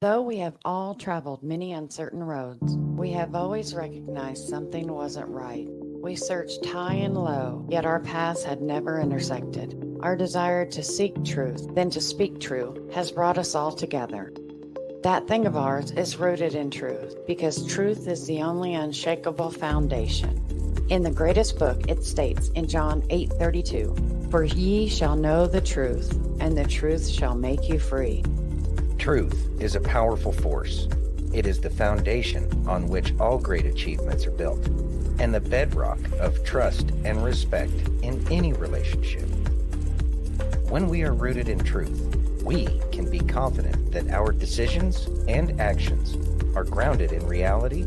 Though we have all traveled many uncertain roads, we have always recognized something wasn't right. We searched high and low, yet our paths had never intersected. Our desire to seek truth, then to speak true, has brought us all together. That thing of ours is rooted in truth, because truth is the only unshakable foundation. In the greatest book, it states in John 8:32, "For ye shall know the truth, and the truth shall make you free." Truth is a powerful force. It is the foundation on which all great achievements are built, and the bedrock of trust and respect in any relationship. When we are rooted in truth, we can be confident that our decisions and actions are grounded in reality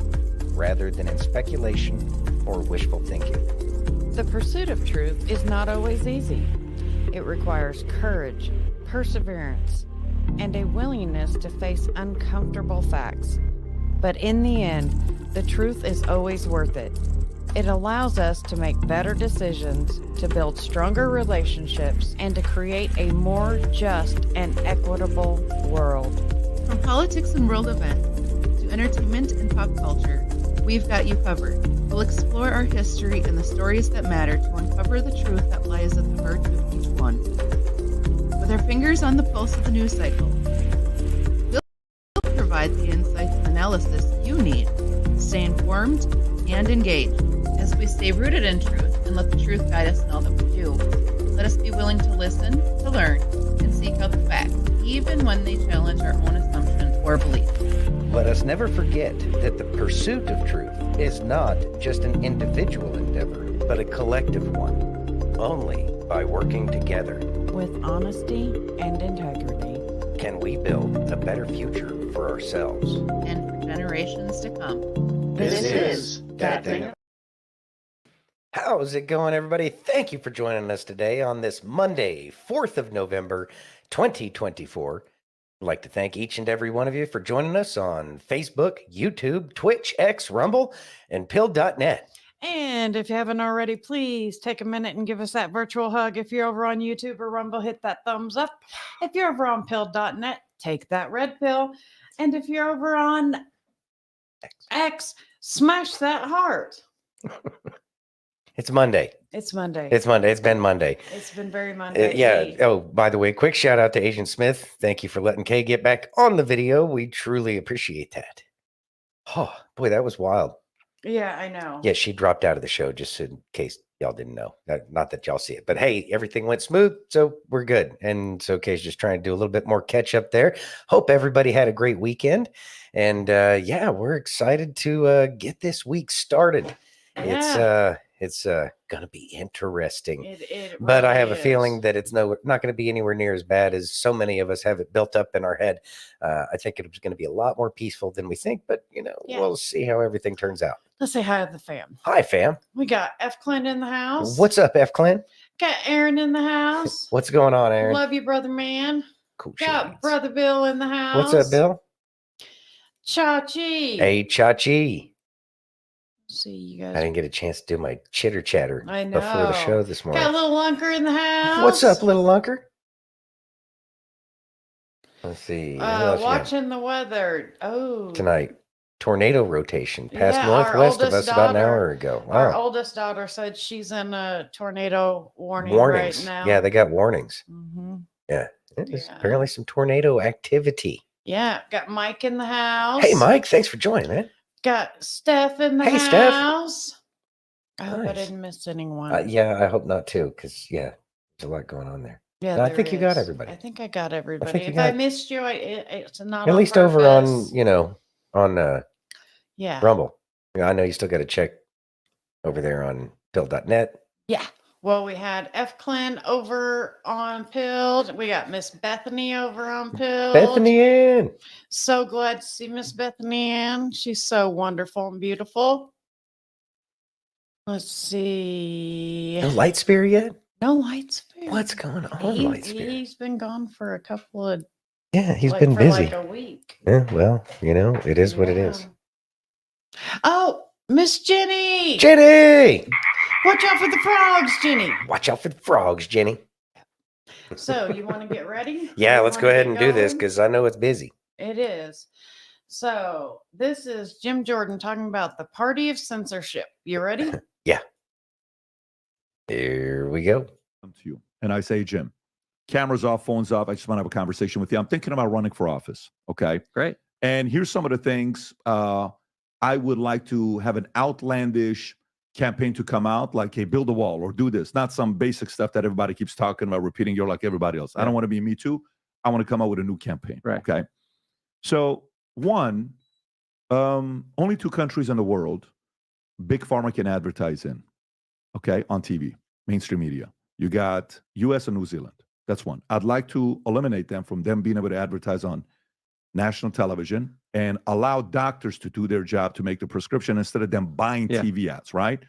rather than in speculation or wishful thinking. The pursuit of truth is not always easy. It requires courage, perseverance, and a willingness to face uncomfortable facts. But in the end, the truth is always worth it. It allows us to make better decisions, to build stronger relationships, and to create a more just and equitable world. From politics and world events to entertainment and pop culture, we've got you covered. We'll explore our history and the stories that matter to uncover the truth that lies at the heart of each one. With our fingers on the pulse of the news cycle, we'll provide the insights and analysis you need to stay informed and engaged. As we stay rooted in truth and let the truth guide us in all that we do, let us be willing to listen, to learn, and seek out the facts, even when they challenge our own assumptions or beliefs. Let us never forget that the pursuit of truth is not just an individual endeavor, but a collective one. Only by working together With honesty and integrity, can we build a better future for ourselves And for generations to come. This is That Thing. How's it going, everybody? Thank you for joining us today on this Monday, 4th of November, 2024. I'd like to thank each and every one of you for joining us on Facebook, YouTube, Twitch, X, Rumble, and Pill.net. And if you haven't already, please take a minute and give us that virtual hug. If you're over on YouTube or Rumble, hit that thumbs up. If you're over on pill.net, take that red pill. And if you're over on X, smash that heart. It's Monday. It's Monday. It's Monday. It's been Monday. It's been very Monday. Yeah. Oh, by the way, quick shout out to Agent Smith. Thank you for letting Kay get back on the video. We truly appreciate that. Oh, boy, that was wild. Yeah, I know. Yeah, she dropped out of the show just in case y'all didn't know. Not that y'all see it, but hey, everything went smooth, so we're good. And so Kay's just trying to do a little bit more catch up there. Hope everybody had a great weekend. And yeah, we're excited to get this week started. Yeah. It's gonna be interesting. It But I really have a feeling is. that it's not going to be anywhere near as bad as so many of us have it built up in our head. I think it's going to be a lot more peaceful than we think, but Yeah. we'll see how everything turns out. Let's say hi to the fam. Hi, fam. We got F. Clint in the house. What's up, F. Clint? Got Aaron in the house. What's going on, Aaron? Love you, brother man. Cool. Got shenanigans. Brother Bill in the house. What's up, Bill? Chachi. Hey, Chachi. See you I guys. didn't get a chance to do my chitter chatter I before the know. show this morning. Got little Lunker in the house. What's up, little Lunker? Let's see. what else you got? Watching the weather. Oh. Tonight. Tornado rotation passed Yeah, our northwest of us oldest about an daughter- hour ago. Our Wow. oldest daughter said she's in a tornado warning Warnings. right now. Yeah, they got warnings. hmm There's Yeah. apparently some tornado activity. Yeah. Got Mike in the house. Hey, Mike, thanks for joining, man. Got Steph in the Hey, Steph. house. I hope I Nice. didn't miss anyone. Yeah, I hope not too, because there's a lot going on there. Yeah, I there think you got is. everybody. I think I got everybody. think you If I got- missed you, it's not At on least over on, purpose. on Yeah. Rumble. I know you still got to check over there on Pill.net. Yeah. Well, we had F. Clint over on Pilled. We got Miss Bethany over on Pilled. Bethany Ann. So glad to see Miss Bethany Ann. She's so wonderful and beautiful. Let's see. No light spear yet? No lights. What's going on, light spear? He's been gone for a couple of Yeah, he's like, been for busy. like a week. Yeah, well, it is what it is. Yeah. Oh, Miss Jenny. Jenny! Watch out for the frogs, Jenny. Watch out for the frogs, Jenny. So you want to get ready? Yeah, You let's wanna go ahead get and do this going? because I know it's busy. It is. So this is Jim Jordan talking about the party of censorship. You ready? Yeah. Here we go. Come to you. And I say, Jim, cameras off, phones off. I just want to have a conversation with you. I'm thinking about running for office. Okay. Great. And here's some of the things I would like to have an outlandish campaign to come out, like, hey, build a wall or do this. Not some basic stuff that everybody keeps talking about, repeating, you're like everybody else. I don't want to be Me Too. I want to come out with a new campaign. Right. Okay. So, one, only 2 countries in the world big pharma can advertise in, okay, on TV, mainstream media. You got US and New Zealand. That's one. I'd like to eliminate them from them being able to advertise on national television and allow doctors to do their job to make the prescription instead of them buying TV ads, right?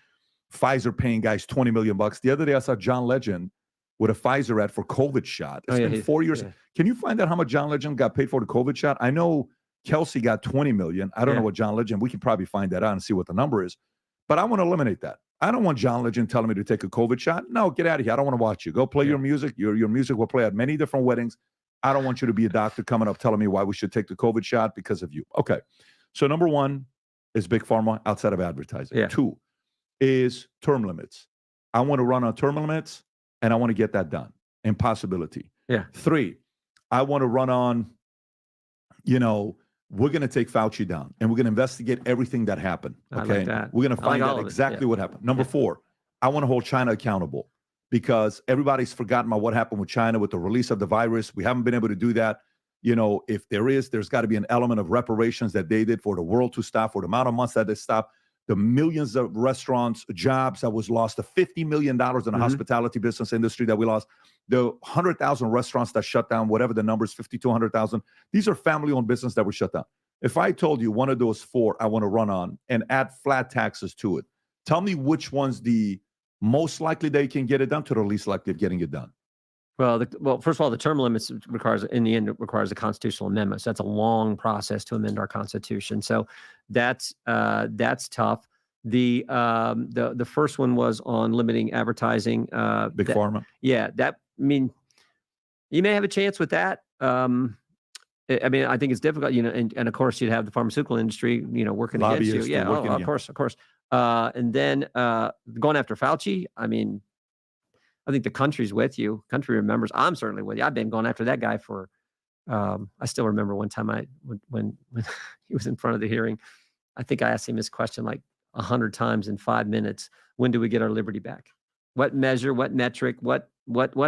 Pfizer paying guys $20 million. The other day I saw John Legend with a Pfizer ad for COVID shot. It's been 4 years. Can you find out how much John Legend got paid for the COVID shot? I know Kelsey got $20 million. I don't know what John Legend, we can probably find that out and see what the number is. But I want to eliminate that. I don't want John Legend telling me to take a COVID shot. No, get out of here. I don't want to watch you. Go play your music. Your music will play at many different weddings. I don't want you to be a doctor coming up telling me why we should take the COVID shot because of you. Okay. So number 1 is big pharma outside of advertising. Yeah. 2 is term limits. I want to run on term limits and I want to get that done. Impossibility. Yeah. 3, I want to run on, we're going to take Fauci down and we're going to investigate everything that happened. Okay. I like that. We're going to find out exactly what happened. Number 4, I want to hold China accountable because everybody's forgotten about what happened with China with the release of the virus. We haven't been able to do that. If there's got to be an element of reparations that they did for the world to stop, for the amount of months that they stopped, the millions of restaurants, jobs that was lost, the $50 million in the hospitality business industry that we lost, the 100,000 restaurants that shut down, whatever the number is, 50 to 100,000. These are family-owned business that were shut down. If I told you one of those 4 I want to run on and add flat taxes to it, tell me which one's the most likely they can get it done to the least likely of getting it done. Well, first of all, the term limits requires a constitutional amendment. So that's a long process to amend our Constitution. So that's tough. The first one was on limiting advertising. Big pharma. Yeah, you may have a chance with that. I think it's difficult, and of course you'd have the pharmaceutical industry, working against you. Yeah, of course. And then going after Fauci, I think the country's with you. Country remembers. I'm certainly with you. I've been going after that guy for. I still remember one time when he was in front of the hearing. I think I asked him this question like 100 times in 5 minutes. When do we get our liberty back? What measure? What metric? What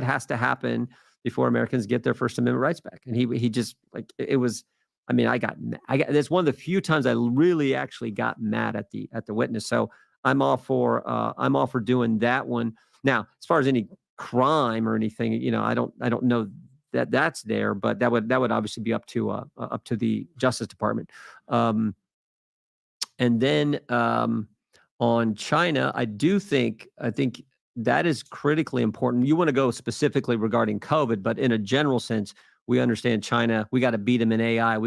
has to happen before Americans get their First Amendment rights back? And he just like it was. I got. That's one of the few times I really actually got mad at the witness. So I'm all for doing that one. Now, as far as any crime or anything, I don't know that that's there, but that would obviously be up to the Justice Department. And then on China, I think that is critically important. You want to go specifically regarding COVID, but in a general sense, we understand China. We got to beat them in AI.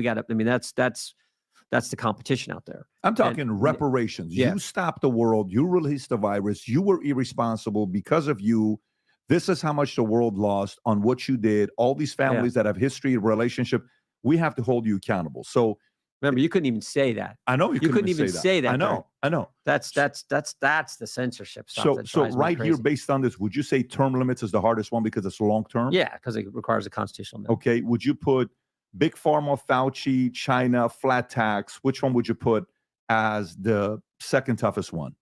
That's the competition out there. I'm talking reparations. Yeah. You stopped the world. You released the virus. You were irresponsible because of you. This is how much the world lost on what you did. All these families that have history, relationship, we have to hold you accountable. So remember, you couldn't even say that. I know you couldn't even say that. I know. That's the censorship stuff. So right here, based on this, would you say term limits is the hardest one because it's long term? Yeah, because it requires a constitutional amendment. Okay. Would you put Big Pharma, Fauci, China, flat tax? Which one would you put as the second toughest one?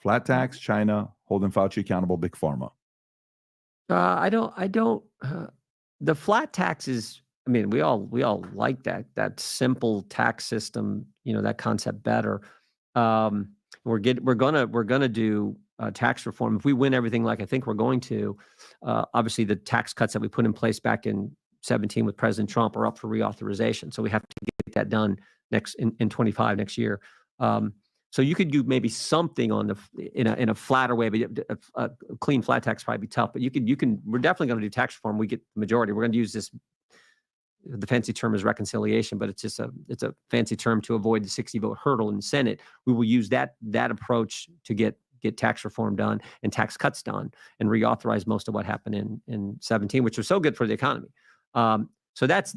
Flat tax, China, holding Fauci accountable, Big Pharma. I don't. The flat taxes. We all like that simple tax system. That concept better. We're gonna do tax reform if we win everything like I think we're going to. Obviously, the tax cuts that we put in place back in 2017 with President Trump are up for reauthorization. So we have to get that done in 25 next year. So you could do maybe something in a flatter way, but a clean flat tax probably be tough. But you can. We're definitely going to do tax reform. We get the majority. We're going to use this. The fancy term is reconciliation, but it's a fancy term to avoid the 60 vote hurdle in the Senate. We will use that approach to get tax reform done and tax cuts done and reauthorize most of what happened in 17, which was so good for the economy. So that's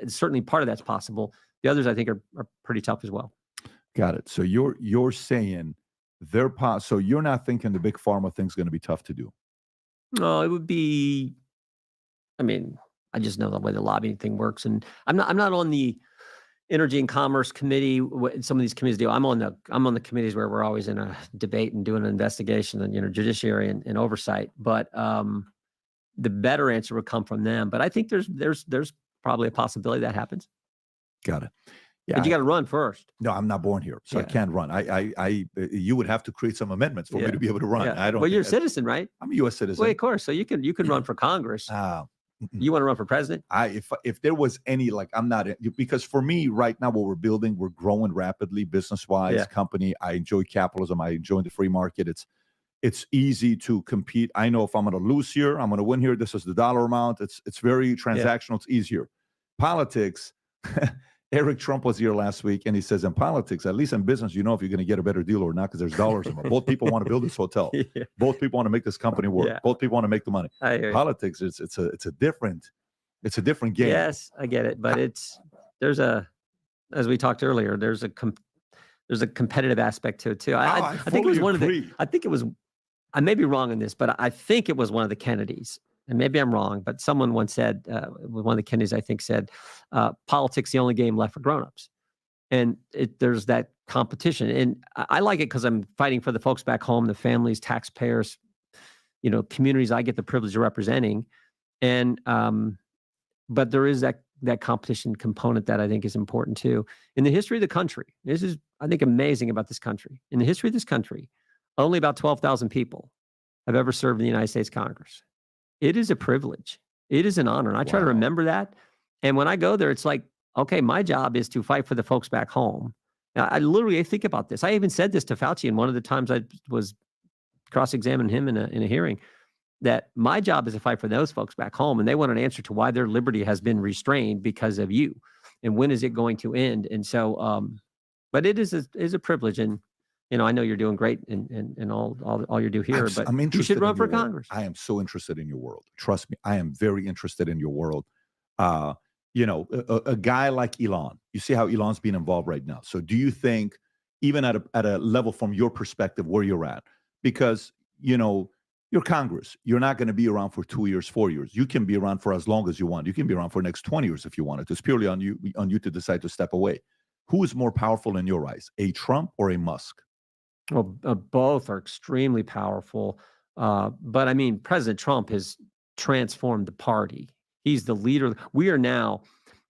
certainly part of that's possible. The others, I think, are pretty tough as well. Got it. So you're saying so you're not thinking the big pharma thing's going to be tough to do? No, it would be. I mean, I just know the way the lobbying thing works, and I'm not on the Energy and Commerce Committee. What some of these committees do. I'm on the committees where we're always in a debate and doing an investigation and judiciary and oversight. But the better answer would come from them. But I think there's probably a possibility that happens. Got it. Yeah, but you got to run first. No, I'm not born here, so I can't run. You would have to create some amendments for me to be able to run. Yeah. I don't. Well, you're a citizen, right? I'm a U.S. citizen. Well, of course. So you can run for Congress. You want to run for president? If there was any, like, I'm not, because for me right now, what we're building, we're growing rapidly, business-wise, company. I enjoy capitalism. I enjoy the free market. It's easy to compete. I know if I'm going to lose here, I'm going to win here. This is the dollar amount. It's very transactional. It's easier. Politics. Eric Trump was here last week, and he says in politics, at least in business, you know if you're going to get a better deal or not because there's dollars in it. Both people want to build this hotel. Both people want to make this company work. Both people want to make the money. Politics, it's a different game. Yes, I get it, but as we talked earlier, there's a competitive aspect to it too. I think it was one agree. of the. I think it was. I may be wrong on this, but I think it was one of the Kennedys. And maybe I'm wrong, but someone once said, one of the Kennedys, I think, said, politics the only game left for grownups. And there's that competition. And I like it because I'm fighting for the folks back home, the families, taxpayers, communities I get the privilege of representing. And but there is that competition component that I think is important too. In the history of the country, this is, I think, amazing about this country. In the history of this country, only about 12,000 people have ever served in the United States Congress. It is a privilege. It is an honor. And I try to remember that. And when I go there, it's like, okay, my job is to fight for the folks back home. Now, I think about this. I even said this to Fauci in one of the times I was cross-examining him in a hearing, that my job is to fight for those folks back home. And they want an answer to why their liberty has been restrained because of you. And when is it going to end? And so, but it is a privilege. And I know you're doing great in all you do here, but you should run for Congress. I am so interested in your world. Trust me, I am very interested in your world. A guy like Elon, you see how Elon's being involved right now. So do you think, even at a level from your perspective where you're at, because, you're Congress, you're not going to be around for 2 years, 4 years. You can be around for as long as you want. You can be around for the next 20 years if you wanted. It's purely on you to decide to step away. Who is more powerful in your eyes, a Trump or a Musk? Well, both are extremely powerful. But I mean, President Trump has transformed the party. He's the leader. We are now,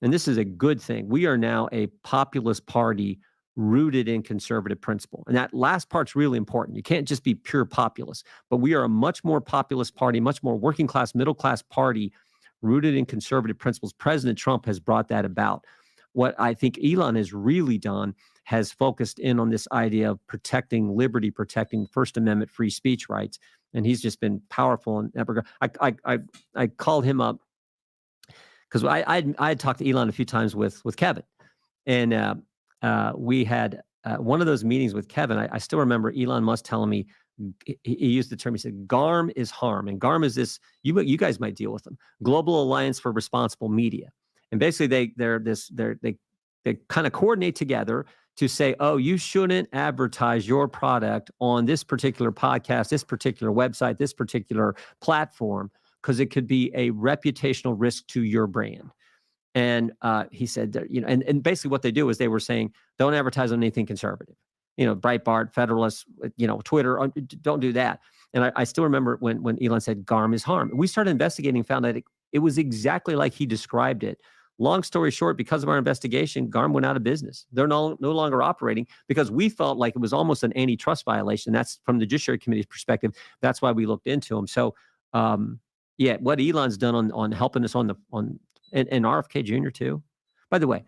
and this is a good thing, we are now a populist party rooted in conservative principle. And that last part's really important. You can't just be pure populist, but we are a much more populist party, much more working class, middle class party rooted in conservative principles. President Trump has brought that about. What I think Elon has really done has focused in on this idea of protecting liberty, protecting First Amendment free speech rights. And he's just been powerful in that regard. I called him up because I had talked to Elon a few times with Kevin. And we had one of those meetings with Kevin. I still remember Elon Musk telling me, he used the term, he said, GARM is harm. And GARM is this, you guys might deal with them, Global Alliance for Responsible Media. And basically they kind of coordinate together to say, oh, you shouldn't advertise your product on this particular podcast, this particular website, this particular platform, because it could be a reputational risk to your brand. And he said that, and basically what they do is they were saying, don't advertise on anything conservative, Breitbart, Federalist, Twitter, don't do that. And I still remember when Elon said GARM is harm. We started investigating, found that it was exactly like he described it. Long story short, because of our investigation, GARM went out of business. They're no longer operating because we felt like it was almost an antitrust violation. That's from the Judiciary Committee's perspective. That's why we looked into them. So, what Elon's done on helping us and RFK Jr. too. By the way,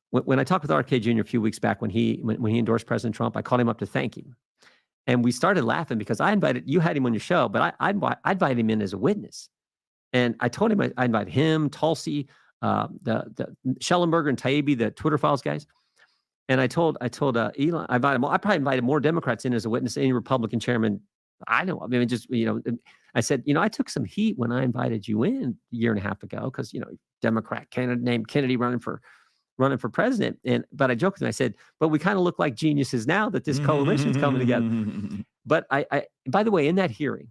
when I talked with RFK Jr. a few weeks back when he endorsed President Trump, I called him up to thank him, and we started laughing because you had him on your show, but I invited him in as a witness. And I told him I invited him, Tulsi, the Schellenberger and Taibbi, the Twitter Files guys. And I told Elon, I probably invited more Democrats in as a witness than any Republican chairman I know. I mean, I said, I took some heat when I invited you in a year and a half ago because, Democrat candidate named Kennedy running for president. But I joked and I said, but we kind of look like geniuses now that this coalition's coming together. But I by the way, in that hearing,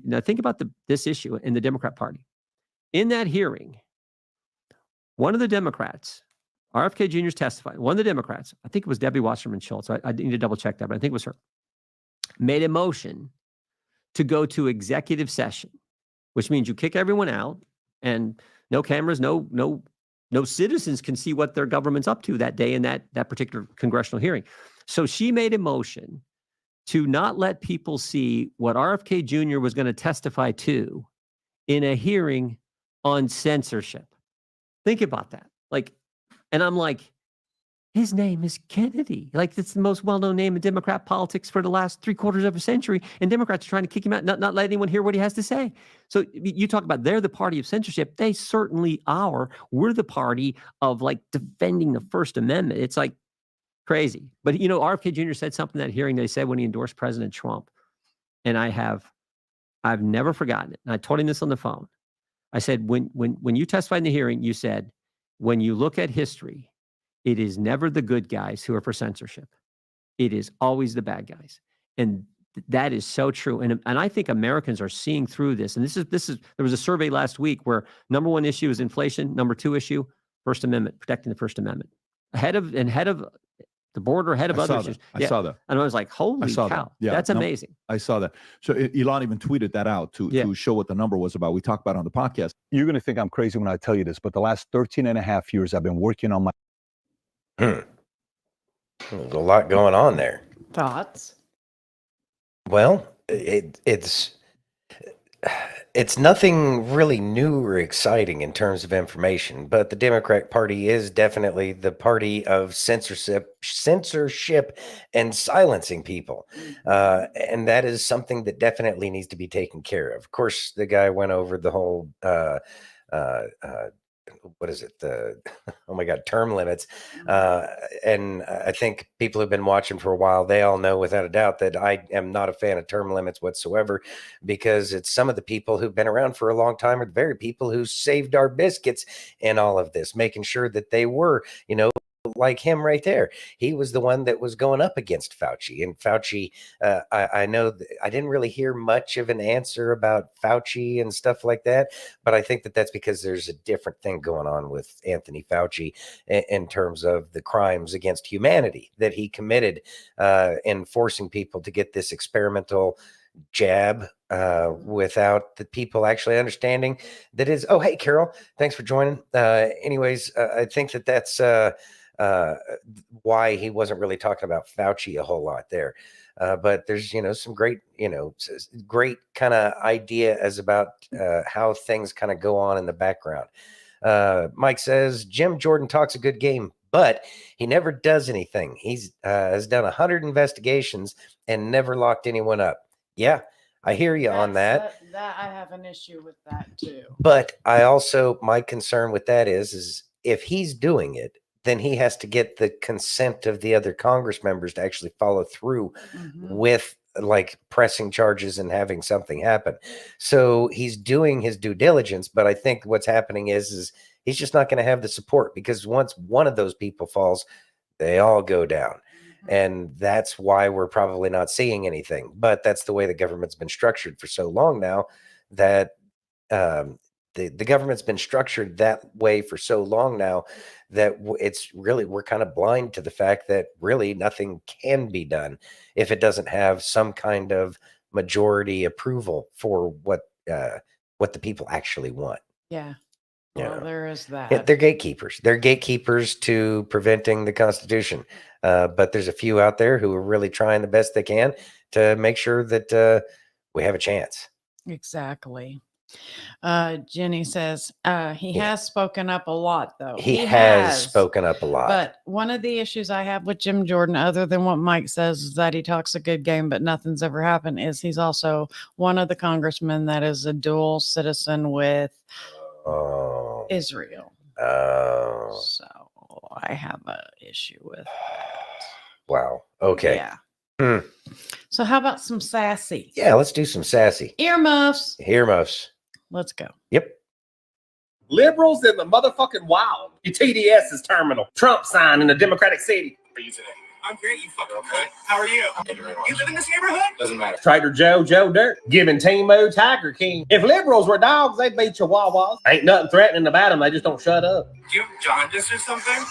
now think about this issue in the Democrat Party. In that hearing, one of the Democrats, RFK Jr.'s testified, one of the Democrats, I think it was Debbie Wasserman Schultz, I need to double check that, but I think it was her, made a motion to go to executive session, which means you kick everyone out and no cameras, no citizens can see what their government's up to that day in that particular congressional hearing. So she made a motion to not let people see what RFK Jr. was going to testify to in a hearing on censorship. Think about that. And I'm like, his name is Kennedy. It's the most well-known name in Democrat politics for the last 3/4 of a century. And Democrats are trying to kick him out, not let anyone hear what he has to say. So you talk about they're the party of censorship. They certainly are. We're the party of defending the First Amendment. It's crazy. But RFK Jr. said something at that hearing that he said when he endorsed President Trump. And I've never forgotten it. And I told him this on the phone. I said, when you testified in the hearing, you said, when you look at history, it is never the good guys who are for censorship. It is always the bad guys. And that is so true. And I think Americans are seeing through this. And this is there was a survey last week where number 1 issue is inflation, number 2 issue, First Amendment, protecting the First Amendment. Ahead of the border, ahead of other issues. I saw that. And I was like, holy cow. That. Yeah, that's amazing. I saw that. So Elon even tweeted that out to show what the number was about. We talked about it on the podcast. You're going to think I'm crazy when I tell you this, but the last 13 and a half years, I've been working on my... There's a lot going on there. Thoughts? Well, it's nothing really new or exciting in terms of information, but the Democratic Party is definitely the party of censorship and silencing people. And that is something that definitely needs to be taken care of. Of course, the guy went over the whole what is it? Oh my God, term limits. And I think people who've been watching for a while, they all know without a doubt that I am not a fan of term limits whatsoever, because it's some of the people who've been around for a long time are the very people who saved our biscuits in all of this, making sure that they were, like him right there. He was the one that was going up against Fauci. And Fauci, I know I didn't really hear much of an answer about Fauci and stuff like that, but I think that that's because there's a different thing going on with Anthony Fauci in terms of the crimes against humanity that he committed in forcing people to get this experimental jab without the people actually understanding that is, oh, hey, Carol, thanks for joining. Anyways, I think that that's why he wasn't really talking about Fauci a whole lot there. But there's, some great, great kind of idea as about how things kind of go on in the background. Mike says, Jim Jordan talks a good game, but he never does anything. He's has done 100 investigations and never locked anyone up. Yeah, I hear you on that. That I have an issue with that too. But I also, my concern with that is if he's doing it, then he has to get the consent of the other Congress members to actually follow through with pressing charges and having something happen. So he's doing his due diligence, but I think what's happening is he's just not going to have the support, because once one of those people falls, they all go down. And that's why we're probably not seeing anything. But that's the way the government's been structured for so long now, that the government's been structured that way for so long now that it's really, we're kind of blind to the fact that really nothing can be done if it doesn't have some kind of majority approval for what the people actually want. Yeah. Well, there is that. Yeah, they're gatekeepers. They're gatekeepers to preventing the Constitution. But there's a few out there who are really trying the best they can to make sure that we have a chance. Exactly. Jenny says he has spoken up a lot, though. He has spoken up a lot. But one of the issues I have with Jim Jordan, other than what Mike says, is that he talks a good game, but nothing's ever happened, is he's also one of the congressmen that is a dual citizen with Israel. So I have an issue with that. Wow. Okay. Yeah. So how about some sassy? Yeah, let's do some sassy. Earmuffs. Earmuffs. Let's go. Yep. Liberals in the motherfucking wild. Your TDS is terminal. Trump sign in a Democratic city. How are you today? I'm great, you fucking cunt. How are you? You live in this neighborhood? Doesn't matter. Trader Joe Dirt, giving Timo Tiger King. If liberals were dogs, they'd be chihuahuas. Ain't nothing threatening about them, they just don't shut up. Do you have jaundice or something?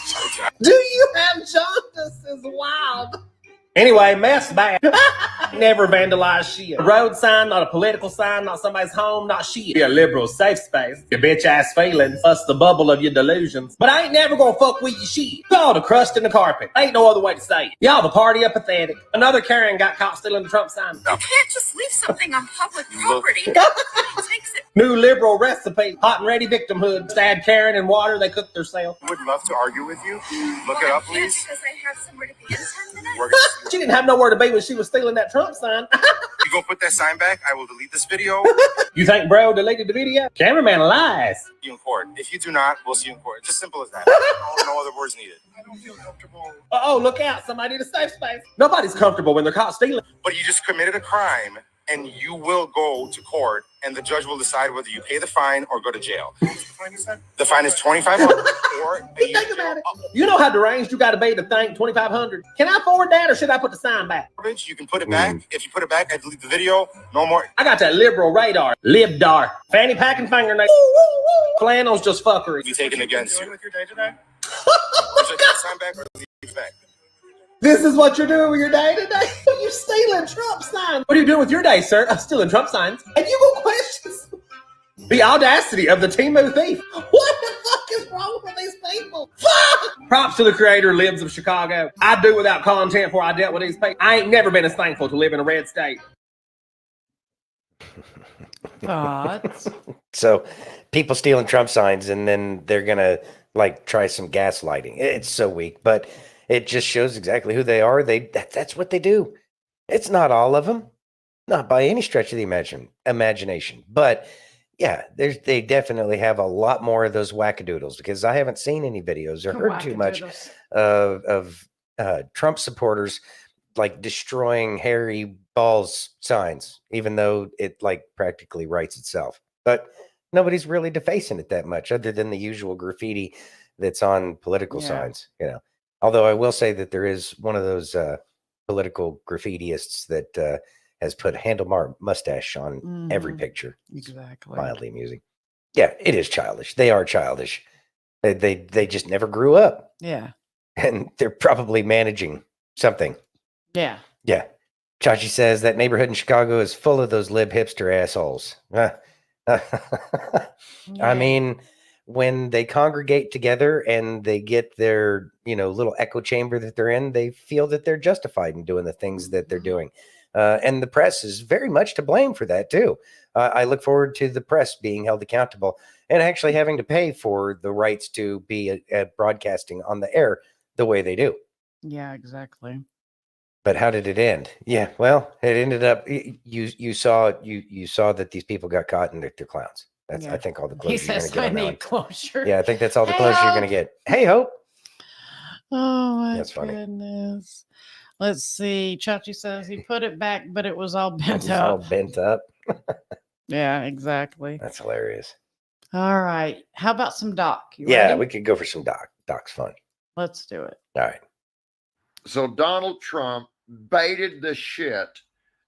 Do you have jaundice? Is wild. Anyway, mess bad. Never vandalize shit. A road sign, not a political sign, not somebody's home, not shit. Be a liberal safe space. Your bitch ass feelings, plus the bubble of your delusions. But I ain't never gonna fuck with your shit. Y'all the crust in the carpet. Ain't no other way to say it. Y'all the party of pathetic. Another Karen got caught stealing the Trump sign. You can't just leave something on public property. Takes it. New liberal recipe. Hot and ready victimhood. Just add Karen and water, they cook themselves. Would love to argue with you. Look it up, please. Because I have somewhere to be in 10 minutes. She didn't have nowhere to be when she was stealing that Trump sign. You go put that sign back, I will delete this video. You think bro deleted the video? Cameraman lies. See you in court. If you do not, we'll see you in court. Just simple as that. No other words needed. I don't feel comfortable. Oh, look out. Somebody in a safe space. Nobody's comfortable when they're caught stealing. But you just committed a crime, and you will go to court, and the judge will decide whether you pay the fine or go to jail. What's the fine you said? The fine is $2,500 or a year Think about it. You know how deranged you got to be to think $2,500. Can I afford that, or should I put the sign back? You can put it back. If you put it back, I delete the video. No more. I got that liberal radar. Libdar. Fanny pack and fingernail. Flannel's just fuckery. Be taken against you. With your day today? Sign back or delete it back. This is what you're doing with your day today? You stealing Trump signs. What are you doing with your day, sir? I'm stealing Trump signs. And you go questions. The audacity of the Timo thief. What the fuck is wrong with these people? Fuck! Props to the creator, Libs of Chicago. I'd do without content before I dealt with these people. I ain't never been as thankful to live in a red state. Thoughts? So people stealing Trump signs, and then they're going to like try some gaslighting. It's so weak, but it just shows exactly who they are. That's what they do. It's not all of them, not by any stretch of the imagination. But yeah, they definitely have a lot more of those wackadoodles, because I haven't seen any videos or heard too much of Trump supporters like destroying Harry Balls signs, even though it like practically writes itself. But nobody's really defacing it that much, other than the usual graffiti that's on political signs, you know. Although I will say that there is one of those political graffitiists that has put handlebar mustache on every picture. Exactly. Mildly amusing. Yeah, it is childish. They are childish. They just never grew up. Yeah. And they're probably managing something. Yeah. Yeah. Chachi says that neighborhood in Chicago is full of those lib hipster assholes. I mean, when they congregate together and they get their, little echo chamber that they're in, they feel that they're justified in doing the things that they're doing. And the press is very much to blame for that too. I look forward to the press being held accountable and actually having to pay for the rights to be broadcasting on the air the way they do. Yeah, exactly. But how did it end? Yeah, well, it ended up you saw that these people got caught and they're clowns. That's I think all the closure you're going to get on that one. Closure. Yeah, I think that's all the closure you're going to get. Hey, Hope. Oh my That's funny. goodness. Let's see. Chachi says he put it back, but it was all bent It's up. all bent up. Yeah, exactly. That's hilarious. All right. How about some Doc? You Yeah, ready? we could go for some Doc. Doc's fun. Let's do it. All right. So Donald Trump baited the shit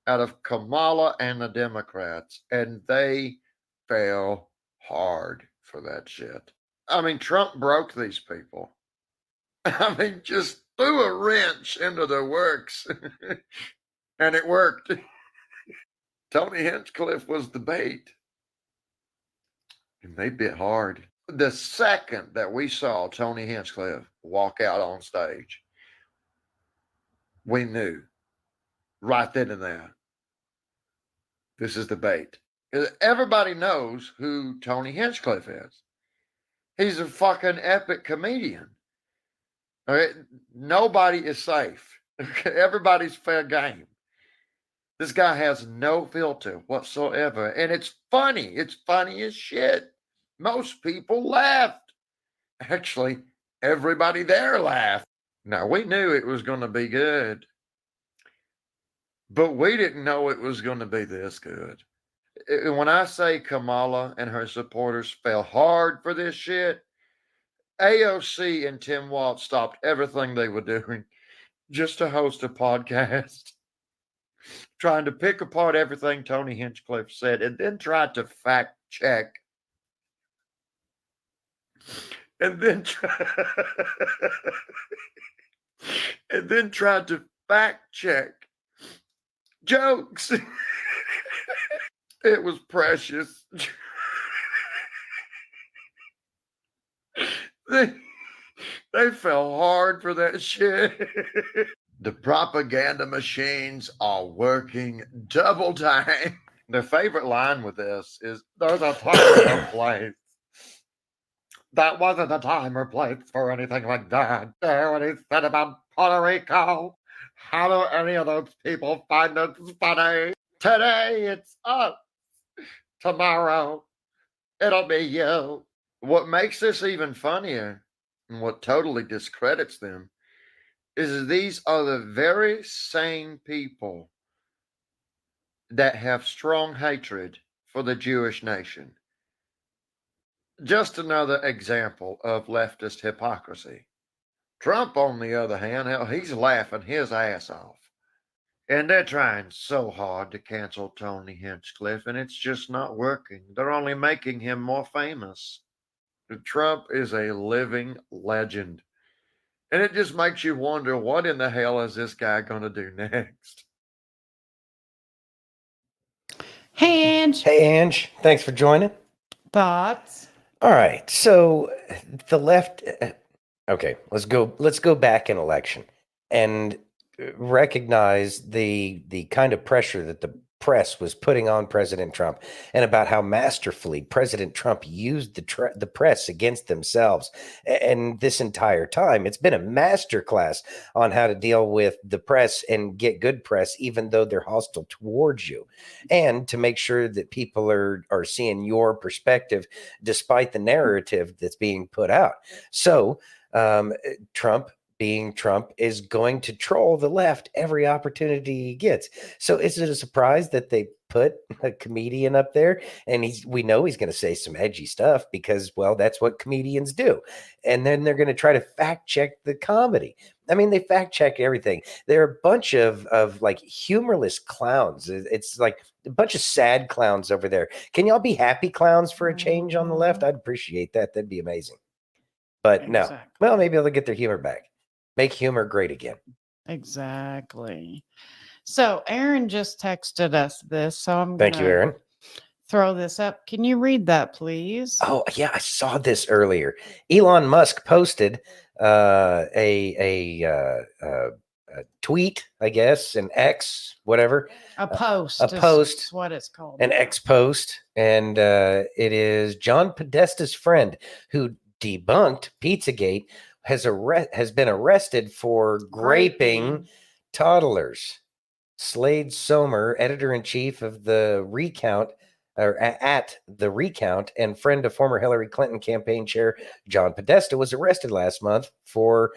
out of Kamala and the Democrats, and they fell hard for that shit. I mean, Trump broke these people. I mean, just threw a wrench into their works, and it worked. Tony Hinchcliffe was the bait, and they bit hard. The second that we saw Tony Hinchcliffe walk out on stage, we knew right then and there, this is the bait. Everybody knows who Tony Hinchcliffe is. He's a fucking epic comedian. Okay? Nobody is safe. Okay? Everybody's fair game. This guy has no filter whatsoever. And it's funny. It's funny as shit. Most people laughed. Actually, everybody there laughed. Now, we knew it was going to be good, but we didn't know it was going to be this good. When I say Kamala and her supporters fell hard for this shit, AOC and Tim Walz stopped everything they were doing just to host a podcast, trying to pick apart everything Tony Hinchcliffe said and then tried to fact check. And then tried to fact check jokes. It was precious. They fell hard for that shit. The propaganda machines are working double time. The favorite line with this is, there's a time or place. That wasn't a time or place for anything like that. There, what he said about Puerto Rico. How do any of those people find it funny? Today it's us. Tomorrow it'll be you. What makes this even funnier, and what totally discredits them, is these are the very same people that have strong hatred for the Jewish nation. Just another example of leftist hypocrisy. Trump, on the other hand, hell, he's laughing his ass off. And they're trying so hard to cancel Tony Hinchcliffe, and it's just not working. They're only making him more famous. Trump is a living legend. And it just makes you wonder, what in the hell is this guy going to do next? Hey, Ange. Hey, Ange. Thanks for joining. Thoughts? All right. So the left. Okay, let's go back in election and recognize the kind of pressure that the press was putting on President Trump, and about how masterfully President Trump used the press against themselves. And this entire time, it's been a masterclass on how to deal with the press and get good press, even though they're hostile towards you, and to make sure that people are seeing your perspective despite the narrative that's being put out. So Trump, being Trump, is going to troll the left every opportunity he gets. So is it a surprise that they put a comedian up there? And we know he's going to say some edgy stuff because, well, that's what comedians do. And then they're going to try to fact check the comedy. I mean, they fact check everything. They're a bunch of like humorless clowns. It's like a bunch of sad clowns over there. Can y'all be happy clowns for a change on the left? I'd appreciate that. That'd be amazing. But no. Well, maybe they'll get their humor back. Make humor great again. Exactly. So Aaron just texted us this, so I'm Thank you, Aaron. Throw this up. Can you read that, please? Oh yeah, I saw this earlier. Elon Musk posted a tweet, I guess, an X, whatever. A post. Is what it's called. An X post, and it is John Podesta's friend who debunked Pizzagate has been arrested for graping toddlers. Slade Somer, editor-in-chief of the Recount, or at the Recount, and friend of former Hillary Clinton campaign chair John Podesta, was arrested last month for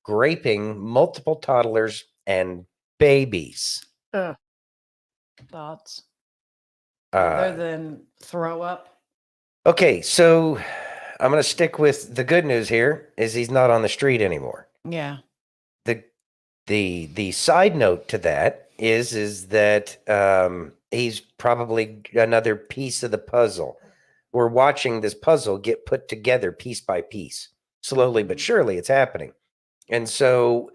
graping multiple toddlers and babies. Thoughts? Other than throw up? Okay, so I'm going to stick with the good news here is he's not on the street anymore. Yeah. The side note to that is that he's probably another piece of the puzzle. We're watching this puzzle get put together piece by piece. Slowly but surely it's happening. And so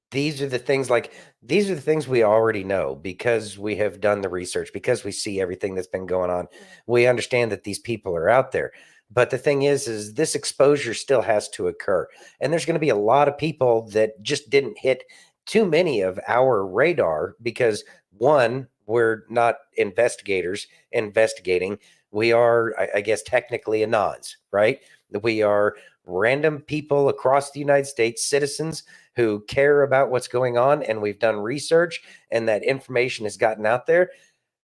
these are the things we already know because we have done the research, because we see everything that's been going on. We understand that these people are out there. But the thing is this exposure still has to occur. And there's going to be a lot of people that just didn't hit too many of our radar because, one, we're not investigators investigating. We are, I guess, technically anons, right? We are random people across the United States, citizens who care about what's going on. And we've done research and that information has gotten out there.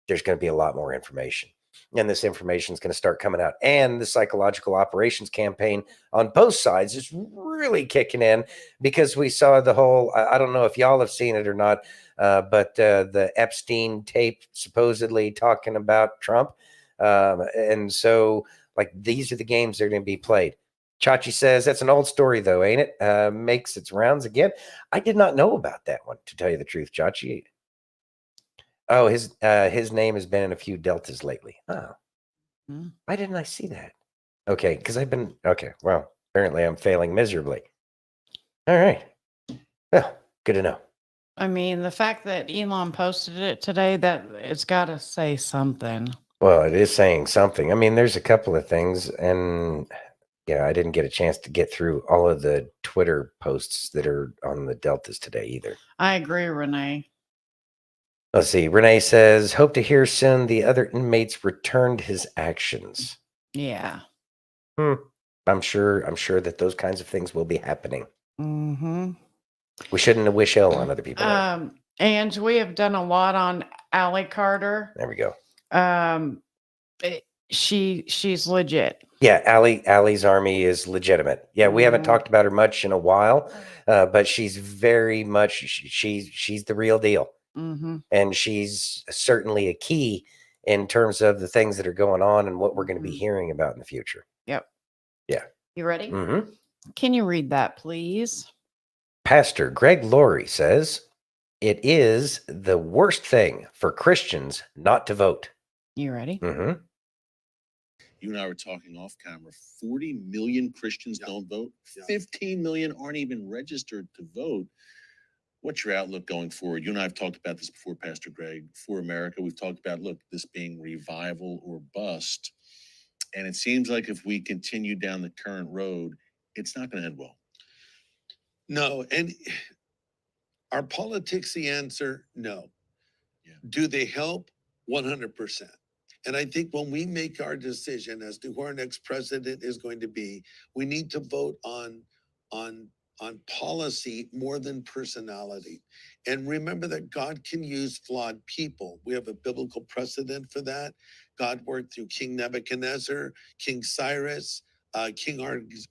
There's going to be a lot more information. And this information is going to start coming out. And the psychological operations campaign on both sides is really kicking in, because we saw the whole, I don't know if y'all have seen it or not, but the Epstein tape supposedly talking about Trump. And so, like, these are the games that are going to be played. Chachi says, that's an old story, though, ain't it? Makes its rounds again. I did not know about that one, to tell you the truth, Chachi. Oh, his name has been in a few deltas lately. Oh, why didn't I see that? Okay, because I've been, okay, well, apparently I'm failing miserably. All right. Well, good to know. I mean, the fact that Elon posted it today, that it's got to say something. Well, it is saying something. I mean, there's a couple of things, and yeah, I didn't get a chance to get through all of the Twitter posts that are on the deltas today either. I agree, Renee. Let's see. Renee says, hope to hear soon the other inmates returned his actions. Yeah. I'm sure that those kinds of things will be happening. Mm-hmm. We shouldn't wish ill on other people. And we have done a lot on Allie Carter. There we go. She's legit. Yeah, Allie's army is legitimate. Yeah, we haven't talked about her much in a while, but she's very much, she's the real deal. Mm-hmm. And she's certainly a key in terms of the things that are going on and what we're going to be hearing about in the future. Yep. Yeah. You ready? Mm-hmm. Can you read that, please? Pastor Greg Laurie says, it is the worst thing for Christians not to vote. You ready? Mm-hmm. You and I were talking off camera. 40 million Christians don't vote. 15 million aren't even registered to vote. What's your outlook going forward? You and I have talked about this before, Pastor Greg. For America, we've talked about, look, this being revival or bust. And it seems like if we continue down the current road, it's not going to end well. No. And are politics the answer? No. Yeah. Do they help? 100%. And I think when we make our decision as to who our next president is going to be, we need to vote on policy more than personality. And remember that God can use flawed people. We have a biblical precedent for that. God worked through King Nebuchadnezzar, King Cyrus, King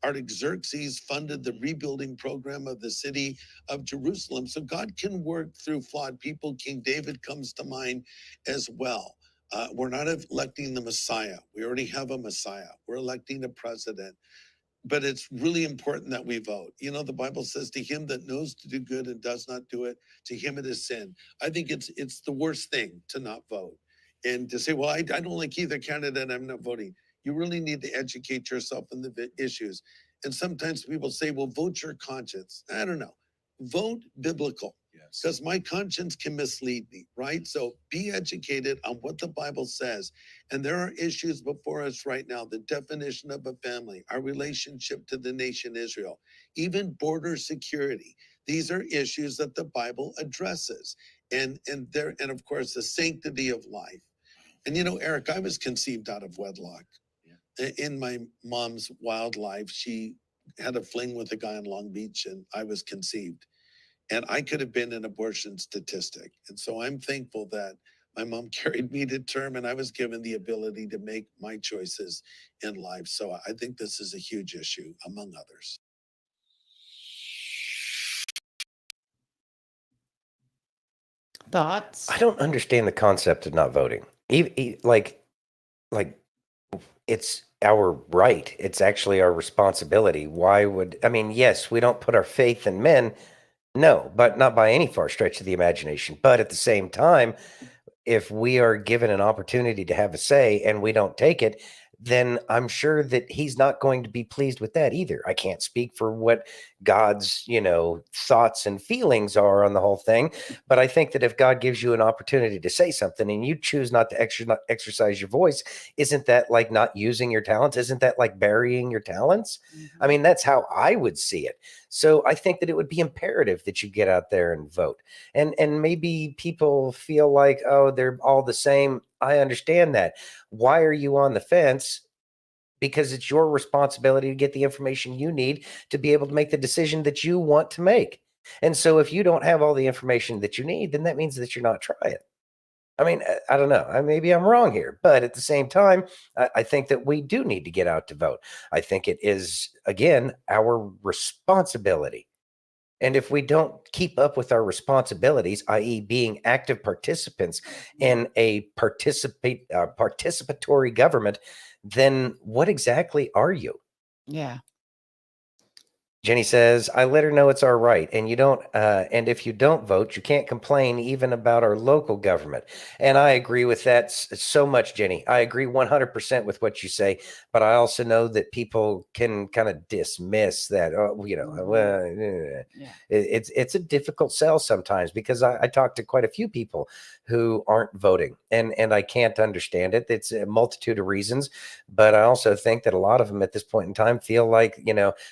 Artaxerxes funded the rebuilding program of the city of Jerusalem. So God can work through flawed people. King David comes to mind as well. We're not electing the Messiah. We already have a Messiah. We're electing a president. But it's really important that we vote. You know, the Bible says, to him that knows to do good and does not do it, to him it is sin. I think it's the worst thing to not vote. And to say, well, I don't like either candidate, I'm not voting. You really need to educate yourself in the issues. And sometimes people say, well, vote your conscience. I don't know. Vote biblical. Because my conscience can mislead me, right? So be educated on what the Bible says. And there are issues before us right now, the definition of a family, our relationship to the nation Israel, even border security. These are issues that the Bible addresses. And of course, the sanctity of life. And you know, Eric, I was conceived out of wedlock. Yeah. In my mom's wild life, she had a fling with a guy in Long Beach and I was conceived. And I could have been an abortion statistic. And so I'm thankful that my mom carried me to term and I was given the ability to make my choices in life. So I think this is a huge issue, among others. Thoughts? I don't understand the concept of not voting. Like it's our right. It's actually our responsibility. Why would, I mean, yes, we don't put our faith in men. No, but not by any far stretch of the imagination. But at the same time, if we are given an opportunity to have a say and we don't take it, then I'm sure that he's not going to be pleased with that either. I can't speak for what God's, thoughts and feelings are on the whole thing. But I think that if God gives you an opportunity to say something and you choose not to exercise your voice, isn't that like not using your talents? Isn't that like burying your talents? Mm-hmm. I mean, that's how I would see it. So I think that it would be imperative that you get out there and vote. And maybe people feel like, oh, they're all the same. I understand that. Why are you on the fence? Because it's your responsibility to get the information you need to be able to make the decision that you want to make. And so if you don't have all the information that you need, then that means that you're not trying. I mean, I don't know. Maybe I'm wrong here, but at the same time, I think that we do need to get out to vote. I think it is, again, our responsibility. And if we don't keep up with our responsibilities, i.e., being active participants in a participatory government, then what exactly are you? Yeah. Jenny says, I let her know it's our right. And and if you don't vote, you can't complain even about our local government. And I agree with that so much, Jenny. I agree 100% with what you say. But I also know that people can kind of dismiss that, it's a difficult sell sometimes, because I talk to quite a few people who aren't voting, and I can't understand it. It's a multitude of reasons. But I also think that a lot of them at this point in time feel like,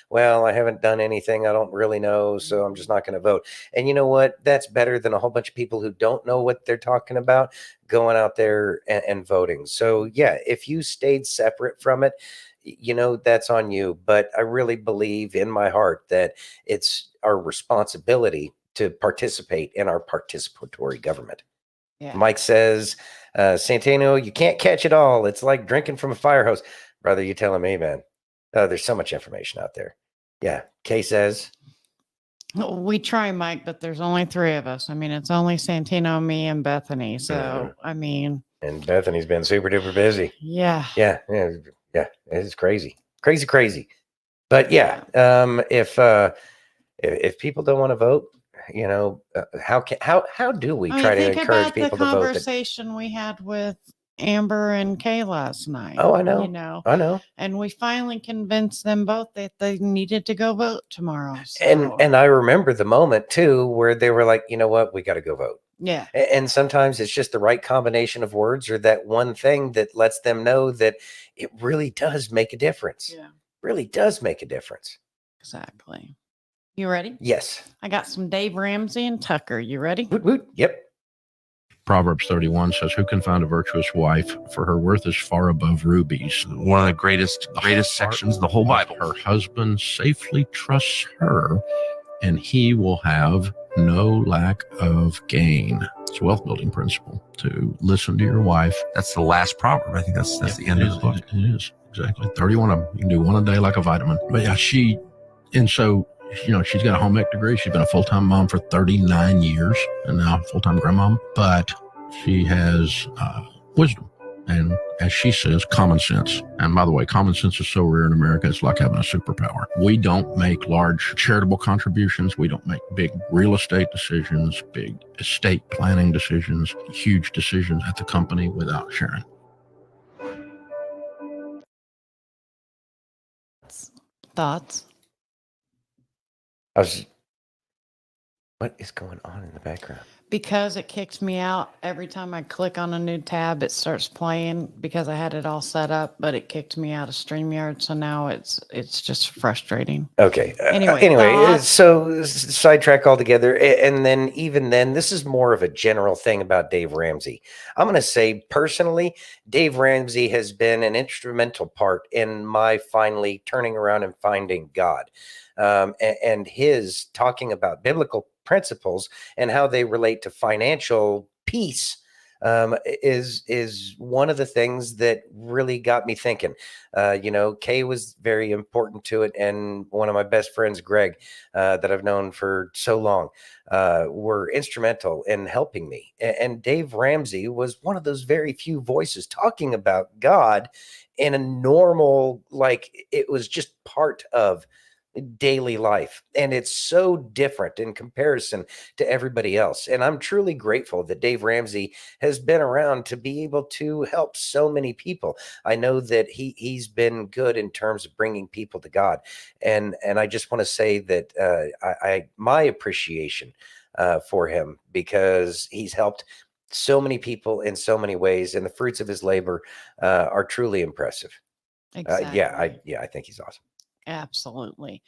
well, I haven't done anything. I don't really know, so I'm just not going to vote. And you know what? That's better than a whole bunch of people who don't know what they're talking about going out there and voting. So yeah, if you stayed separate from it, that's on you. But I really believe in my heart that it's our responsibility to participate in our participatory government. Yeah. Mike says, Santino, you can't catch it all. It's like drinking from a fire hose. Brother, you telling me, man. There's so much information out there. Yeah. Kay says, we try, Mike, but there's only 3 of us. I mean, it's only Santino, me, and Bethany. So, I mean. And Bethany's been super duper busy. Yeah. Yeah. It's crazy. Crazy. But yeah, if people don't want to vote, how do we try to encourage people to vote? The conversation we had with Amber and Kay last night. Oh, I know. I know. And we finally convinced them both that they needed to go vote tomorrow. So. And I remember the moment too where they were like, you know what, we got to go vote. Yeah. And sometimes it's just the right combination of words or that one thing that lets them know that it really does make a difference. Yeah. Really does make a difference. Exactly. You ready? Yes. I got some Dave Ramsey and Tucker. You ready? Woot, woot. Yep. Proverbs 31 says, who can find a virtuous wife? For her worth is far above rubies. One of the greatest sections of the whole Bible. Her husband safely trusts her, and he will have no lack of gain. It's a wealth building principle to listen to your wife. That's the last proverb. I think that's the end of the book. It is. Exactly. 31 of them. You can do one a day like a vitamin. But yeah, she's got a home ec degree. She's been a full-time mom for 39 years and now full-time grandmom. But she has wisdom and, as she says, common sense. And by the way, common sense is so rare in America, it's like having a superpower. We don't make large charitable contributions. We don't make big real estate decisions, big estate planning decisions, huge decisions at the company without sharing. Thoughts? What is going on in the background? Because it kicks me out every time I click on a new tab, it starts playing because I had it all set up, but it kicked me out of StreamYard. So now it's just frustrating. Okay. Anyway, so sidetrack altogether. And then even then, this is more of a general thing about Dave Ramsey. I'm going to say personally, Dave Ramsey has been an instrumental part in my finally turning around and finding God. And his talking about biblical principles and how they relate to financial peace is one of the things that really got me thinking. Kay was very important to it, and one of my best friends, Greg, that I've known for so long, were instrumental in helping me. And Dave Ramsey was one of those very few voices talking about God in a normal, like it was just part of daily life. And it's so different in comparison to everybody else. And I'm truly grateful that Dave Ramsey has been around to be able to help so many people. I know that he's been good in terms of bringing people to God. And I just want to say that my appreciation for him, because he's helped so many people in so many ways, and the fruits of his labor are truly impressive. Exactly. I think he's awesome. Absolutely.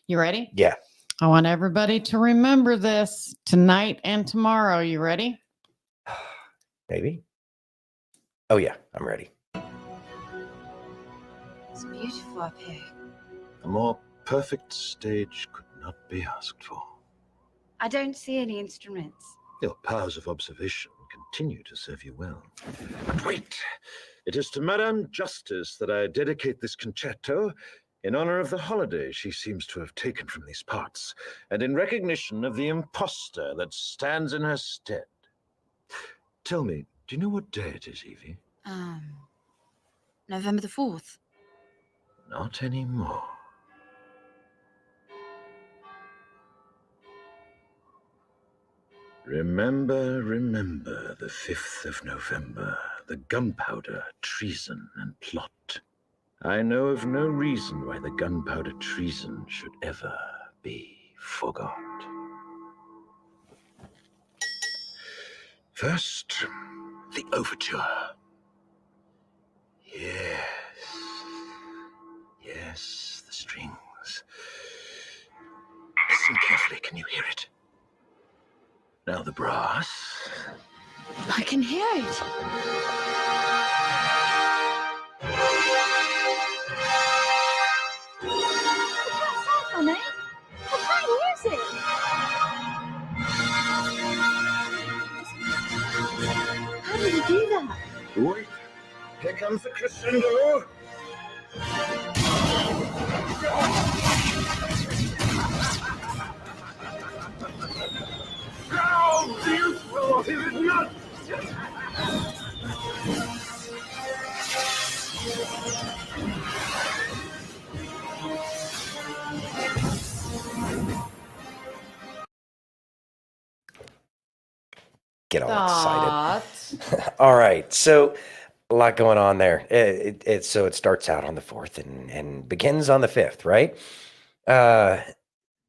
You ready? Yeah. I want everybody to remember this tonight and tomorrow. You ready? Maybe. Oh, yeah, I'm ready. It's beautiful up here. A more perfect stage could not be asked for. I don't see any instruments. Your powers of observation can continue to serve you well. But wait! It is to Madame Justice that I dedicate this concerto in honor of the holiday she seems to have taken from these parts, and in recognition of the impostor that stands in her stead. Tell me, do you know what day it is, Evie? November the 4th. Not anymore. Remember the 5th of November, the gunpowder, treason, and plot. I know of no reason why the gunpowder treason should ever be forgot. First, the overture. Yes, the strings. Listen carefully, can you hear it? Now the brass. I can hear it. Honey, I can't use it. How did you do that? Wait, here comes the crescendo. How do you throw his nuts? Get all excited. All right. So a lot going on there. So it starts out on the 4th and begins on the 5th, right?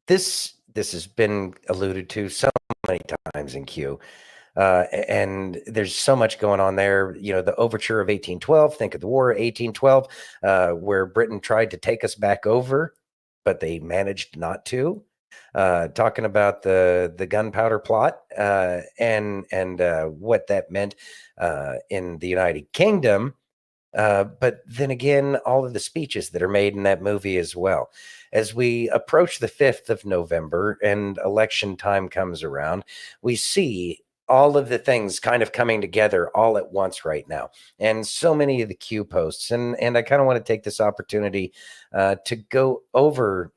This has been alluded to so many times in Q. And there's so much going on there. You know, the overture of 1812, think of the War of 1812, where Britain tried to take us back over, but they managed not to. Talking about the gunpowder plot and what that meant in the United Kingdom. But then again, all of the speeches that are made in that movie as well. As we approach the 5th of November and election time comes around, we see all of the things kind of coming together all at once right now. And so many of the Q posts. And I kind of want to take this opportunity to go over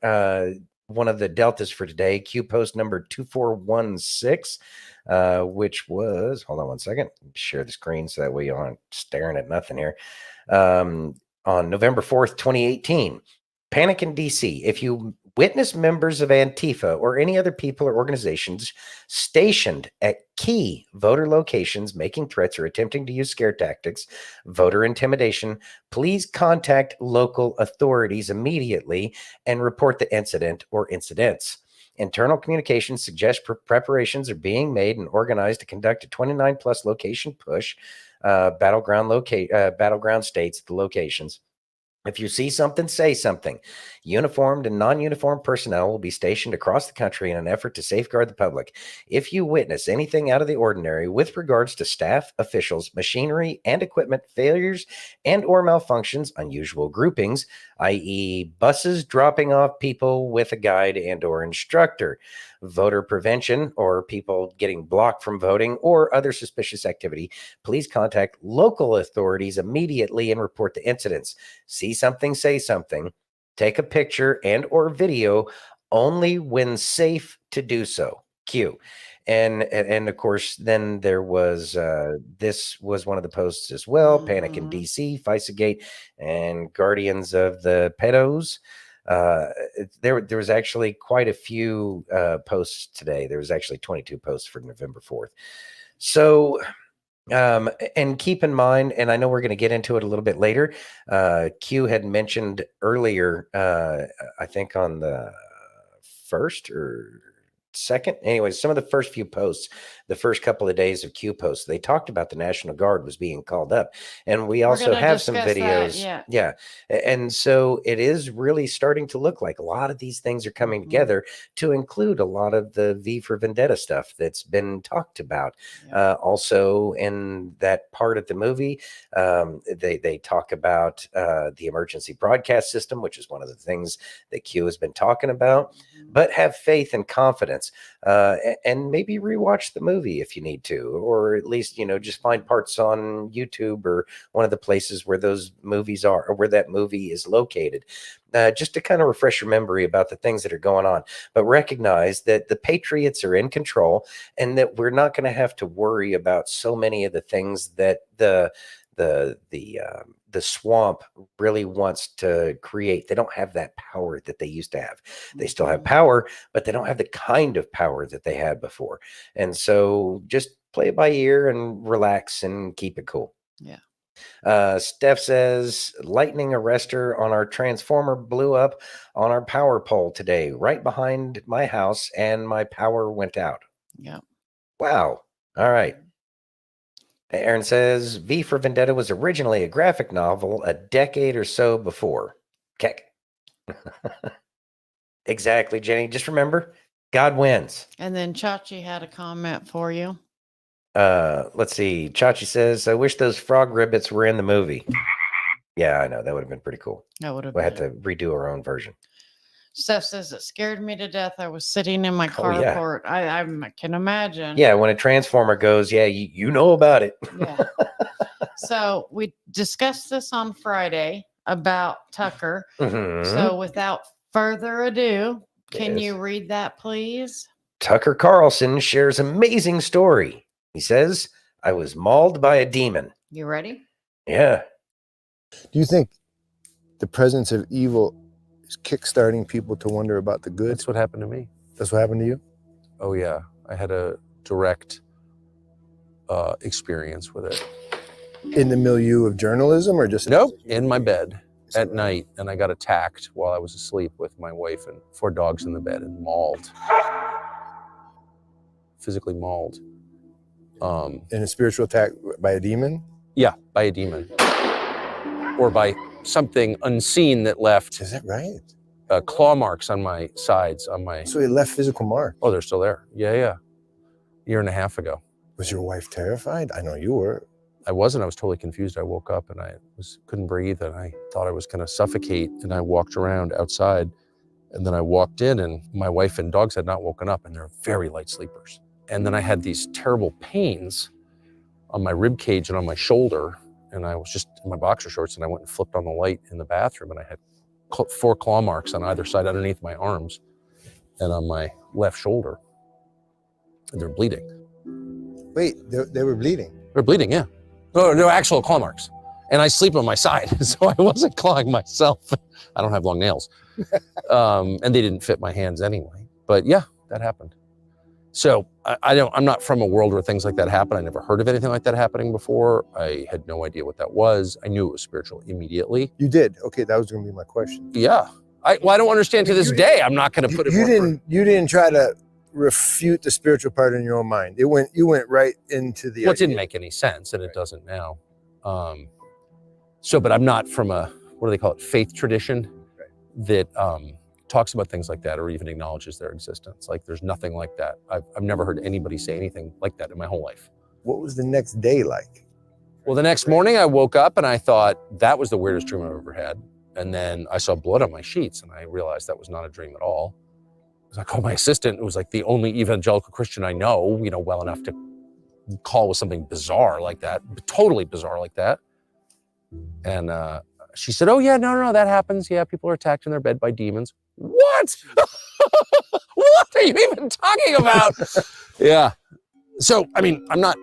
one of the deltas for today, Q post number 2416, which was, hold on one second, share the screen so that way you aren't staring at nothing here. On November 4th, 2018, panic in DC. If you witness members of Antifa or any other people or organizations stationed at key voter locations making threats or attempting to use scare tactics, voter intimidation, please contact local authorities immediately and report the incident or incidents. Internal communications suggest preparations are being made and organized to conduct a 29 plus location push, battleground states, the locations. If you see something, say something. Uniformed and non-uniformed personnel will be stationed across the country in an effort to safeguard the public. If you witness anything out of the ordinary with regards to staff, officials, machinery, and equipment failures and or malfunctions, unusual groupings, i.e. buses dropping off people with a guide and or instructor, voter prevention or people getting blocked from voting or other suspicious activity, please contact local authorities immediately and report the incidents. See something, say something. Take a picture and or video only when safe to do so. Q. And of course, then there was this was one of the posts as well. Panic in DC, FISA-gate, and Guardians of the Pedos. There was actually quite a few posts today. There was actually 22 posts for November 4th. So, and keep in mind, and I know we're going to get into it a little bit later. Q had mentioned earlier, I think on the first or second, anyways, some of the first few posts, the first couple of days of Q posts, they talked about the National Guard was being called up, and we also have some videos. Yeah. And so it is really starting to look like a lot of these things are coming together to include a lot of the V for Vendetta stuff that's been talked about. Also in that part of the movie, they talk about the emergency broadcast system, which is one of the things that Q has been talking about, but have faith and confidence chance, and maybe rewatch the movie if you need to, or at least, just find parts on YouTube or one of the places where those movies are, or where that movie is located, just to kind of refresh your memory about the things that are going on. But recognize that the Patriots are in control, and that we're not going to have to worry about so many of the things that the swamp really wants to create. They don't have that power that they used to have. They still have power, but they don't have the kind of power that they had before. And so just play it by ear and relax and keep it cool. Yeah. Steph says, lightning arrestor on our transformer blew up on our power pole today, right behind my house, and my power went out. Yeah. Wow. All right. Aaron says, V for Vendetta was originally a graphic novel a decade or so before. Okay. Exactly, Jenny. Just remember, God wins. And then Chachi had a comment for you. Let's see. Chachi says, I wish those frog ribbits were in the movie. Yeah, I know. That would have been pretty cool. That would have We been. had to redo our own version. Steph says it scared me to death. I was sitting in my carport. I can imagine. Yeah, when a transformer goes, yeah, you know about it. Yeah. So we discussed this on Friday about Tucker. Mhm. So without further ado, can you read that, please? Tucker Carlson shares amazing story. He says, I was mauled by a demon. You ready? Yeah. Do you think the presence of evil is kickstarting people to wonder about the good? That's what happened to me. That's what happened to you? Oh, yeah. I had a direct experience with it. In the milieu of journalism, or just... Nope, in my bed at night, and I got attacked while I was asleep with my wife and 4 dogs in the bed and mauled. Physically mauled. In a spiritual attack by a demon? Yeah, by a demon. Or by something unseen that left... Is that right? Claw marks on my sides, on my... So it left physical marks? Oh, they're still there. Yeah. Year and a half ago. Was your wife terrified? I know you were. I wasn't. I was totally confused. I woke up and couldn't breathe, and I thought I was going to suffocate, and I walked around outside, and then I walked in, and my wife and dogs had not woken up, and they're very light sleepers. And then I had these terrible pains on my rib cage and on my shoulder, and I was just in my boxer shorts, and I went and flipped on the light in the bathroom, and I had 4 claw marks on either side underneath my arms and on my left shoulder, and they're bleeding. Wait, they were bleeding? They're bleeding, yeah. No, they're actual claw marks. And I sleep on my side, so I wasn't clawing myself. I don't have long nails. And they didn't fit my hands anyway. But yeah, that happened. So I'm not from a world where things like that happen. I never heard of anything like that happening before. I had no idea what that was. I knew it was spiritual immediately. You did? Okay, that was going to be my question. Yeah. I don't understand to this day. I'm not going to put it. You didn't try to refute the spiritual part in your own mind. You went right into the... Well, it didn't make any sense, and it doesn't now. But I'm not from a, what do they call it, faith tradition that talks about things like that or even acknowledges their existence. Like, there's nothing like that. I've never heard anybody say anything like that in my whole life. What was the next day like? Well, the next morning I woke up and I thought that was the weirdest dream I've ever had. And then I saw blood on my sheets, and I realized that was not a dream at all. I called my assistant, who was like the only evangelical Christian I know, well enough to call with something bizarre like that, totally bizarre like that. And she said, oh yeah, no, that happens. Yeah, people are attacked in their bed by demons. What? What are you even talking about? Yeah. So, I mean, I'm not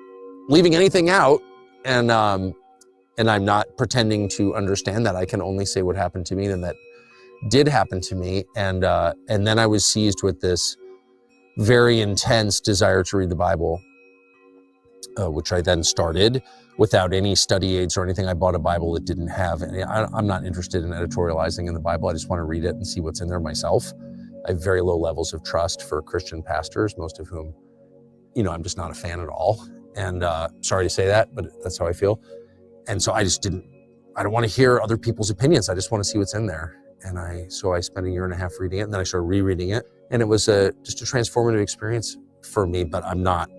leaving anything out, and I'm not pretending to understand that. I can only say what happened to me, and that did happen to me, and then I was seized with this very intense desire to read the Bible, which I then started without any study aids or anything. I bought a Bible that didn't have any. I'm not interested in editorializing in the Bible. I just want to read it and see what's in there myself. I have very low levels of trust for Christian pastors, most of whom, I'm just not a fan at all. And sorry to say that, but that's how I feel. And so I don't want to hear other people's opinions. I just want to see what's in there. And so I spent 1.5 years reading it, and then I started rereading it. And it was just a transformative experience for me, but I'm not,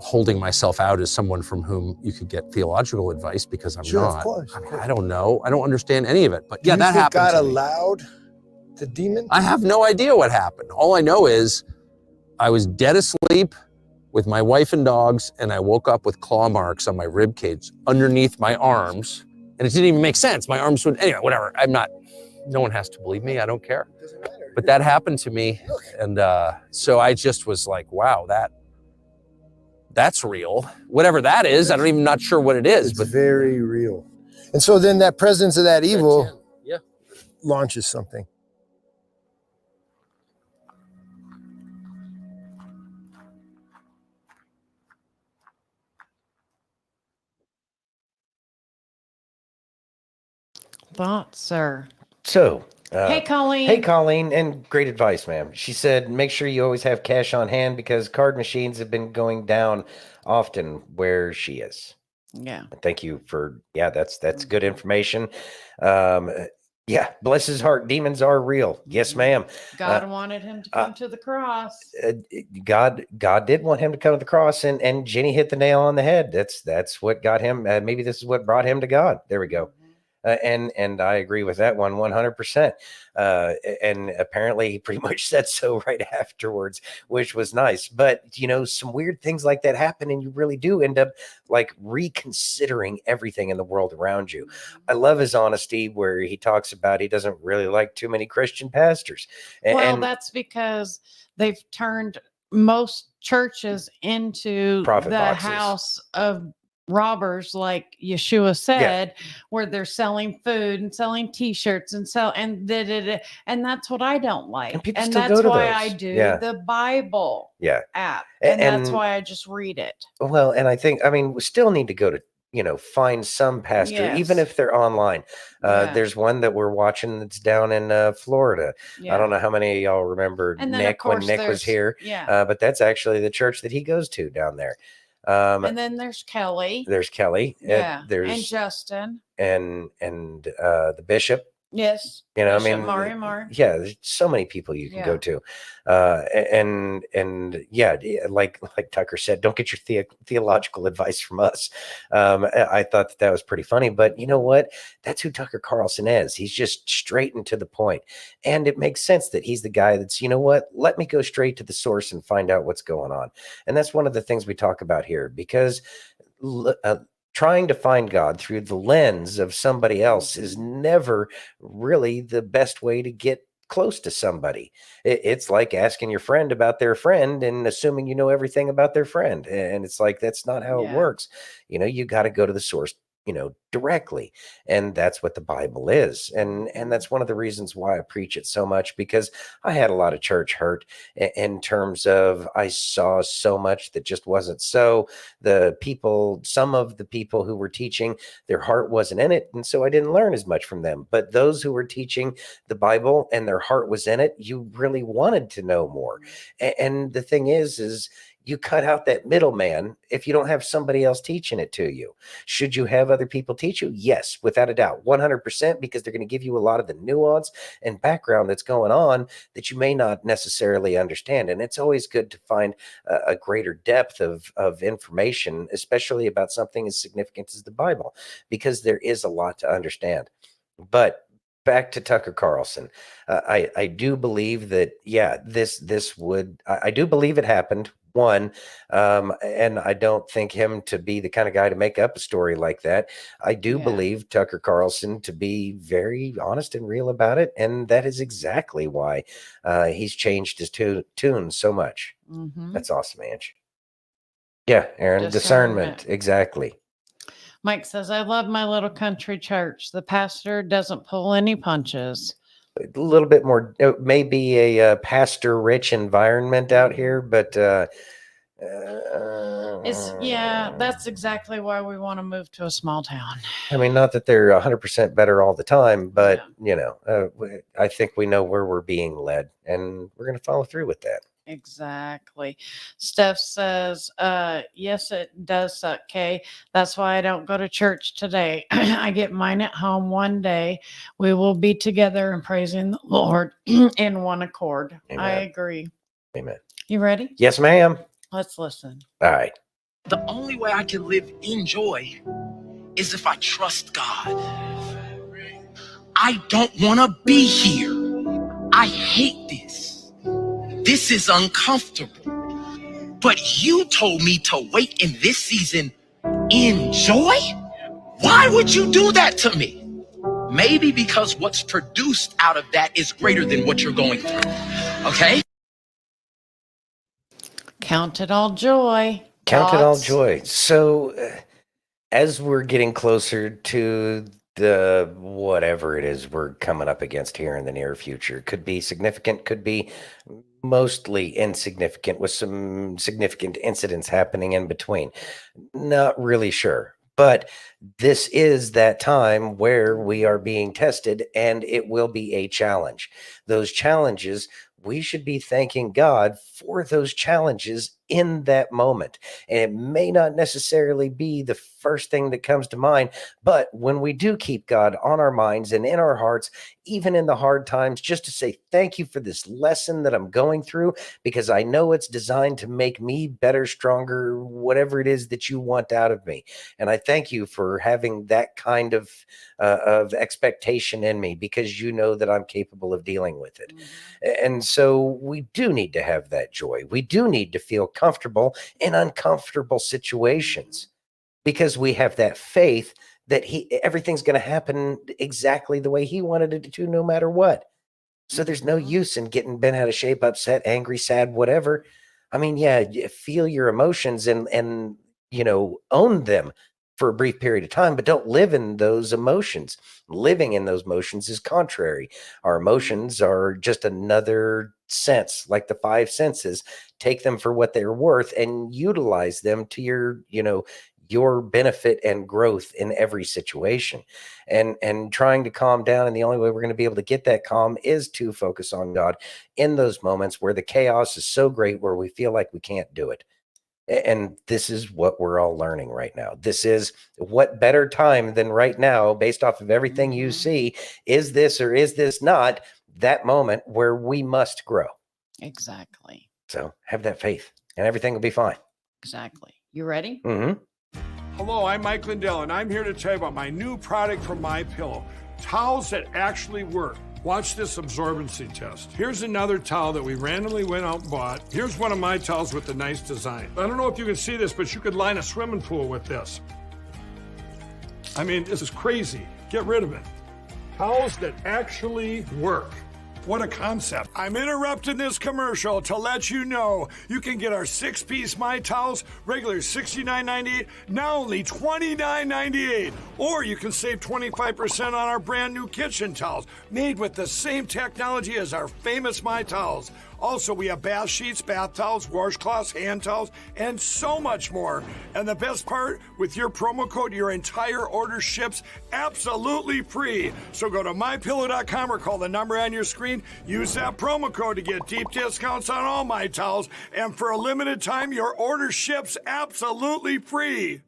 holding myself out as someone from whom you could get theological advice, because I'm not. Of course. I don't know. I don't understand any of it, but yeah, that happened. God allowed the demon? I have no idea what happened. All I know is I was dead asleep with my wife and dogs, and I woke up with claw marks on my rib cage underneath my arms, and it didn't even make sense. My arms would, anyway, whatever. No one has to believe me. I don't care. But that happened to me, and so I just was like, wow, that's real. Whatever that is, I'm even not sure what it is. It's very real. And so then that presence of that evil launches something. Thoughts, sir? So, Hey, Colleen. Hey, Colleen, and great advice, ma'am. She said, make sure you always have cash on hand because card machines have been going down often where she is. Yeah. Thank you for, that's good information. Yeah, bless his heart. Demons are real. Yes, ma'am. God wanted him to come to the cross. God did want him to come to the cross, and Jenny hit the nail on the head. That's what got him. Maybe this is what brought him to God. There we go. And I agree with that one 100%. And apparently he pretty much said so right afterwards, which was nice. But, some weird things like that happen, and you really do end up like reconsidering everything in the world around you. I love his honesty where he talks about he doesn't really like too many Christian pastors. Well, that's because they've turned most churches into profit the boxes. house of robbers, like Yeshua said, where they're selling food and selling T-shirts and and that's what I don't like. And that's why I do the Bible app, and that's why I just read it. Well, and I think, we still need to go to find some pastor, even if they're online. There's one that we're watching that's down in Florida. I don't know how many of y'all remember Nick when Nick was here. But that's actually the church that he goes to down there. And then there's Kelly. There's Kelly. There's and Justin. And the bishop. Yes. Bishop Mari. Yeah, there's so many people you can go to. Like Tucker said, don't get your theological advice from us. I thought that was pretty funny, but you know what? That's who Tucker Carlson is. He's just straight and to the point. And it makes sense that he's the guy that's, let me go straight to the source and find out what's going on. And that's one of the things we talk about here, because trying to find God through the lens of somebody else is never really the best way to get close to somebody. It's like asking your friend about their friend and assuming you know everything about their friend. And it's like, that's not how it works. You got to go to the source, directly. And that's what the Bible is. And that's one of the reasons why I preach it so much, because I had a lot of church hurt in terms of I saw so much that just wasn't so. Some of the people who were teaching, their heart wasn't in it. And so I didn't learn as much from them. But those who were teaching the Bible and their heart was in it, you really wanted to know more. And the thing is you cut out that middleman if you don't have somebody else teaching it to you. Should you have other people teach you? Yes, without a doubt, 100%, because they're going to give you a lot of the nuance and background that's going on that you may not necessarily understand. And it's always good to find a greater depth of information, especially about something as significant as the Bible, because there is a lot to understand. But back to Tucker Carlson. I do believe that, I do believe it happened. One, and I don't think him to be the kind of guy to make up a story like that. I do believe Tucker Carlson to be very honest and real about it. And that is exactly why he's changed his tune so much. Mm-hmm. That's awesome, Ange. Yeah, Aaron, discernment. Exactly. Mike says, I love my little country church. The pastor doesn't pull any punches. A little bit more, it may be a pastor-rich environment out here, but that's exactly why we want to move to a small town. Not that they're 100% better all the time, but I think we know where we're being led, and we're going to follow through with that. Exactly. Steph says, yes, it does suck, Kay. That's why I don't go to church today. I get mine at home one day. We will be together and praising the Lord in one accord. Amen. I agree. Amen. You ready? Yes, ma'am. Let's listen. All right. The only way I can live in joy is if I trust God. I don't want to be here. I hate this. This is uncomfortable. But you told me to wait in this season. Enjoy? Why would you do that to me? Maybe because what's produced out of that is greater than what you're going through. Okay? Count it all joy. Count it all Thoughts? joy. So, as we're getting closer to the whatever it is we're coming up against here in the near future, could be significant, could be mostly insignificant, with some significant incidents happening in between. Not really sure. But this is that time where we are being tested, and it will be a challenge. Those challenges, we should be thanking God for those challenges in that moment. And it may not necessarily be the first thing that comes to mind, but when we do keep God on our minds and in our hearts, even in the hard times, just to say thank you for this lesson that I'm going through, because I know it's designed to make me better, stronger, whatever it is that you want out of me. And I thank you for having that kind of expectation in me, because you know that I'm capable of dealing with it. And so we do need to have that joy. We do need to feel comfortable in uncomfortable situations, because we have that faith that everything's going to happen exactly the way he wanted it to, no matter what. So there's no use in getting bent out of shape, upset, angry, sad, whatever. I mean, yeah, feel your emotions and own them for a brief period of time, but don't live in those emotions. Living in those emotions is contrary. Our emotions are just another sense, like the five senses. Take them for what they're worth and utilize them to your benefit and growth in every situation, and trying to calm down. And the only way we're going to be able to get that calm is to focus on God in those moments where the chaos is so great, where we feel like we can't do it. And this is what we're all learning right now. This is what better time than right now, based off of everything you see. Is this or is this not that moment where we must grow? Exactly. So have that faith and everything will be fine. Exactly. You ready? Mm-hmm. Hello, I'm Mike Lindell, and I'm here to tell you about my new product from MyPillow, towels that actually work. Watch this absorbency test. Here's another towel that we randomly went out and bought. Here's one of my towels with the nice design. I don't know if you can see this, but you could line a swimming pool with this. I mean, this is crazy. Get rid of it. Towels that actually work. What a concept. I'm interrupting this commercial to let you know you can get our 6-piece My Towels, regular $69.98, now only $29.98. Or you can save 25% on our brand new kitchen towels, made with the same technology as our famous My Towels. Also, we have bath sheets, bath towels, washcloths, hand towels, and so much more. And the best part, with your promo code, your entire order ships absolutely free. So go to mypillow.com or call the number on your screen. Use that promo code to get deep discounts on all My Towels. And for a limited time, your order ships absolutely free.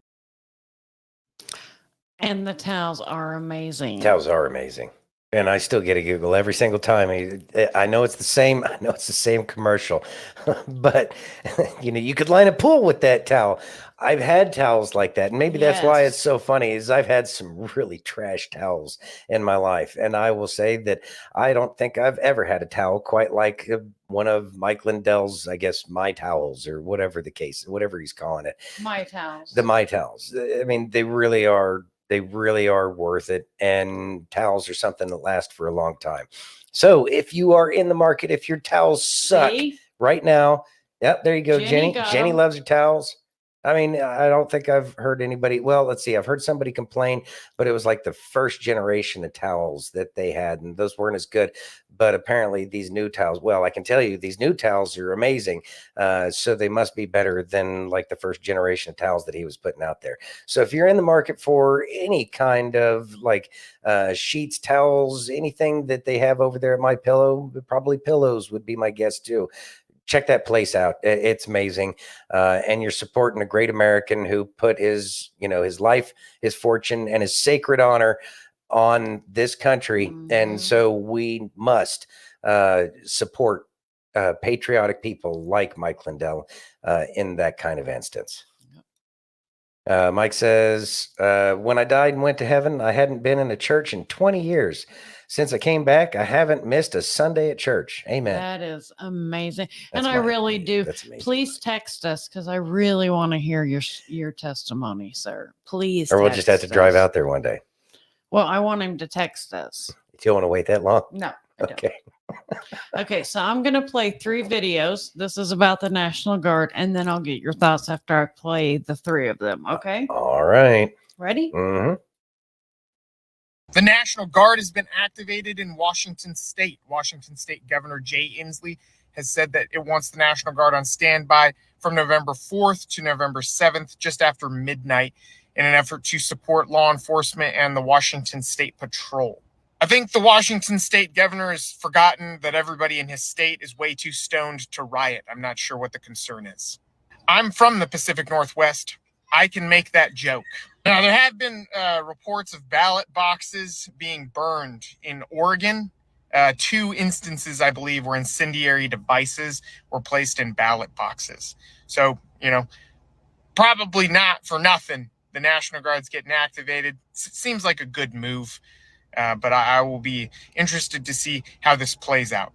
And the towels are amazing. Towels are amazing. And I still get a giggle every single time. I know it's the same. I know it's the same commercial, but you could line a pool with that towel. I've had towels like that, and maybe that's why it's so funny. Is I've had some really trash towels in my life, and I will say that I don't think I've ever had a towel quite like one of Mike Lindell's, I guess, My Towels, or whatever the case, whatever he's calling it. My Towels. The My Towels. I mean, they really are. They really are worth it. And towels are something that last for a long time. So if you are in the market, if your towels suck right now, yep, there you go, Jenny. Jenny loves her towels. I mean, I don't think I've heard anybody. Well, let's see. I've heard somebody complain, but it was like the first generation of towels that they had, and those weren't as good. But apparently these new towels, well, I can tell you these new towels are amazing. So they must be better than like the first generation of towels that he was putting out there. So if you're in the market for any kind of like sheets, towels, anything that they have over there at MyPillow, probably pillows would be my guess too. Check that place out. It's amazing. And you're supporting a great American who put his life, his fortune, and his sacred honor on this country. Mm-hmm. And so we must support patriotic people like Mike Lindell in that kind of instance. Mike says, when I died and went to heaven, I hadn't been in a church in 20 years. Since I came back, I haven't missed a Sunday at church. Amen. That is amazing. That's And I really do. Please text us because I really want to hear your testimony, sir. Please. Or we'll just have to drive out there one day. Well, I want him to text us. You don't want to wait that long? No. I don't. Okay. Okay, so I'm going to play 3 videos. This is about the National Guard, and then I'll get your thoughts after I play the 3 of them. Okay? All right. Ready? Mm-hmm. The National Guard has been activated in Washington State. Washington State Governor Jay Inslee has said that it wants the National Guard on standby from November 4th to November 7th, just after midnight, in an effort to support law enforcement and the Washington State Patrol. I think the Washington State governor has forgotten that everybody in his state is way too stoned to riot. I'm not sure what the concern is. I'm from the Pacific Northwest. I can make that joke. Now, there have been reports of ballot boxes being burned in Oregon. 2 instances, I believe, where incendiary devices were placed in ballot boxes. So, probably not for nothing. The National Guard's getting activated. Seems like a good move. But I will be interested to see how this plays out.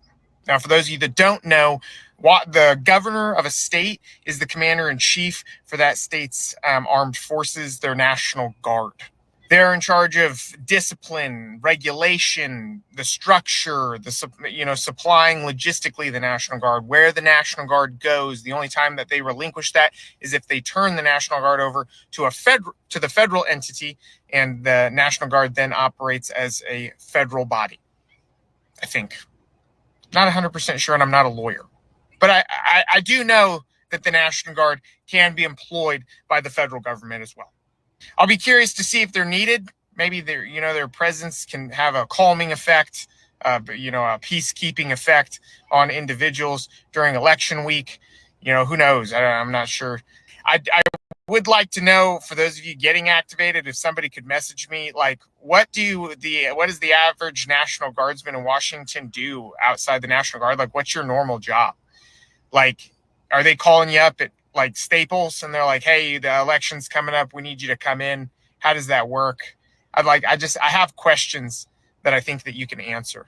Now, for those of you that don't know, the governor of a state is the commander-in-chief for that state's armed forces, their National Guard. They're in charge of discipline, regulation, the structure, supplying logistically the National Guard, where the National Guard goes. The only time that they relinquish that is if they turn the National Guard over to the federal entity, and the National Guard then operates as a federal body. I think. Not 100% sure, and I'm not a lawyer. But I do know that the National Guard can be employed by the federal government as well. I'll be curious to see if they're needed. Maybe their presence can have a calming effect, a peacekeeping effect on individuals during election week. Who knows? I'm not sure. I would like to know, for those of you getting activated, if somebody could message me, like, what does the average National Guardsman in Washington do outside the National Guard? Like, what's your normal job? Like, are they calling you up at like Staples and they're like, hey, the election's coming up, we need you to come in? How does that work? I have questions that I think that you can answer.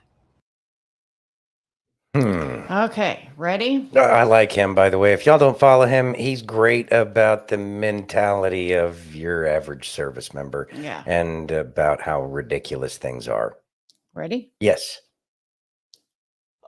Okay, ready? I like him, by the way. If y'all don't follow him, he's great about the mentality of your average service member. Yeah. And about how ridiculous things are. Ready? Yes.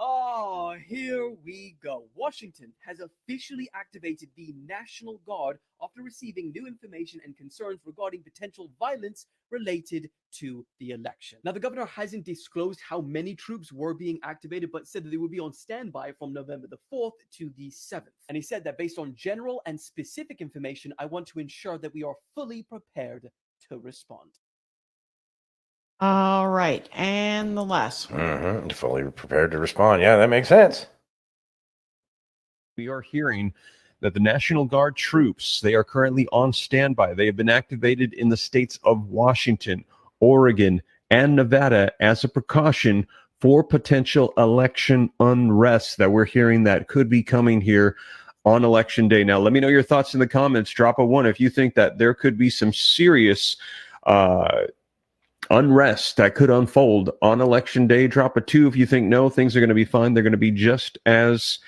Oh, here we go. Washington has officially activated the National Guard after receiving new information and concerns regarding potential violence related to the election. Now, the governor hasn't disclosed how many troops were being activated, but said that they would be on standby from November the 4th to the 7th. And he said that based on general and specific information, I want to ensure that we are fully prepared to respond. All right, and the last one. Fully prepared to respond. Yeah, that makes sense. We are hearing that the National Guard troops, they are currently on standby. They have been activated in the states of Washington, Oregon, and Nevada as a precaution for potential election unrest that we're hearing that could be coming here on election day. Now, let me know your thoughts in the comments. Drop a 1 if you think that there could be some serious unrest that could unfold on election day. Drop a 2 if you think no, things are going to be fine. They're going to be just as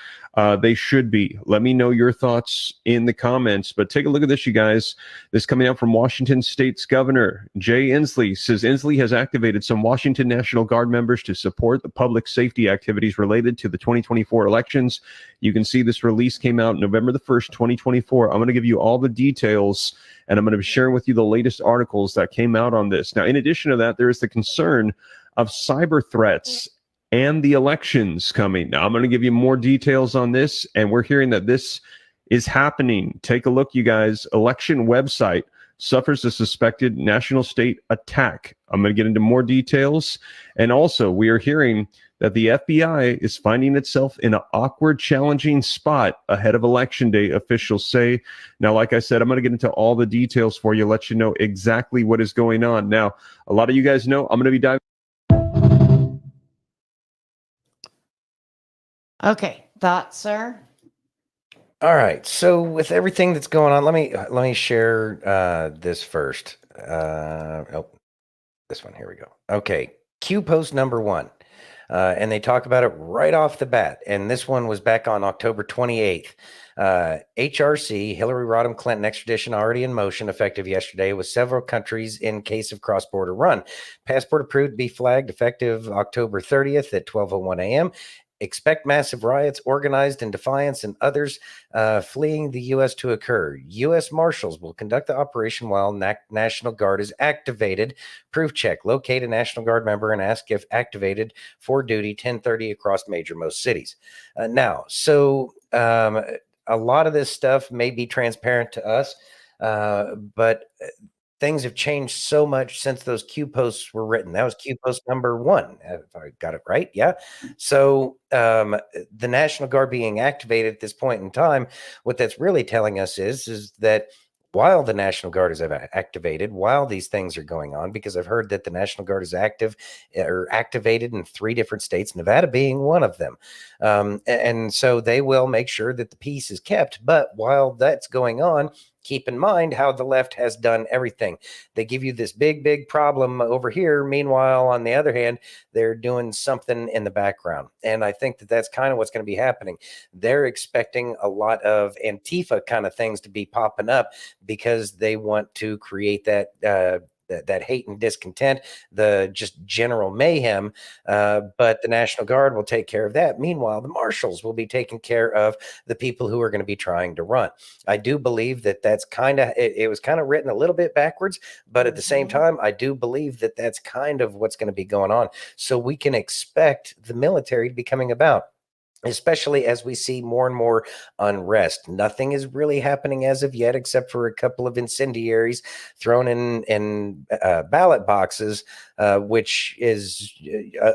they should be. Let me know your thoughts in the comments. But take a look at this, you guys. This coming out from Washington State's Governor Jay Inslee. Says Inslee has activated some Washington National Guard members to support the public safety activities related to the 2024 elections. You can see this release came out November the 1st, 2024. I'm going to give you all the details, and I'm going to be sharing with you the latest articles that came out on this. Now, in addition to that, there is the concern of cyber threats and the elections coming. Now, I'm going to give you more details on this, and we're hearing that this is happening. Take a look, you guys. Election website suffers a suspected national state attack. I'm going to get into more details. And also, we are hearing that the FBI is finding itself in an awkward, challenging spot ahead of Election Day, officials say. Now, like I said, I'm going to get into all the details for you, let you know exactly what is going on. Now, a lot of you guys know I'm going to be diving. Okay, thoughts, sir? All right. So with everything that's going on, let me share this first. This one. Here we go. Okay. Q post number 1. And they talk about it right off the bat. And this one was back on October 28th. HRC, Hillary Rodham Clinton extradition already in motion, effective yesterday, with several countries in case of cross-border run. Passport approved to be flagged effective October 30th at 12:01 a.m. Expect massive riots organized in defiance and others fleeing the U.S. to occur. U.S. Marshals will conduct the operation while National Guard is activated. Proof check. Locate a National Guard member and ask if activated for duty 10:30 across most cities. A lot of this stuff may be transparent to us, but things have changed so much since those Q posts were written. That was Q post number 1, if I got it right. Yeah. So the National Guard being activated at this point in time, what that's really telling us is that while the National Guard is activated, while these things are going on, because I've heard that the National Guard is activated in 3 different states, Nevada being one of them. And so they will make sure that the peace is kept. But while that's going on, keep in mind how the left has done everything. They give you this big problem over here. Meanwhile, on the other hand, they're doing something in the background. And I think that that's kind of what's going to be happening. They're expecting a lot of Antifa kind of things to be popping up because they want to create that hate and discontent, the just general mayhem. But the National Guard will take care of that. Meanwhile, the marshals will be taking care of the people who are going to be trying to run. I do believe that that's kind of, it was kind of written a little bit backwards, but at the same time, I do believe that that's kind of what's going to be going on. So we can expect the military to be coming about, especially as we see more and more unrest. Nothing is really happening as of yet, except for a couple of incendiaries thrown in ballot boxes, which is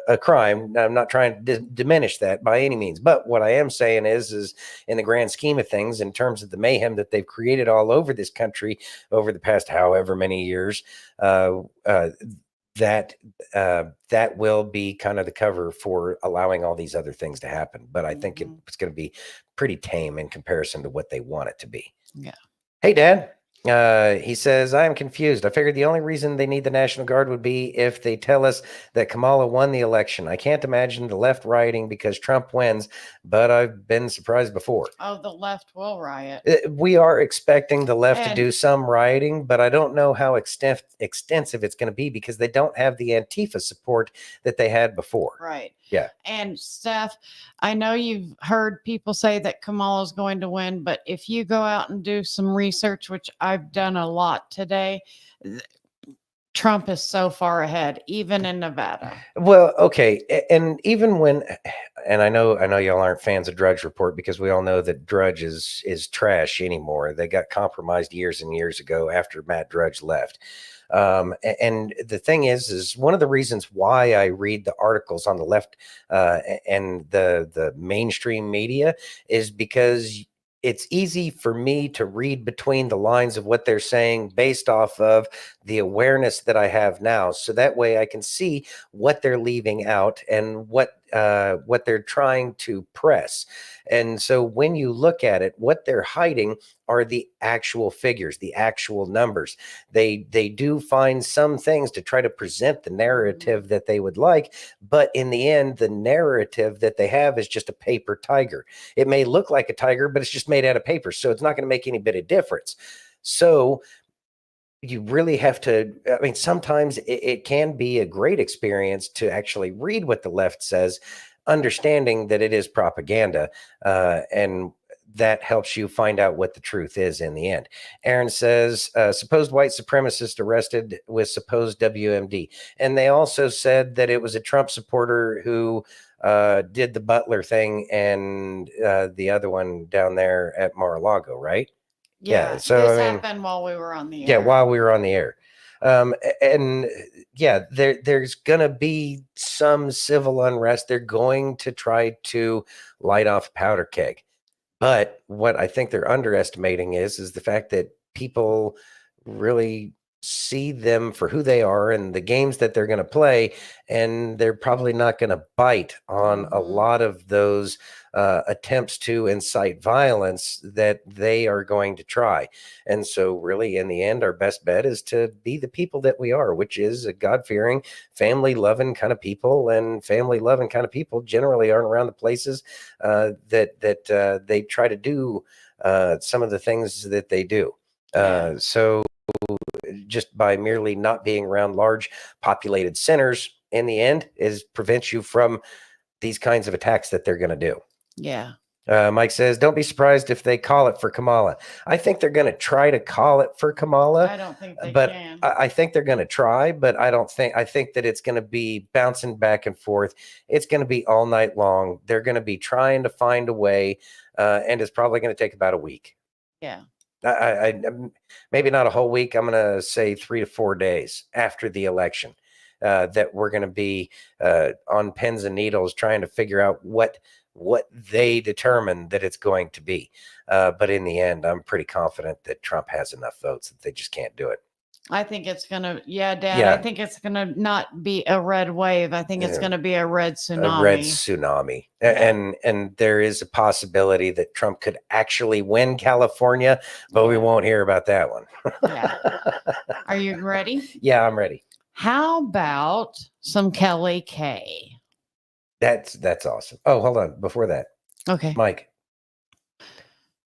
a crime. I'm not trying to diminish that by any means, but what I am saying is in the grand scheme of things, in terms of the mayhem that they've created all over this country over the past however many years, that will be kind of the cover for allowing all these other things to happen. But I think it's going to be pretty tame in comparison to what they want it to be. Yeah. Hey, Dad. He says, I am confused. I figured the only reason they need the National Guard would be if they tell us that Kamala won the election. I can't imagine the left rioting because Trump wins, but I've been surprised before. Oh, the left will riot. We are expecting the left to do some rioting, but I don't know how extensive it's going to be because they don't have the Antifa support that they had before. Right. Yeah. And Steph, I know you've heard people say that Kamala's going to win, but if you go out and do some research, which I've done a lot today, Trump is so far ahead, even in Nevada. Well, okay. And even when, and I know y'all aren't fans of Drudge Report because we all know that Drudge is trash anymore. They got compromised years and years ago after Matt Drudge left. And the thing is one of the reasons why I read the articles on the left and the mainstream media is because it's easy for me to read between the lines of what they're saying based off of the awareness that I have now. So that way I can see what they're leaving out and what they're trying to press. And so when you look at it, what they're hiding are the actual figures, the actual numbers. They do find some things to try to present the narrative that they would like, but in the end, the narrative that they have is just a paper tiger. It may look like a tiger, but it's just made out of paper, so it's not going to make any bit of difference. So you really have to, I mean, sometimes it can be a great experience to actually read what the left says, understanding that it is propaganda, and that helps you find out what the truth is in the end. Aaron says, supposed white supremacist arrested with supposed WMD. And they also said that it was a Trump supporter who did the Butler thing and the other one down there at Mar-a-Lago, right? Yeah, so this I mean, happened while we were on the air. yeah, while we were on the air. And yeah, there's going to be some civil unrest. They're going to try to light off a powder keg. But what I think they're underestimating is the fact that people really see them for who they are and the games that they're going to play, and they're probably not going to bite on a lot of those attempts to incite violence that they are going to try. And so really, in the end, our best bet is to be the people that we are, which is a God-fearing, family-loving kind of people, and family-loving kind of people generally aren't around the places that they try to do some of the things that they do. So just by merely not being around large populated centers, in the end, prevents you from these kinds of attacks that they're going to do. Yeah. Mike says, don't be surprised if they call it for Kamala. I think they're going to try to call it for Kamala. I don't think they but can. I think they're going to try, but I think that it's going to be bouncing back and forth. It's going to be all night long. They're going to be trying to find a way, and it's probably going to take about a week. Yeah. I maybe not a whole week. I'm going to say 3 to 4 days after the election, that we're going to be on pins and needles trying to figure out what they determine that it's going to be. But in the end, I'm pretty confident that Trump has enough votes that they just can't do it. I think it's going to, Dad, I think it's going to not be a red wave. I think it's going to be a red tsunami. A red tsunami. And there is a possibility that Trump could actually win California, but we won't hear about that one. Are you ready? Yeah, I'm ready. How about some Kelly K? That's awesome. Oh, hold on. Before that. Okay. Mike.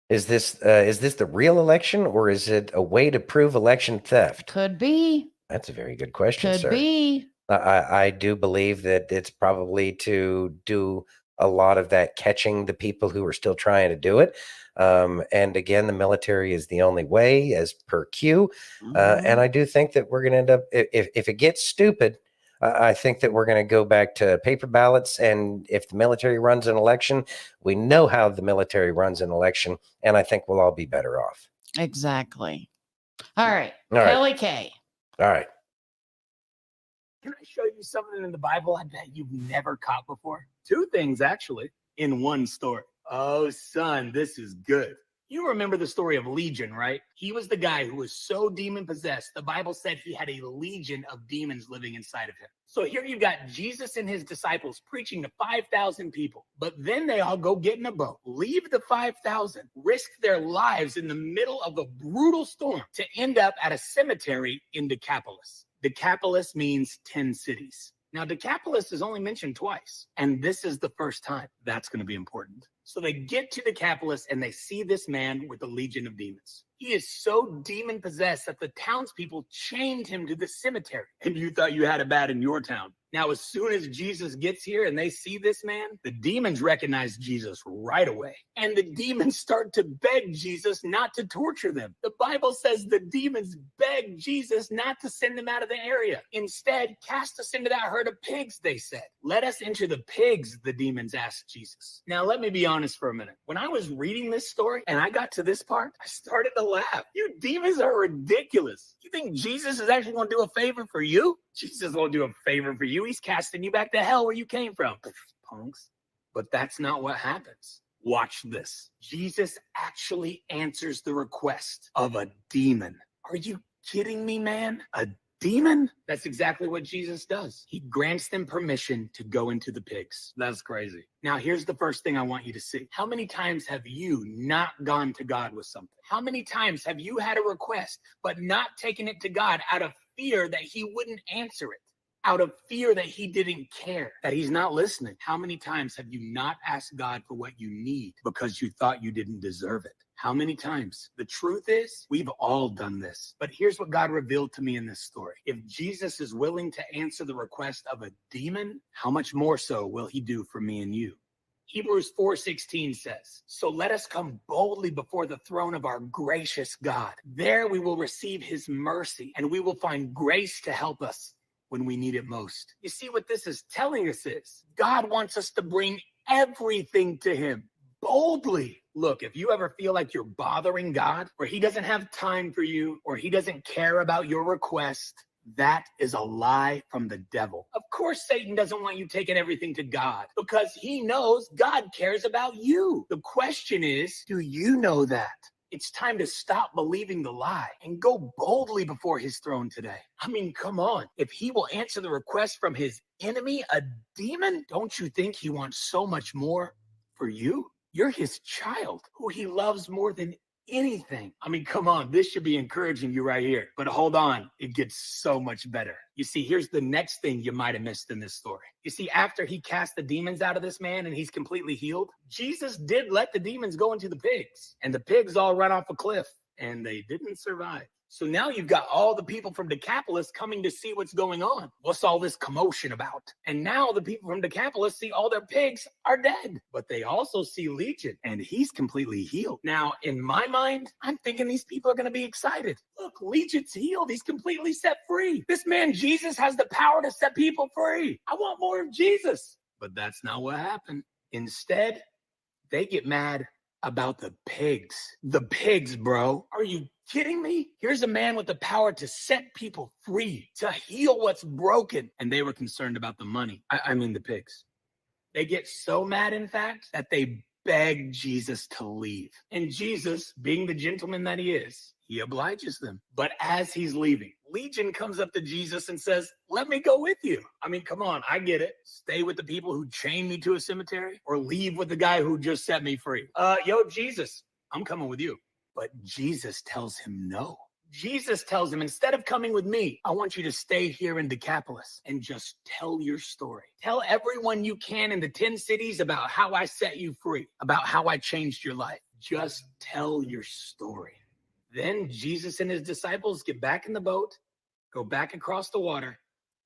Is this the real election, or is it a way to prove election theft? Could be. That's a very good question, sir. Could be. I do believe that it's probably to do a lot of that catching the people who are still trying to do it. And again, the military is the only way, as per Q. And I do think that we're going to end up, if it gets stupid, I think that we're going to go back to paper ballots. And if the military runs an election, we know how the military runs an election. And I think we'll all be better off. Exactly. All right. All right. Kelly K. All right. Can I show you something in the Bible I bet you've never caught before? Two things, actually, in one story. Oh, son, this is good. You remember the story of Legion, right? He was the guy who was so demon-possessed, the Bible said he had a legion of demons living inside of him. So here you got Jesus and his disciples preaching to 5,000 people, but then they all go get in a boat, leave the 5,000, risk their lives in the middle of a brutal storm to end up at a cemetery in Decapolis. Decapolis means 10 cities. Now, Decapolis is only mentioned twice, and this is the first time. That's going to be important. So they get to Decapolis, and they see this man with a legion of demons. He is so demon-possessed that the townspeople chained him to the cemetery. And you thought you had it bad in your town. Now, as soon as Jesus gets here and they see this man, the demons recognize Jesus right away. And the demons start to beg Jesus not to torture them. The Bible says the demons beg Jesus not to send them out of the area. Instead, cast us into that herd of pigs, they said. Let us enter the pigs, the demons asked Jesus. Now, let me be honest for a minute. When I was reading this story and I got to this part, I started to laugh. You demons are ridiculous. You think Jesus is actually going to do a favor for you? Jesus won't do a favor for you. He's casting you back to hell where you came from, punks. But that's not what happens. Watch this. Jesus actually answers the request of a demon. Are you kidding me, man? A demon? That's exactly what Jesus does. He grants them permission to go into the pigs. That's crazy. Now, here's the first thing I want you to see. How many times have you not gone to God with something? How many times have you had a request, but not taken it to God out of fear that he wouldn't answer it? Out of fear that he didn't care, that he's not listening? How many times have you not asked God for what you need because you thought you didn't deserve it? How many times? The truth is, we've all done this. But here's what God revealed to me in this story. If Jesus is willing to answer the request of a demon, how much more so will he do for me and you? Hebrews 4:16 says, so let us come boldly before the throne of our gracious God. There we will receive his mercy, and we will find grace to help us when we need it most. You see, what this is telling us is God wants us to bring everything to him boldly. Look, if you ever feel like you're bothering God, or he doesn't have time for you, or he doesn't care about your request, that is a lie from the devil. Of course, Satan doesn't want you taking everything to God because he knows God cares about you. The question is, do you know that? It's time to stop believing the lie and go boldly before his throne today. I mean, come on. If he will answer the request from his enemy, a demon, don't you think he wants so much more for you? You're his child, who he loves more than anything. I mean, come on, this should be encouraging you right here. But hold on, it gets so much better. You see, here's the next thing you might have missed in this story. You see, after he cast the demons out of this man and he's completely healed, Jesus did let the demons go into the pigs, and the pigs all ran off a cliff, and they didn't survive. So now you've got all the people from Decapolis coming to see what's going on. What's all this commotion about? And now the people from Decapolis see all their pigs are dead. But they also see Legion, and he's completely healed. Now, in my mind, I'm thinking these people are going to be excited. Look, Legion's healed. He's completely set free. This man, Jesus, has the power to set people free. I want more of Jesus. But that's not what happened. Instead, they get mad about the pigs. The pigs, bro. Are you kidding me? Here's a man with the power to set people free, to heal what's broken. And they were concerned about the money. I mean the pigs. They get so mad, in fact, that they beg Jesus to leave. And Jesus, being the gentleman that he is, he obliges them. But as he's leaving, Legion comes up to Jesus and says, let me go with you. I mean, come on, I get it. Stay with the people who chained me to a cemetery, or leave with the guy who just set me free. Yo, Jesus, I'm coming with you. But Jesus tells him no. Jesus tells him, instead of coming with me, I want you to stay here in Decapolis and just tell your story. Tell everyone you can in the 10 cities about how I set you free, about how I changed your life. Just tell your story. Then Jesus and his disciples get back in the boat, go back across the water,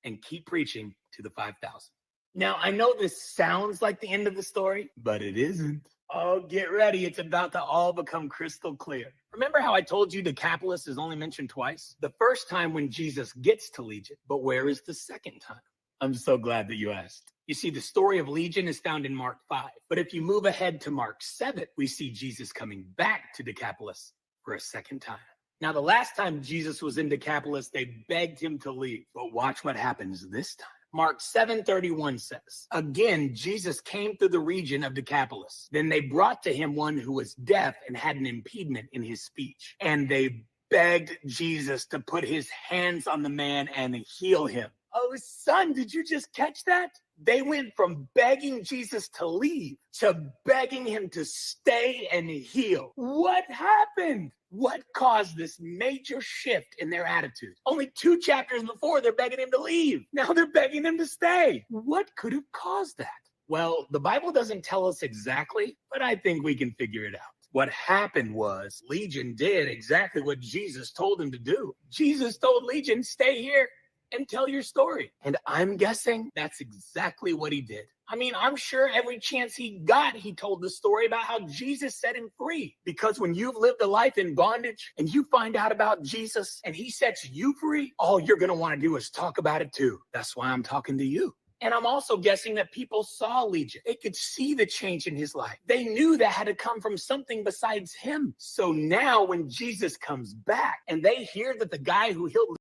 and keep preaching to the 5,000. Now, I know this sounds like the end of the story, but it isn't. Oh, get ready. It's about to all become crystal clear. Remember how I told you Decapolis is only mentioned twice? The first time when Jesus gets to Legion, but where is the second time? I'm so glad that you asked. You see, the story of Legion is found in Mark 5. But if you move ahead to Mark 7, we see Jesus coming back to Decapolis for a second time. Now, the last time Jesus was in Decapolis, they begged him to leave. But watch what happens this time. Mark 7:31 says, again, Jesus came through the region of Decapolis. Then they brought to him one who was deaf and had an impediment in his speech. And they begged Jesus to put his hands on the man and heal him. Oh, son, did you just catch that? They went from begging Jesus to leave to begging him to stay and heal. What happened? What caused this major shift in their attitude? Only 2 chapters before, they're begging him to leave. Now they're begging him to stay. What could have caused that? Well, the Bible doesn't tell us exactly, but I think we can figure it out. What happened was Legion did exactly what Jesus told him to do. Jesus told Legion, stay here and tell your story. And I'm guessing that's exactly what he did. I mean, I'm sure every chance he got, he told the story about how Jesus set him free. Because when you've lived a life in bondage and you find out about Jesus and he sets you free, all you're going to want to do is talk about it too. That's why I'm talking to you. And I'm also guessing that people saw Legion. They could see the change in his life. They knew that had to come from something besides him. So now when Jesus comes back and they hear that the guy who healed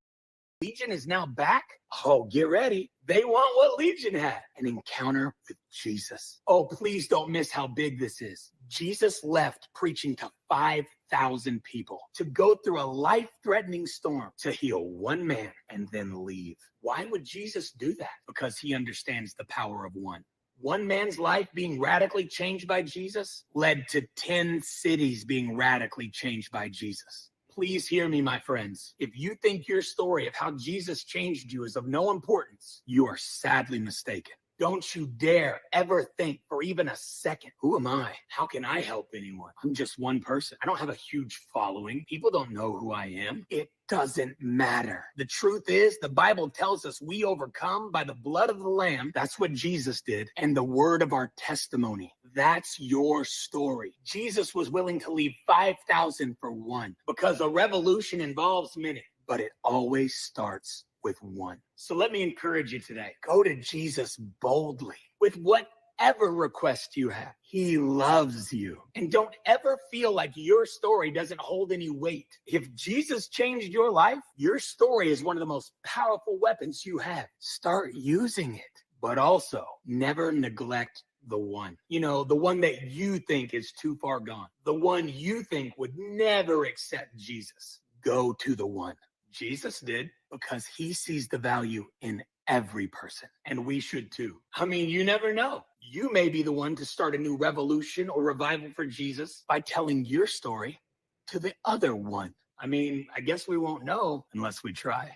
Legion is now back, oh, get ready. They want what Legion had, an encounter with Jesus. Oh, please don't miss how big this is. Jesus left preaching to 5,000 people to go through a life-threatening storm to heal one man and then leave. Why would Jesus do that? Because he understands the power of one. One man's life being radically changed by Jesus led to 10 cities being radically changed by Jesus. Please hear me, my friends. If you think your story of how Jesus changed you is of no importance, you are sadly mistaken. Don't you dare ever think for even a second, who am I? How can I help anyone? I'm just one person. I don't have a huge following. People don't know who I am. It doesn't matter. The truth is, the Bible tells us we overcome by the blood of the Lamb. That's what Jesus did. And the word of our testimony. That's your story. Jesus was willing to leave 5,000 for one because a revolution involves many, but it always starts with one. So let me encourage you today. Go to Jesus boldly with whatever request you have. He loves you. And don't ever feel like your story doesn't hold any weight. If Jesus changed your life, your story is one of the most powerful weapons you have. Start using it. But also, never neglect the one. You know, the one that you think is too far gone. The one you think would never accept Jesus. Go to the one. Jesus did, because he sees the value in every person, and we should too. I mean, you never know. You may be the one to start a new revolution or revival for Jesus by telling your story to the other one. I mean, I guess we won't know unless we try.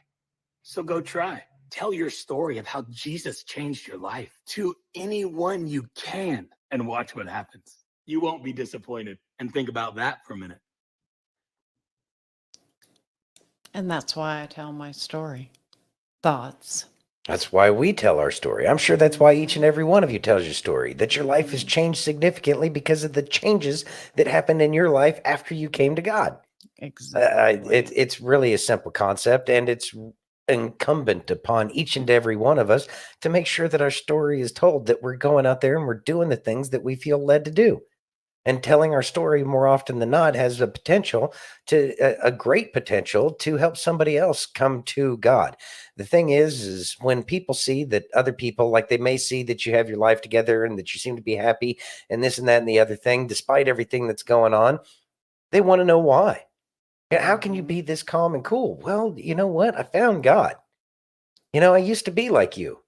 So go try. Tell your story of how Jesus changed your life to anyone you can, and watch what happens. You won't be disappointed. And think about that for a minute. And that's why I tell my story. Thoughts. That's why we tell our story. I'm sure that's why each and every one of you tells your story, that your life has changed significantly because of the changes that happened in your life after you came to God. Exactly. It's really a simple concept, and it's incumbent upon each and every one of us to make sure that our story is told, that we're going out there and we're doing the things that we feel led to do. And telling our story more often than not has a potential to a great potential to help somebody else come to God. The thing is when people see that other people, like they may see that you have your life together and that you seem to be happy and this and that and the other thing, despite everything that's going on, they want to know why. How can you be this calm and cool? Well, you know what? I found God. You know, I used to be like you.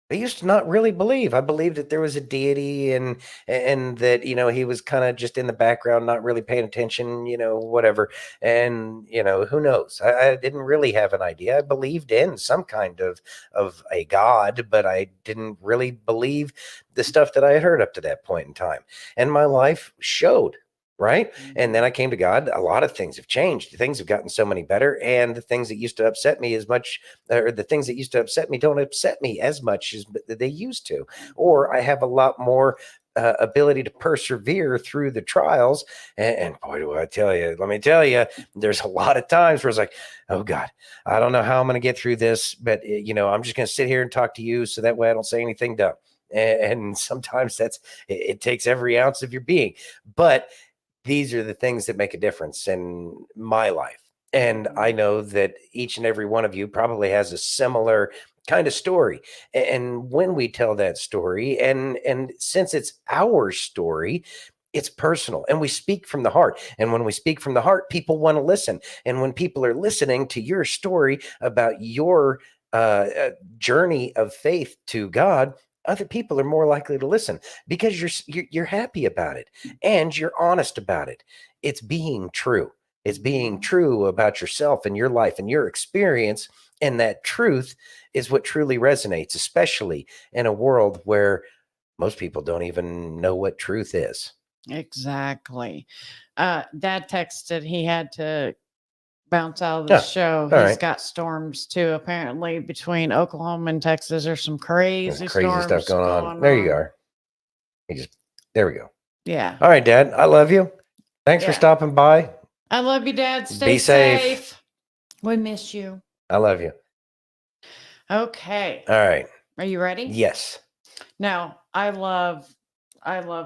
I used to not really believe. I believed that there was a deity and that, you know, he was kind of just in the background, not really paying attention, you know, whatever. And, you know, who knows? I didn't really have an idea. I believed in some kind of a God, but I didn't really believe the stuff that I had heard up to that point in time. And my life showed. Right. And then I came to God. A lot of things have changed. Things have gotten so many better. And the things that used to upset me as much, or the things that used to upset me don't upset me as much as they used to. Or I have a lot more ability to persevere through the trials. And boy, do I tell you, let me tell you, there's a lot of times where it's like, oh God, I don't know how I'm going to get through this, but you know, I'm just going to sit here and talk to you so that way I don't say anything dumb. And sometimes it takes every ounce of your being. But these are the things that make a difference in my life. And I know that each and every one of you probably has a similar kind of story. And when we tell that story, and since it's our story, it's personal and we speak from the heart. And when we speak from the heart, people want to listen. And when people are listening to your story about your journey of faith to God, other people are more likely to listen because you're happy about it and you're honest about it. It's being true. It's being true about yourself and your life and your experience. And that truth is what truly resonates, especially in a world where most people don't even know what truth is. Exactly. Dad texted he had to bounce out of the show. all He's right. got storms too. Apparently, between Oklahoma and Texas, there's some crazy, There's crazy storms stuff going on. There you are. There we go. Yeah. All right, Dad. I love you. Thanks for Yeah. stopping by. I love you, Dad. Stay Be safe. We miss you. I love you. Okay. All right. Are you ready? Yes. Now, I love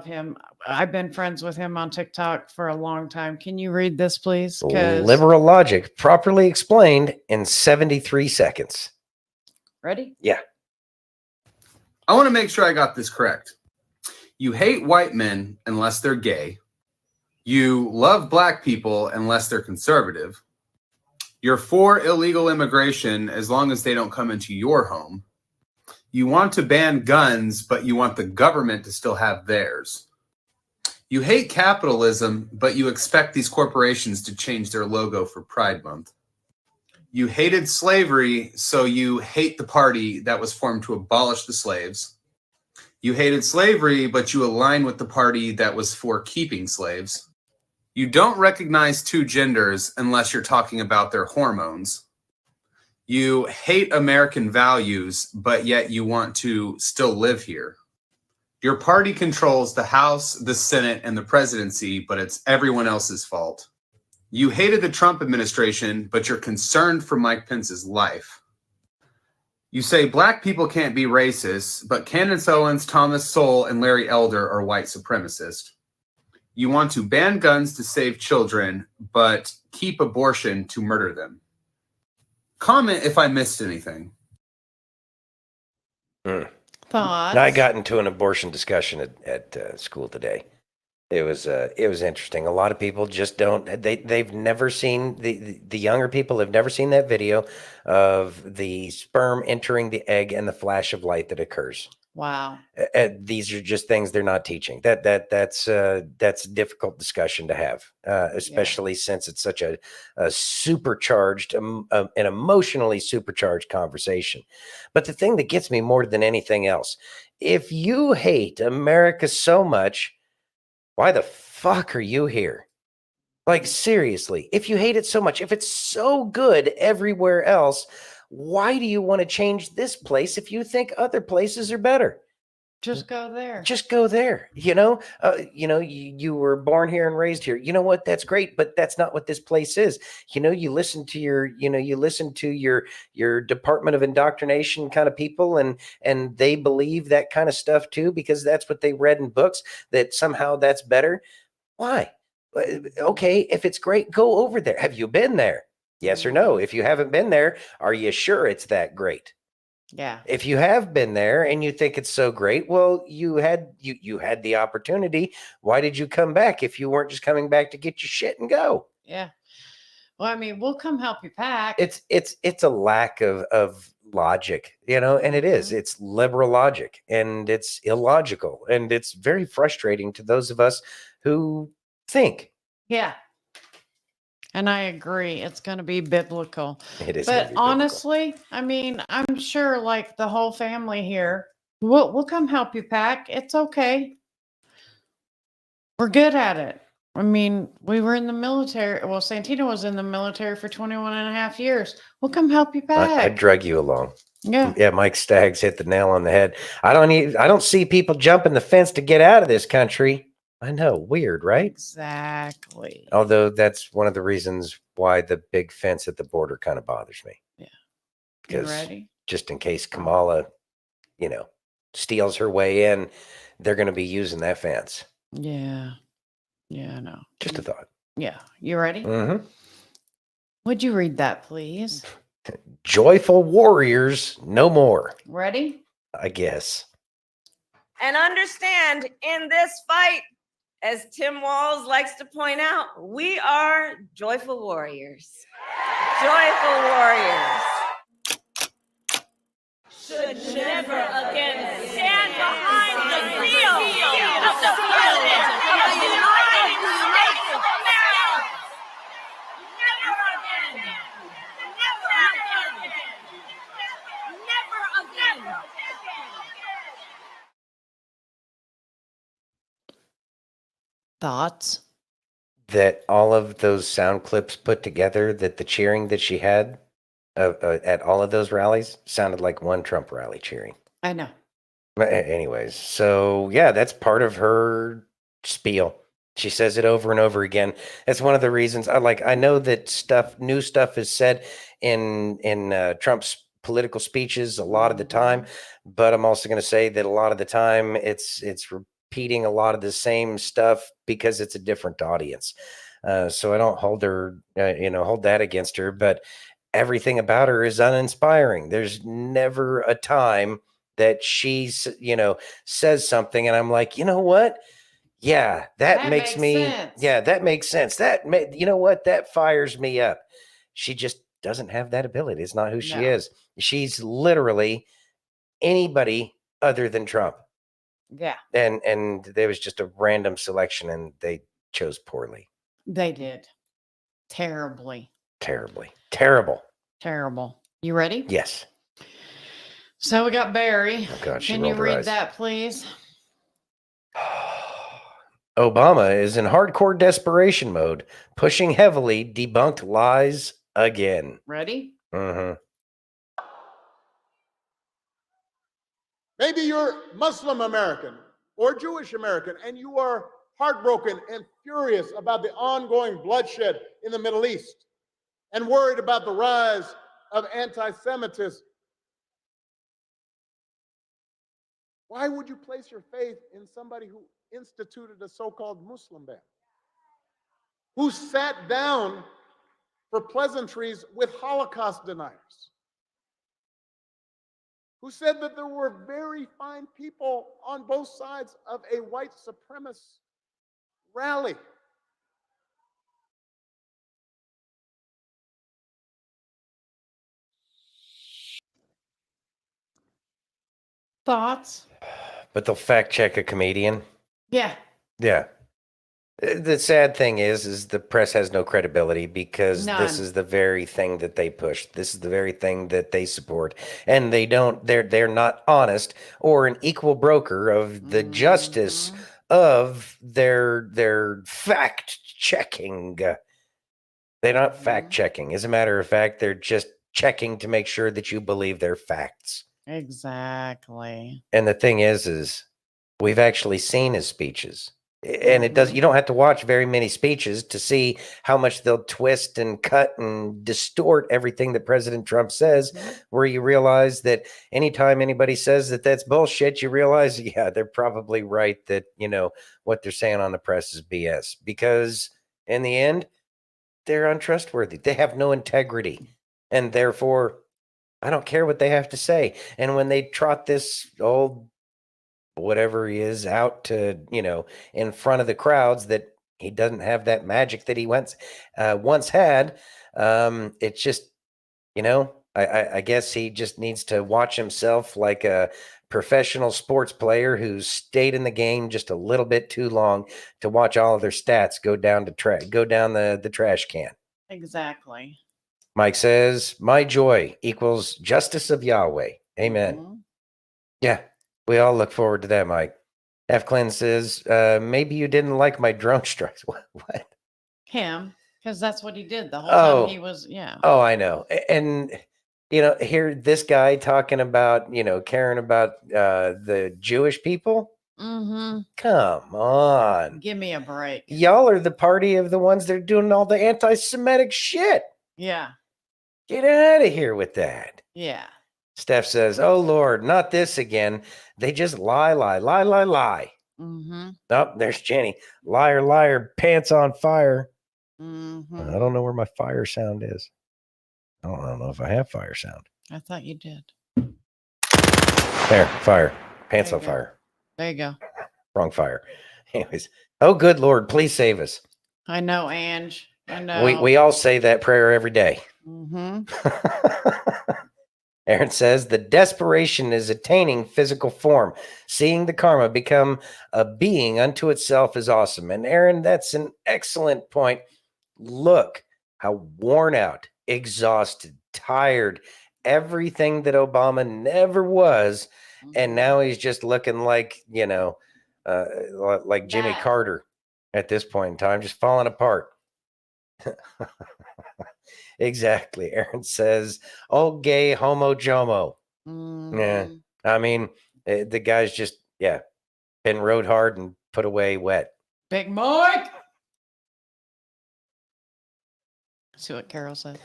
him. I've been friends with him on TikTok for a long time. Can you read this, please? Liberal logic properly explained in 73 seconds. Ready? Yeah. I want to make sure I got this correct. You hate white men unless they're gay. You love black people unless they're conservative. You're for illegal immigration as long as they don't come into your home. You want to ban guns, but you want the government to still have theirs. You hate capitalism, but you expect these corporations to change their logo for Pride Month. You hated slavery, so you hate the party that was formed to abolish the slaves. You hated slavery, but you align with the party that was for keeping slaves. You don't recognize two genders unless you're talking about their hormones. You hate American values, but yet you want to still live here. Your party controls the House, the Senate, and the presidency, but it's everyone else's fault. You hated the Trump administration, but you're concerned for Mike Pence's life. You say black people can't be racist, but Candace Owens, Thomas Sowell, and Larry Elder are white supremacists. You want to ban guns to save children, but keep abortion to murder them. Comment if I missed anything. Thoughts? I got into an abortion discussion at school today. It was interesting. A lot of people just they've never seen the younger people have never seen that video of the sperm entering the egg and the flash of light that occurs. Wow. These are just things they're not teaching. That's a difficult discussion to have, especially since it's such a supercharged, an emotionally supercharged conversation. But the thing that gets me more than anything else, if you hate America so much, why the fuck are you here? Like, seriously, if you hate it so much, if it's so good everywhere else, why do you want to change this place if you think other places are better? Just go there. Just go there. You were born here and raised here. You know what? That's great, but that's not what this place is. You listen to your Department of Indoctrination kind of people, and they believe that kind of stuff too, because that's what they read in books, that somehow that's better. Why? Okay, if it's great, go over there. Have you been there? Yes or no? If you haven't been there, are you sure it's that great? Yeah. If you have been there and you think it's so great, well, you had the opportunity. Why did you come back if you weren't just coming back to get your shit and go? Yeah. Well, I mean, we'll come help you pack. It's a lack of logic, and it is. It's liberal logic, and it's illogical, and it's very frustrating to those of us who think. Yeah. And I agree. It's going to be biblical. It is gonna But be biblical. honestly, I mean, I'm sure like the whole family here, we'll come help you pack. It's okay. We're good at it. I mean, we were in the military. Well, Santino was in the military for 21 and a half years. We'll come help you pack. I drug you along. Yeah. Yeah, Mike Staggs hit the nail on the head. I don't see people jumping the fence to get out of this country. I know, weird, right? Exactly. Although that's one of the reasons why the big fence at the border kind of bothers me. Yeah. You Because ready? just in case Kamala, steals her way in, they're going to be using that fence. Yeah. Yeah, I know. Just a thought. Yeah. You ready? Mm-hmm. Would you read that, please? Joyful warriors, no more. Ready? I guess. And understand, in this fight, as Tim Walz likes to point out, we are joyful warriors. Joyful warriors. Should never again stand behind the seal of the President of the United States of America. Never again. Never again. Never again. Thoughts? That all of those sound clips put together, that the cheering that she had at all of those rallies sounded like one Trump rally cheering. I know. But anyways, so yeah, that's part of her spiel. She says it over and over again. That's one of the reasons I know that new stuff is said in Trump's political speeches a lot of the time, but I'm also going to say that a lot of the time it's repeating a lot of the same stuff because it's a different audience. So I don't hold that against her, but everything about her is uninspiring. There's never a time that she, says something and I'm like, you know what? Yeah, that makes sense. yeah, that makes sense. You know what? That fires me up. She just doesn't have that ability. It's not who she No. is. She's literally anybody other than Trump. Yeah. And there was just a random selection and they chose poorly. They did. Terribly. Terrible. Terrible. You ready? Yes. So we got Barry. Oh God, she Can you rolled her read eyes. that, please? Obama is in hardcore desperation mode, pushing heavily debunked lies again. Ready? Mm-hmm. Maybe you're Muslim American or Jewish American, and you are heartbroken and furious about the ongoing bloodshed in the Middle East and worried about the rise of anti-Semitism. Why would you place your faith in somebody who instituted a so-called Muslim ban, who sat down for pleasantries with Holocaust deniers, who said that there were very fine people on both sides of a white supremacist rally. Thoughts? But they'll fact check a comedian. Yeah. Yeah. The sad thing is the press has no credibility because this None. is the very thing that they push. This is the very thing that they support, and they're not honest or an equal broker of the justice of their fact checking. They're not fact checking. As a matter of fact, they're just checking to make sure that you believe their facts. Exactly. And the thing is we've actually seen his speeches. And it does, you don't have to watch very many speeches to see how much they'll twist and cut and distort everything that President Trump says, where you realize that anytime anybody says that that's bullshit, you realize, yeah, they're probably right that, what they're saying on the press is BS, because in the end, they're untrustworthy. They have no integrity. And therefore, I don't care what they have to say. And when they trot this old whatever he is out to, in front of the crowds, that he doesn't have that magic that he once had. It's just, I guess he just needs to watch himself like a professional sports player who's stayed in the game just a little bit too long to watch all of their stats go down the trash can. Exactly. Mike says, my joy equals justice of Yahweh. Amen. Yeah. We all look forward to that, Mike. F. Clinton says, maybe you didn't like my drone strikes. What? Him, because that's what he did the whole time he was, yeah. Oh, I know. And, hear this guy talking about, caring about the Jewish people. Mm-hmm. Come on. Give me a break. Y'all are the party of the ones that are doing all the anti-Semitic shit. Yeah. Get out of here with that. Yeah. Steph says, oh, Lord, not this again. They just lie. Mm-hmm. Oh, there's Jenny. Liar, liar, pants on fire. Mm-hmm. I don't know where my fire sound is. I don't know if I have fire sound. I thought you did. There, fire. Pants on go. fire. There you go. Wrong fire. Anyways, oh, good Lord, please save us. I know, Ange. I know. We all say that prayer every day. Mm-hmm. Aaron says the desperation is attaining physical form. Seeing the karma become a being unto itself is awesome. And Aaron, that's an excellent point. Look how worn out, exhausted, tired, everything that Obama never was. And now he's just looking like, like Jimmy Carter at this point in time, just falling apart. Exactly. Aaron says, oh, gay homo jomo. Yeah. I mean, the guy's just, been rode hard and put away wet. Big Mike. See what Carol said.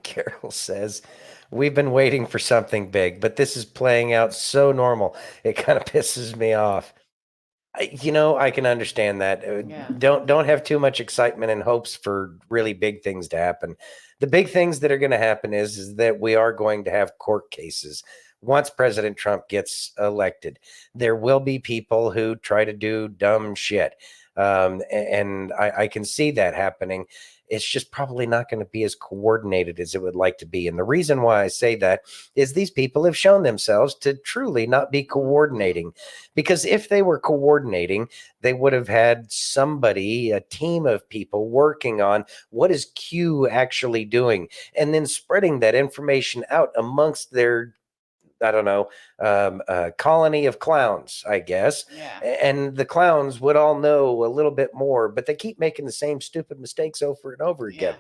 Carol says, we've been waiting for something big, but this is playing out so normal. It kind of pisses me off. I can understand that. Don't have too much excitement and hopes for really big things to happen. The big things that are going to happen is that we are going to have court cases. Once President Trump gets elected, there will be people who try to do dumb shit. And I can see that happening. It's just probably not going to be as coordinated as it would like to be. And the reason why I say that is these people have shown themselves to truly not be coordinating, because if they were coordinating, they would have had somebody, a team of people working on what is Q actually doing, and then spreading that information out amongst their, I don't know, colony of clowns, I guess. Yeah. And the clowns would all know a little bit more, but they keep making the same stupid mistakes over and over again.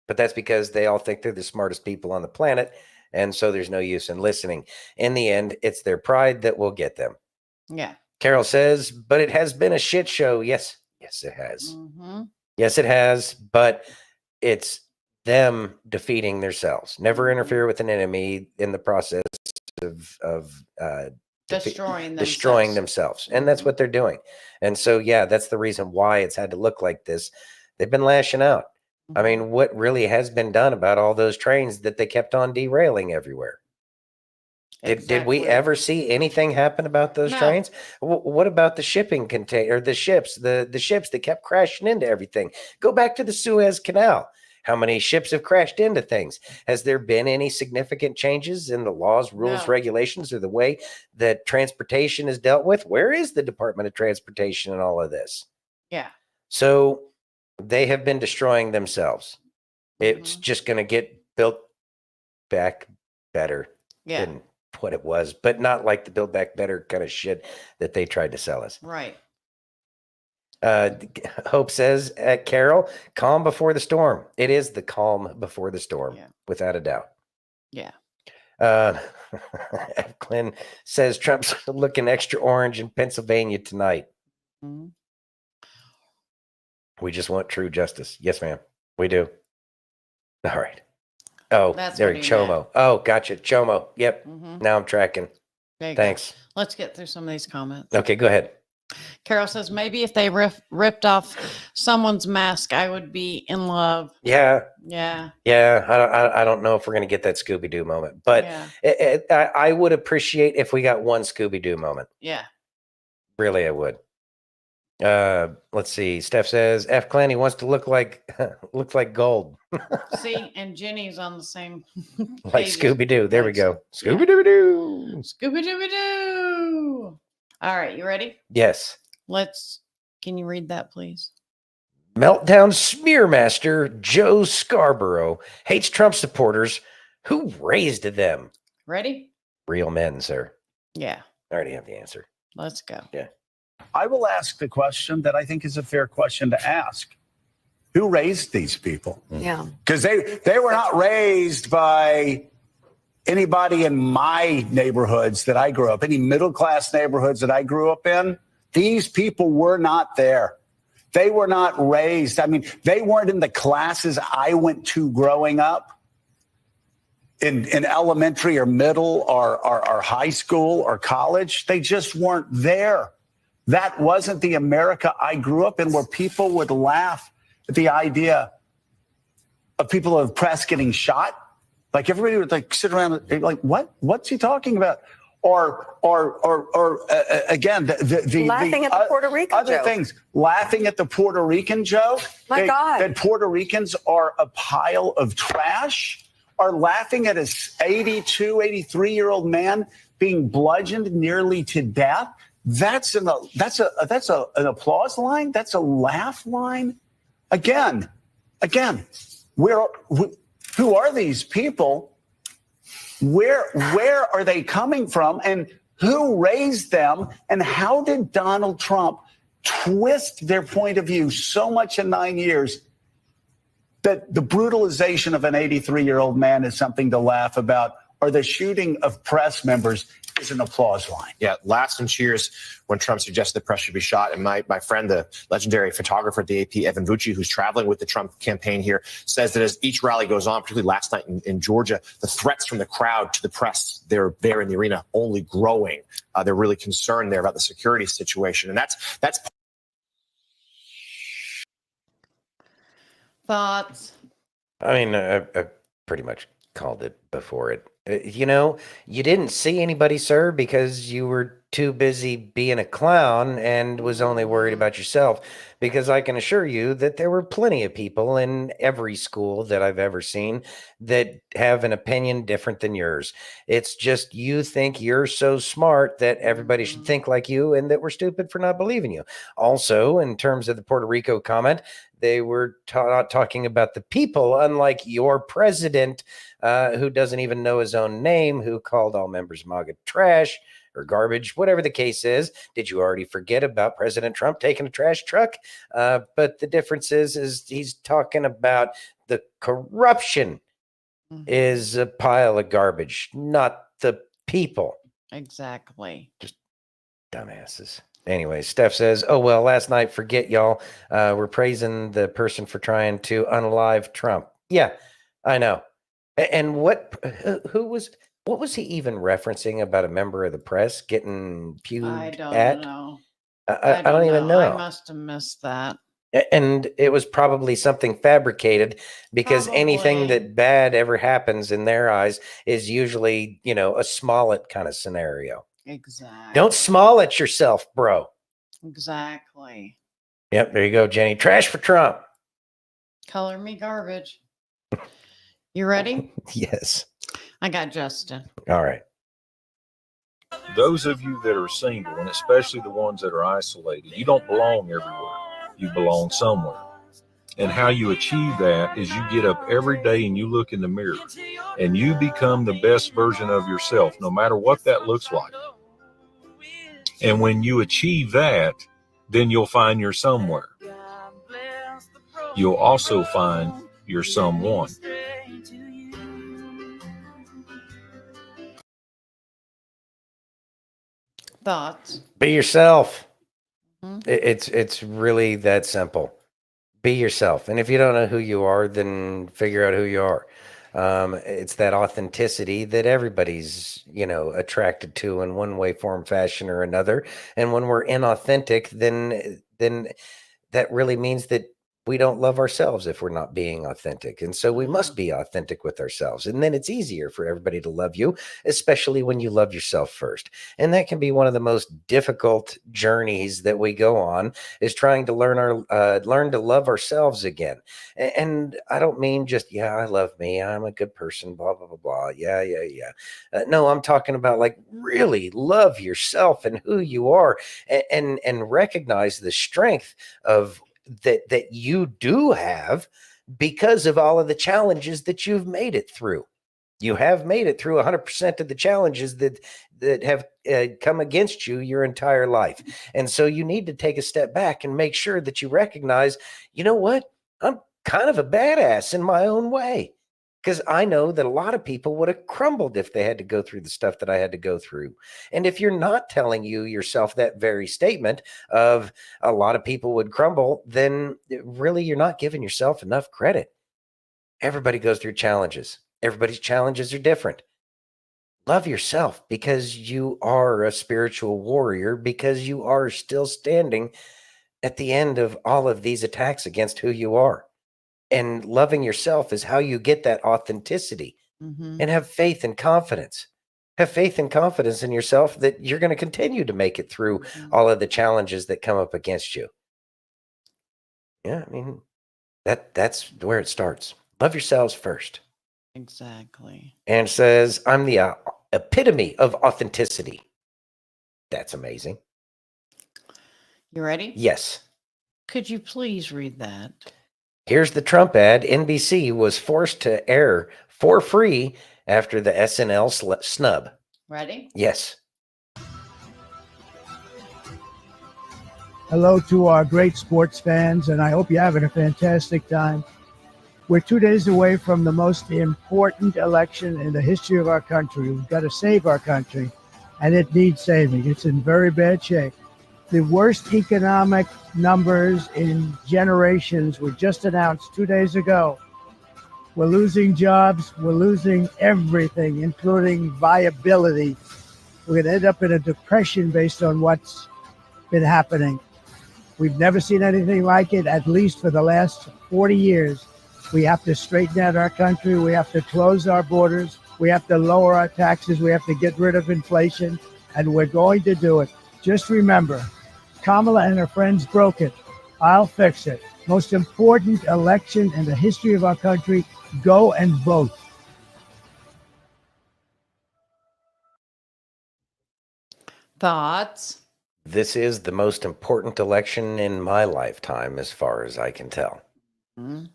But that's because they all think they're the smartest people on the planet. And so there's no use in listening. In the end, it's their pride that will get them. Yeah. Carol says, but it has been a shit show. Yes, it has. Mm-hmm. Yes, it has. But it's them defeating themselves. Never interfere with an enemy in the process of destroying themselves. And that's what they're doing. And so, that's the reason why it's had to look like this. They've been lashing out. I mean, what really has been done about all those trains that they kept on derailing everywhere? Did we ever see anything happen about those No. trains? What about the shipping container, the ships, the ships that kept crashing into everything? Go back to the Suez Canal. How many ships have crashed into things? Has there been any significant changes in the laws, rules, No. regulations, or the way that transportation is dealt with? Where is the Department of Transportation in all of this? Yeah. So they have been destroying themselves. It's just going to get built back better Yeah. than what it was, but not like the Build Back Better kind of shit that they tried to sell us. Right. Hope says, Carol, calm before the storm. It is the calm before the storm, without a doubt. Yeah. Glenn says Trump's looking extra orange in Pennsylvania tonight. Mhm. We just want true justice. Yes, ma'am. We do. All right. Oh, That's there, what he Chomo. meant. Oh, gotcha. Chomo. Yep. Mhm. Now I'm tracking. There you go. Thanks. Let's get through some of these comments. Okay, go ahead. Carol says, maybe if they ripped off someone's mask, I would be in love. Yeah. Yeah. Yeah. I don't know if we're going to get that Scooby-Doo moment, but I would appreciate if we got one Scooby-Doo moment. Yeah. Really, I would. Let's see. Steph says, F. Clanny wants to look like gold. See, and Jenny's on the same Like page as- Scooby-Doo. There we like- go. Scooby-Doo. Scooby-Dooby-Doo. All right, you ready? Yes. Can you read that, please? Meltdown Smearmaster Joe Scarborough hates Trump supporters. Who raised them? Ready? Real men, sir. Yeah. I already have the answer. Let's go. Yeah. I will ask the question that I think is a fair question to ask. Who raised these people? Yeah. Because they were not raised by anybody in my neighborhoods that I grew up, any middle-class neighborhoods that I grew up in. These people were not there. They were not raised. I mean, they weren't in the classes I went to growing up in elementary or middle or high school or college. They just weren't there. That wasn't the America I grew up in, where people would laugh at the idea of people of the press getting shot. Like everybody would like sit around and like, what? What's he talking about? Or again, the Laughing at the Puerto Rican other joke. things, laughing at the Puerto Rican joke. My God. That Puerto Ricans are a pile of trash, are laughing at a 82, 83-year-old man being bludgeoned nearly to death. That's an applause line. That's a laugh line. Again, who are these people? Where are they coming from, and who raised them, and how did Donald Trump twist their point of view so much in 9 years that the brutalization of an 83-year-old man is something to laugh about, or the shooting of press members is an applause line? Yeah, laughs and cheers when Trump suggested the press should be shot. And my friend, the legendary photographer at the AP, Evan Vucci, who's traveling with the Trump campaign here, says that as each rally goes on, particularly last night in Georgia, the threats from the crowd to the press, they're there in the arena, only growing. They're really concerned there about the security situation. And that's Thoughts? I mean, I pretty much called it before it. You didn't see anybody, sir, because you were too busy being a clown and was only worried about yourself. Because I can assure you that there were plenty of people in every school that I've ever seen that have an opinion different than yours. It's just you think you're so smart that everybody should think like you, and that we're stupid for not believing you. Also, in terms of the Puerto Rico comment, they were talking about the people, unlike your president, who doesn't even know his own name, who called all members of MAGA trash or garbage, whatever the case is. Did you already forget about President Trump taking a trash truck? But the difference is he's talking about the corruption is a pile of garbage, not the people. Exactly. Just dumbasses. Anyway, Steph says, oh, well, last night, forget y'all. We're praising the person for trying to unalive Trump. Yeah, I know. And what was he even referencing about a member of the press getting pewed I don't at? know. I don't even know. I must have missed that. And it was probably something fabricated, because anything Probably. that bad ever happens in their eyes is usually, a Smollett kind of scenario. Exactly. Don't small at yourself, bro. Exactly. Yep, there you go, Jenny. Trash for Trump. Color me garbage. You ready? Yes. I got Justin. All right. Those of you that are single, and especially the ones that are isolated, you don't belong everywhere. You belong somewhere. And how you achieve that is you get up every day and you look in the mirror and you become the best version of yourself, no matter what that looks like. And when you achieve that, then you'll find your somewhere. You'll also find your someone. Thoughts? Be yourself. Mhm. It's really that simple. Be yourself. And if you don't know who you are, then figure out who you are. It's that authenticity that everybody's, attracted to in one way, form, fashion, or another. And when we're inauthentic, then that really means that we don't love ourselves if we're not being authentic. And so we must be authentic with ourselves. And then it's easier for everybody to love you, especially when you love yourself first. And that can be one of the most difficult journeys that we go on, is trying to learn to love ourselves again. And I don't mean just, yeah, I love me, I'm a good person, blah, blah, blah, blah. Yeah, yeah, yeah. No, I'm talking about like really love yourself and who you are, and recognize the strength of that you do have, because of all of the challenges that you've made it through. You have made it through 100% of the challenges that have come against you your entire life. And so you need to take a step back and make sure that you recognize, you know what? I'm kind of a badass in my own way. Because I know that a lot of people would have crumbled if they had to go through the stuff that I had to go through. And if you're not telling yourself that very statement of a lot of people would crumble, then really you're not giving yourself enough credit. Everybody goes through challenges. Everybody's challenges are different. Love yourself, because you are a spiritual warrior, because you are still standing at the end of all of these attacks against who you are. And loving yourself is how you get that authenticity, and have faith and confidence. Have faith and confidence in yourself that you're going to continue to make it through all of the challenges that come up against you. Yeah, I mean, that's where it starts. Love yourselves first. Exactly. And says, I'm the epitome of authenticity. That's amazing. You ready? Yes. Could you please read that? Here's the Trump ad. NBC was forced to air for free after the SNL snub. Ready? Yes. Hello to our great sports fans, and I hope you're having a fantastic time. We're 2 days away from the most important election in the history of our country. We've got to save our country, and it needs saving. It's in very bad shape. The worst economic numbers in generations were just announced 2 days ago. We're losing jobs. We're losing everything, including viability. We're going to end up in a depression based on what's been happening. We've never seen anything like it, at least for the last 40 years. We have to straighten out our country. We have to close our borders. We have to lower our taxes. We have to get rid of inflation, and we're going to do it. Just remember, Kamala and her friends broke it. I'll fix it. Most important election in the history of our country. Go and vote. Thoughts? This is the most important election in my lifetime, as far as I can tell.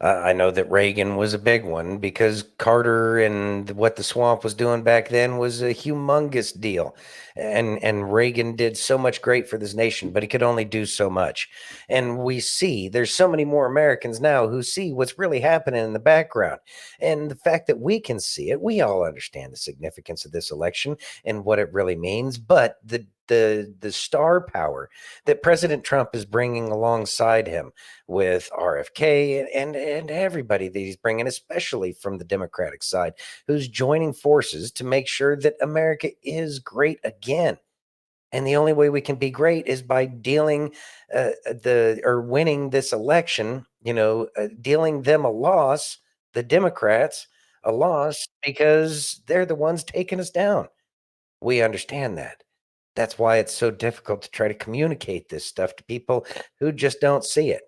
I know that Reagan was a big one, because Carter and what the swamp was doing back then was a humongous deal. And Reagan did so much great for this nation, but he could only do so much. And we see there's so many more Americans now who see what's really happening in the background. And the fact that we can see it, we all understand the significance of this election and what it really means. But the star power that President Trump is bringing alongside him, with RFK and everybody that he's bringing, especially from the Democratic side, who's joining forces to make sure that America is great again. And the only way we can be great is by dealing winning this election, dealing them a loss, the Democrats a loss, because they're the ones taking us down. We understand that. That's why it's so difficult to try to communicate this stuff to people who just don't see it.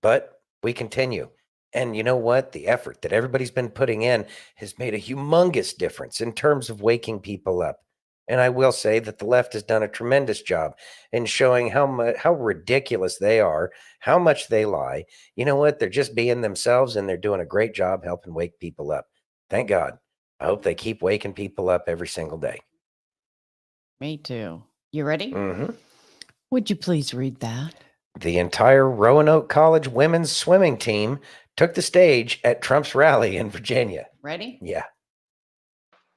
But we continue. And you know what? The effort that everybody's been putting in has made a humongous difference in terms of waking people up. And I will say that the left has done a tremendous job in showing how ridiculous they are, how much they lie. You know what? They're just being themselves, and they're doing a great job helping wake people up. Thank God. I hope they keep waking people up every single day. Me too. You ready? Mm-hmm. Would you please read that? The entire Roanoke College women's swimming team took the stage at Trump's rally in Virginia. Ready? Yeah.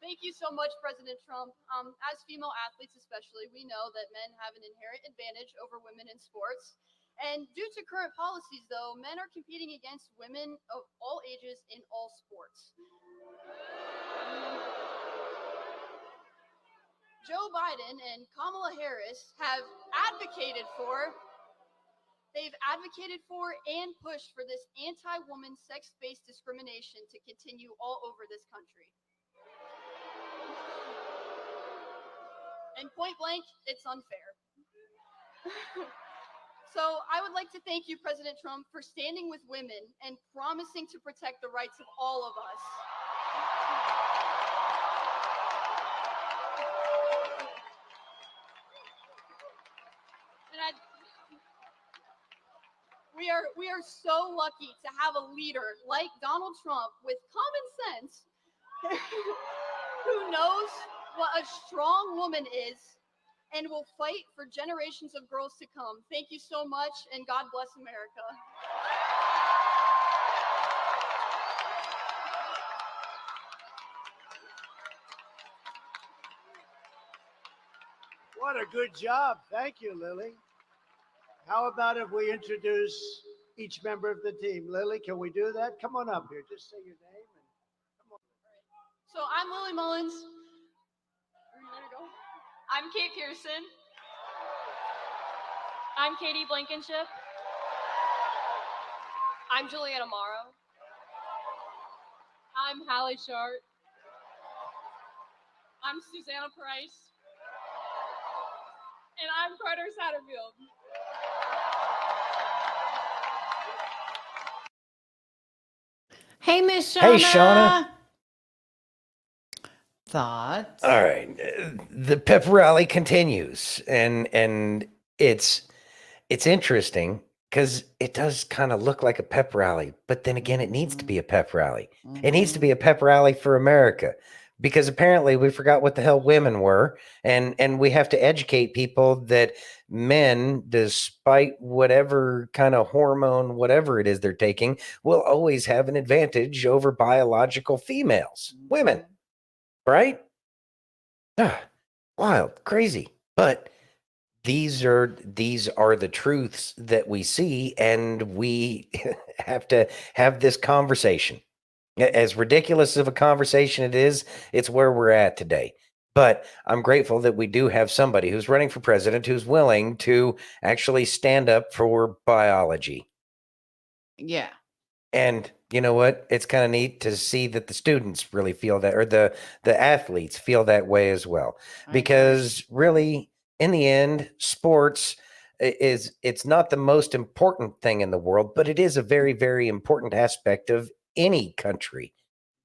Thank you so much, President Trump. As female athletes especially, we know that men have an inherent advantage over women in sports. And due to current policies, though, men are competing against women of all ages in all sports. Joe Biden and Kamala Harris have advocated for and pushed for this anti-woman sex-based discrimination to continue all over this country. And point blank, it's unfair. So I would like to thank you, President Trump, for standing with women and promising to protect the rights of all of us. And we are so lucky to have a leader like Donald Trump with common sense who knows what a strong woman is and will fight for generations of girls to come. Thank you so much, and God bless America. What a good job. Thank you, Lily. How about if we introduce each member of the team? Lily, can we do that? Come on up here. Just say your name. So I'm Lily Mullins. There we go. I'm Kate Pearson. I'm Katie Blankenship. I'm Juliana Morrow. I'm Hallie Shart. I'm Susanna Price. And I'm Carter Satterfield. Hey, Miss Shauna. Hey, Shauna. Thoughts? All right. The pep rally continues, and it's interesting because it does kind of look like a pep rally, but then again, it needs to be a pep rally. It needs to be a pep rally for America, because apparently we forgot what the hell women were, and we have to educate people that men, despite whatever kind of hormone, whatever it is they're taking, will always have an advantage over biological females, women, right? Wild, crazy, but these are the truths that we see, and we have to have this conversation. As ridiculous of a conversation it is, it's where we're at today. But I'm grateful that we do have somebody who's running for president who's willing to actually stand up for biology. Yeah. And you know what? It's kind of neat to see that the students really feel that, or the athletes feel that way as well. Because really, in the end, sports it's not the most important thing in the world, but it is a very, very important aspect of any country.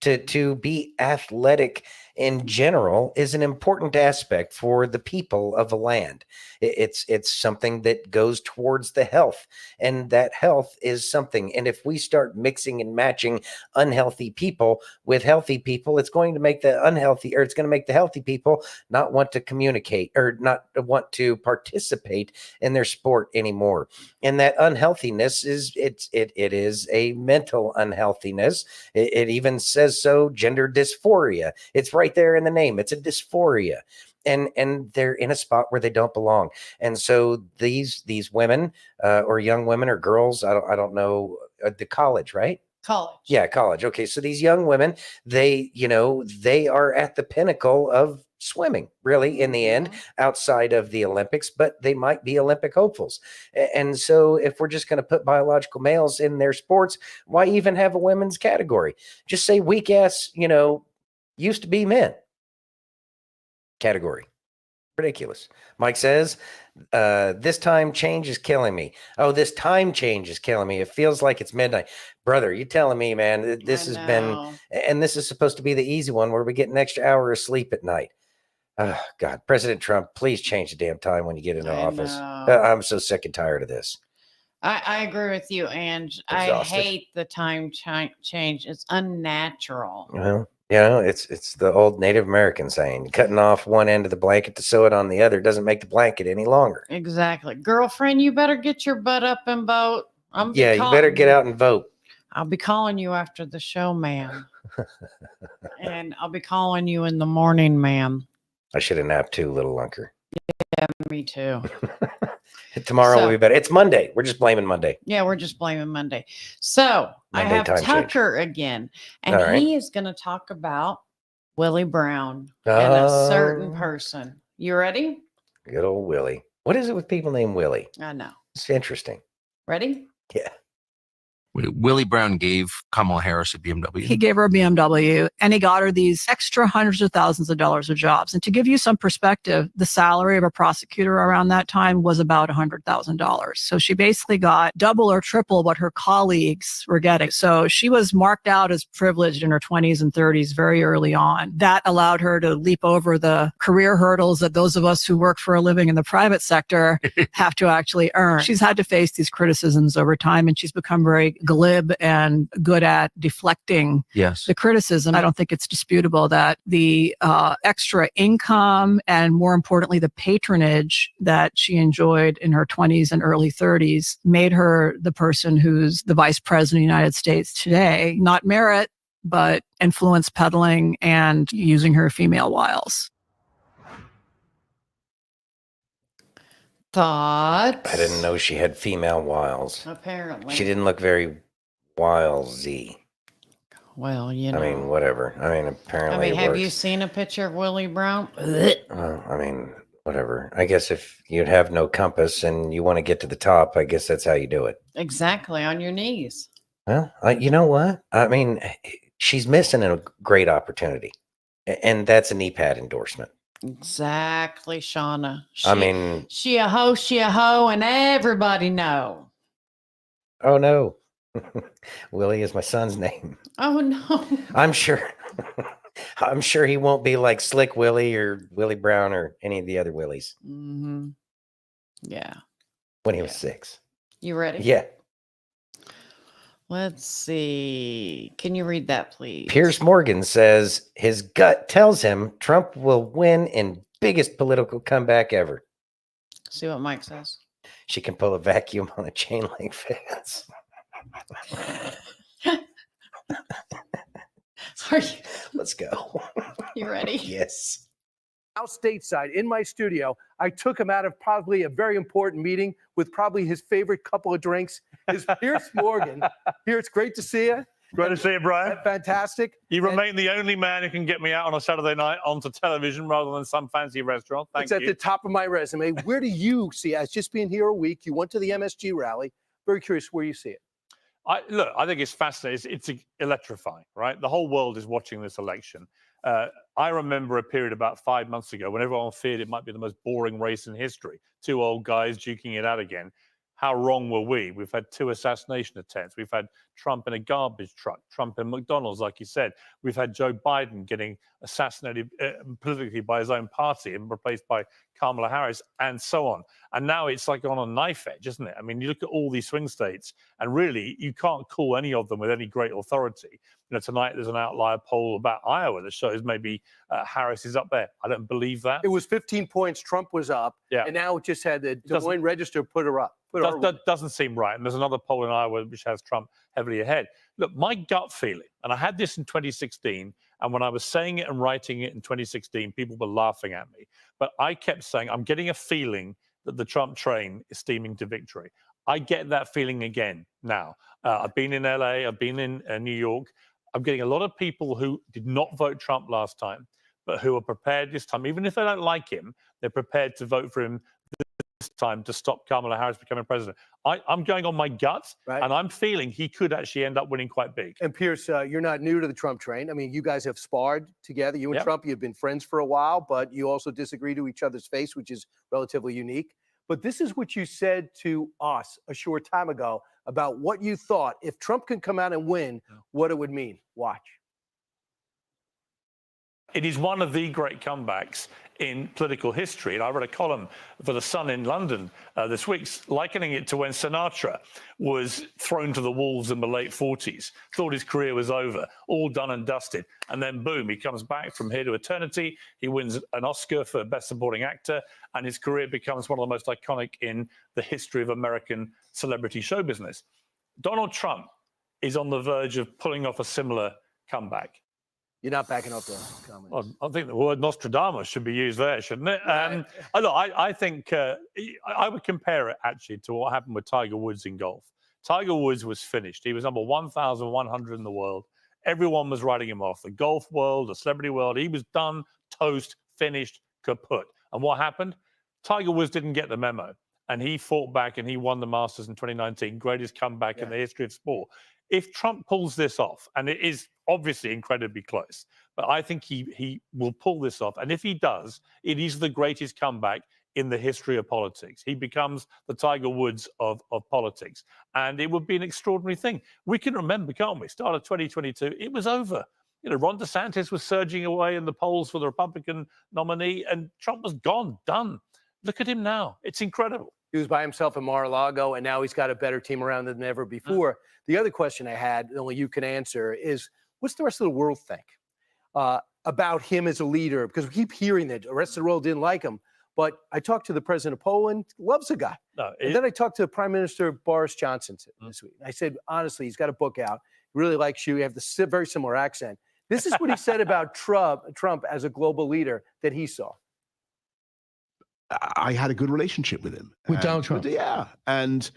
To be athletic in general is an important aspect for the people of a land. It's something that goes towards the health, and that health is something. And if we start mixing and matching unhealthy people with healthy people, it's going to make it's going to make the healthy people not want to communicate or not want to participate in their sport anymore. And that unhealthiness is a mental unhealthiness. It even says so, gender dysphoria. It's right there in the name. It's a dysphoria. And they're in a spot where they don't belong. And so these women or young women or girls, I don't know, the college, right? College. Yeah, college. Okay, so these young women, they are at the pinnacle of swimming, really, in the end, outside of the Olympics, but they might be Olympic hopefuls. And so if we're just going to put biological males in their sports, why even have a women's category? Just say weak ass, used to be men category. Ridiculous. Mike says, this time change is killing me. Oh, this time change is killing me. It feels like it's midnight. Brother, you telling me, man, this has been, and this is supposed to be the easy one where we get an extra hour of sleep at night. Oh, God, President Trump, please change the damn time when you get into office. I'm so sick and tired of this. I agree with you, and I Exhausted. hate the time change. It's unnatural. Well, it's the old Native American saying, cutting off one end of the blanket to sew it on the other doesn't make the blanket any longer. Exactly. Girlfriend, you better get your butt up and vote. You better get out and vote. I'll be calling you after the show, ma'am. And I'll be calling you in the morning, ma'am. I should have napped too, little lunker. Yeah, me too. Tomorrow will be better. It's Monday. We're just blaming Monday. Yeah, we're just blaming Monday. So Monday I have time Tucker again, and All right. he is going to talk about Willie Brown and a certain person. You ready? Good old Willie. What is it with people named Willie? I know. It's interesting. Ready? Yeah. Willie Brown gave Kamala Harris a BMW. He gave her a BMW and he got her these extra hundreds of thousands of dollars of jobs. And to give you some perspective, the salary of a prosecutor around that time was about $100,000. So she basically got double or triple what her colleagues were getting. So she was marked out as privileged in her 20s and 30s very early on. That allowed her to leap over the career hurdles that those of us who work for a living in the private sector have to actually earn. She's had to face these criticisms over time, and she's become very glib and good at deflecting the criticism. I don't think it's disputable that the extra income and, more importantly, the patronage that she enjoyed in her 20s and early 30s made her the person who's the vice president of the United States today. Not merit, but influence peddling and using her female wiles. Thoughts? I didn't know she had female wiles. Apparently. She didn't look very wilesy. Well, you know. I mean, whatever. I mean, apparently it have works. you seen a picture of Willie Brown? I mean, whatever. I guess if you'd have no compass and you want to get to the top, I guess that's how you do it. Exactly, on your knees. Well, you know what? I mean, she's missing a great opportunity. And that's a knee pad endorsement. Exactly, Shauna. She a hoe, and everybody know. Oh, no. Willie is my son's name. Oh, no. I'm sure he won't be like Slick Willie or Willie Brown or any of the other Willies. Mm-hmm. Yeah. When he was 6. You ready? Yeah. Let's see. Can you read that, please? Piers Morgan says his gut tells him Trump will win in biggest political comeback ever. See what Mike says. She can pull a vacuum on a chain link fence. Let's go. You ready? Yes. Out stateside in my studio, I took him out of probably a very important meeting with probably his favorite couple of drinks. Is Piers Morgan. Pierce, great to see you. Great to see you, Brian. Fantastic. You remain the only man who can get me out on a Saturday night onto television rather than some fancy restaurant. Thank you. It's at the top of my resume. Where do you see, as just being here a week, you went to the MSG rally. Very curious where you see it. Look, I think it's fascinating. It's electrifying, right? The whole world is watching this election. I remember a period about 5 months ago when everyone feared it might be the most boring race in history. 2 old guys duking it out again. How wrong were we? We've had 2 assassination attempts. We've had Trump in a garbage truck, Trump in McDonald's, like you said. We've had Joe Biden getting assassinated politically by his own party and replaced by Kamala Harris, and so on. And now it's like on a knife edge, isn't it? I mean, you look at all these swing states, and really, you can't call any of them with any great authority. You know, tonight there's an outlier poll about Iowa that shows maybe Harris is up there. I don't believe that. It was 15 points. Trump was up. Yeah. And now it just had the Des Moines Register put her up. That doesn't seem right. And there's another poll in Iowa which has Trump heavily ahead. Look, my gut feeling, and I had this in 2016, and when I was saying it and writing it in 2016, people were laughing at me. But I kept saying, I'm getting a feeling that the Trump train is steaming to victory. I get that feeling again now. I've been in LA, I've been in New York. I'm getting a lot of people who did not vote Trump last time, but who are prepared this time, even if they don't like him, they're prepared to vote for him this time to stop Kamala Harris becoming president. I'm going on my gut, and I'm feeling he could actually end up winning quite big. And Pierce, you're not new to the Trump train. I mean, you guys have sparred together. You and Trump, you've been friends for a while, but you also disagree to each other's face, which is relatively unique. But this is what you said to us a short time ago about what you thought, if Trump could come out and win, what it would mean. Watch. It is one of the great comebacks in political history. And I read a column for The Sun in London this week, likening it to when Sinatra was thrown to the wolves in the late 40s, thought his career was over, all done and dusted. And then, boom, he comes back from here to eternity. He wins an Oscar for Best Supporting Actor, and his career becomes one of the most iconic in the history of American celebrity show business. Donald Trump is on the verge of pulling off a similar comeback. You're not backing up the comments. Well, I think the word Nostradamus should be used there, shouldn't it? I think I would compare it actually to what happened with Tiger Woods in golf. Tiger Woods was finished. He was number 1,100 in the world. Everyone was writing him off. The golf world, the celebrity world, he was done, toast, finished, kaput. And what happened? Tiger Woods didn't get the memo. And he fought back and he won the Masters in 2019, greatest comeback in the history of sport. If Trump pulls this off, and it is obviously incredibly close, but I think he will pull this off. And if he does, it is the greatest comeback in the history of politics. He becomes the Tiger Woods of politics. And it would be an extraordinary thing. We can remember, can't we? Start of 2022, it was over. You know, Ron DeSantis was surging away in the polls for the Republican nominee, and Trump was gone, done. Look at him now. It's incredible. He was by himself in Mar-a-Lago, and now he's got a better team around than ever before. The other question I had, only you can answer, is what's the rest of the world think about him as a leader? Because we keep hearing that the rest of the world didn't like him. But I talked to the president of Poland, loves the guy. And then I talked to Prime Minister Boris Johnson this week. I said, honestly, he's got a book out. He really likes you. You have the very similar accent. This is what he said about Trump as a global leader that he saw. I had a good relationship with him. With Donald Trump? Yeah. And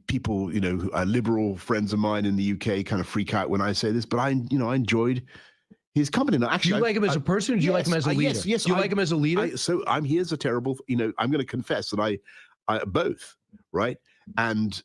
people, liberal friends of mine in the UK kind of freak out when I say this, but I enjoyed his company. Now, actually, do you like him as a person or do you like him as a leader? Yes. Do you like him as a leader? So I'm here as a terrible, I'm going to confess that I both, right? And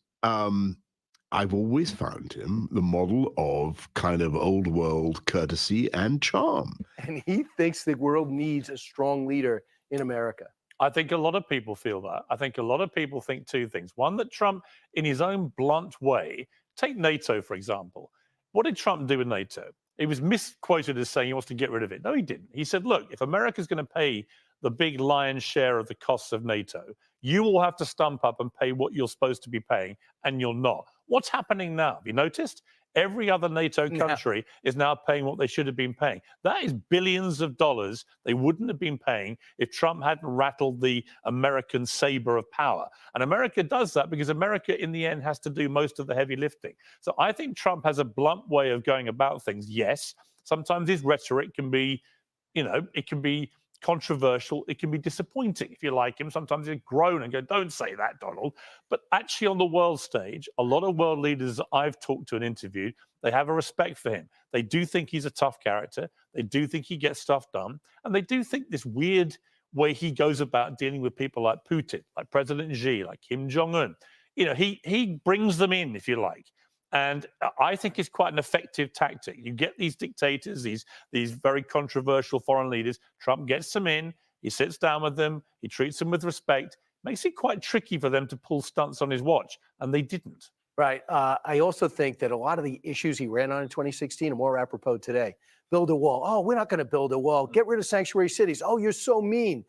I've always found him the model of kind of old world courtesy and charm. And he thinks the world needs a strong leader in America. I think a lot of people feel that. I think a lot of people think two things. One, that Trump, in his own blunt way, take NATO, for example. What did Trump do with NATO? He was misquoted as saying he wants to get rid of it. No, he didn't. He said, look, if America's going to pay the big lion's share of the costs of NATO, you will have to stump up and pay what you're supposed to be paying, and you're not. What's happening now? Have you noticed? Every other NATO country is now paying what they should have been paying. That is billions of dollars they wouldn't have been paying if Trump hadn't rattled the American saber of power. And America does that because America, in the end, has to do most of the heavy lifting. So I think Trump has a blunt way of going about things. Yes, sometimes his rhetoric can be, it can be controversial. It can be disappointing if you like him. Sometimes he'll groan and go, don't say that, Donald. But actually on the world stage, a lot of world leaders that I've talked to and interviewed, they have a respect for him. They do think he's a tough character. They do think he gets stuff done. And they do think this weird way he goes about dealing with people like Putin, like President Xi, like Kim Jong-un. He brings them in, if you like. And I think it's quite an effective tactic. You get these dictators, these very controversial foreign leaders. Trump gets them in. He sits down with them. He treats them with respect. Makes it quite tricky for them to pull stunts on his watch. And they didn't. Right. I also think that a lot of the issues he ran on in 2016 are more apropos today. Build a wall. Oh, we're not going to build a wall. Get rid of sanctuary cities. Oh, you're so mean.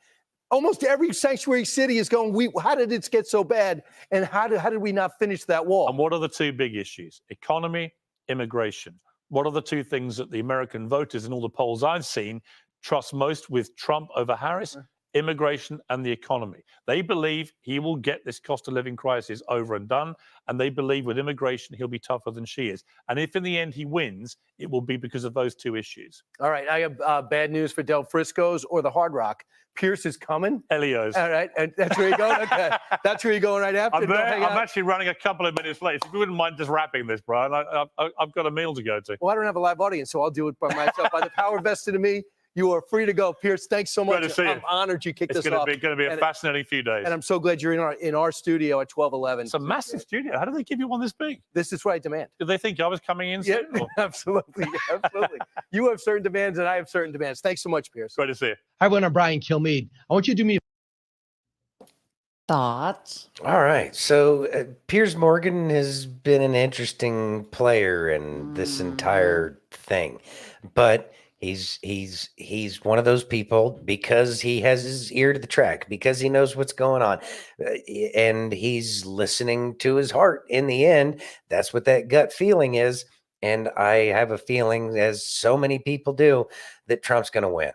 Almost every sanctuary city is going, how did it get so bad? And how did we not finish that wall? And what are the two big issues? Economy, immigration. What are the two things that the American voters in all the polls I've seen trust most with Trump over Harris? Immigration and the economy. They believe he will get this cost of living crisis over and done. And they believe with immigration, he'll be tougher than she is. And if in the end he wins, it will be because of those two issues. All right. I have bad news for Del Frisco's or the Hard Rock. Pierce is coming. Elio's. All right, and that's where you're going. Okay, that's where you're going right after. I'm Go there. hang I'm out. actually running a couple of minutes late. If you wouldn't mind just wrapping this, Brian, I've got a meal to go to. Well, I don't have a live audience, so I'll do it by myself. By the power vested in me, you are free to go. Pierce, thanks so much. Good to see you. I'm honored you kicked It's this off. going to be a fascinating few days. And I'm so glad you're in our studio at 1211. It's a massive studio. How do they give you one this big? This is what I demand. Did they think I was coming in soon? Yeah, absolutely. Absolutely. You have certain demands and I have certain demands. Thanks so much, Pierce. Great to see you. Hi, everyone. I'm Brian Kilmeade. I want you to do me a Thoughts? All right. So Piers Morgan has been an interesting player in this entire thing, but he's one of those people because he has his ear to the track, because he knows what's going on, and he's listening to his heart. In the end, that's what that gut feeling is, and I have a feeling, as so many people do, that Trump's going to win.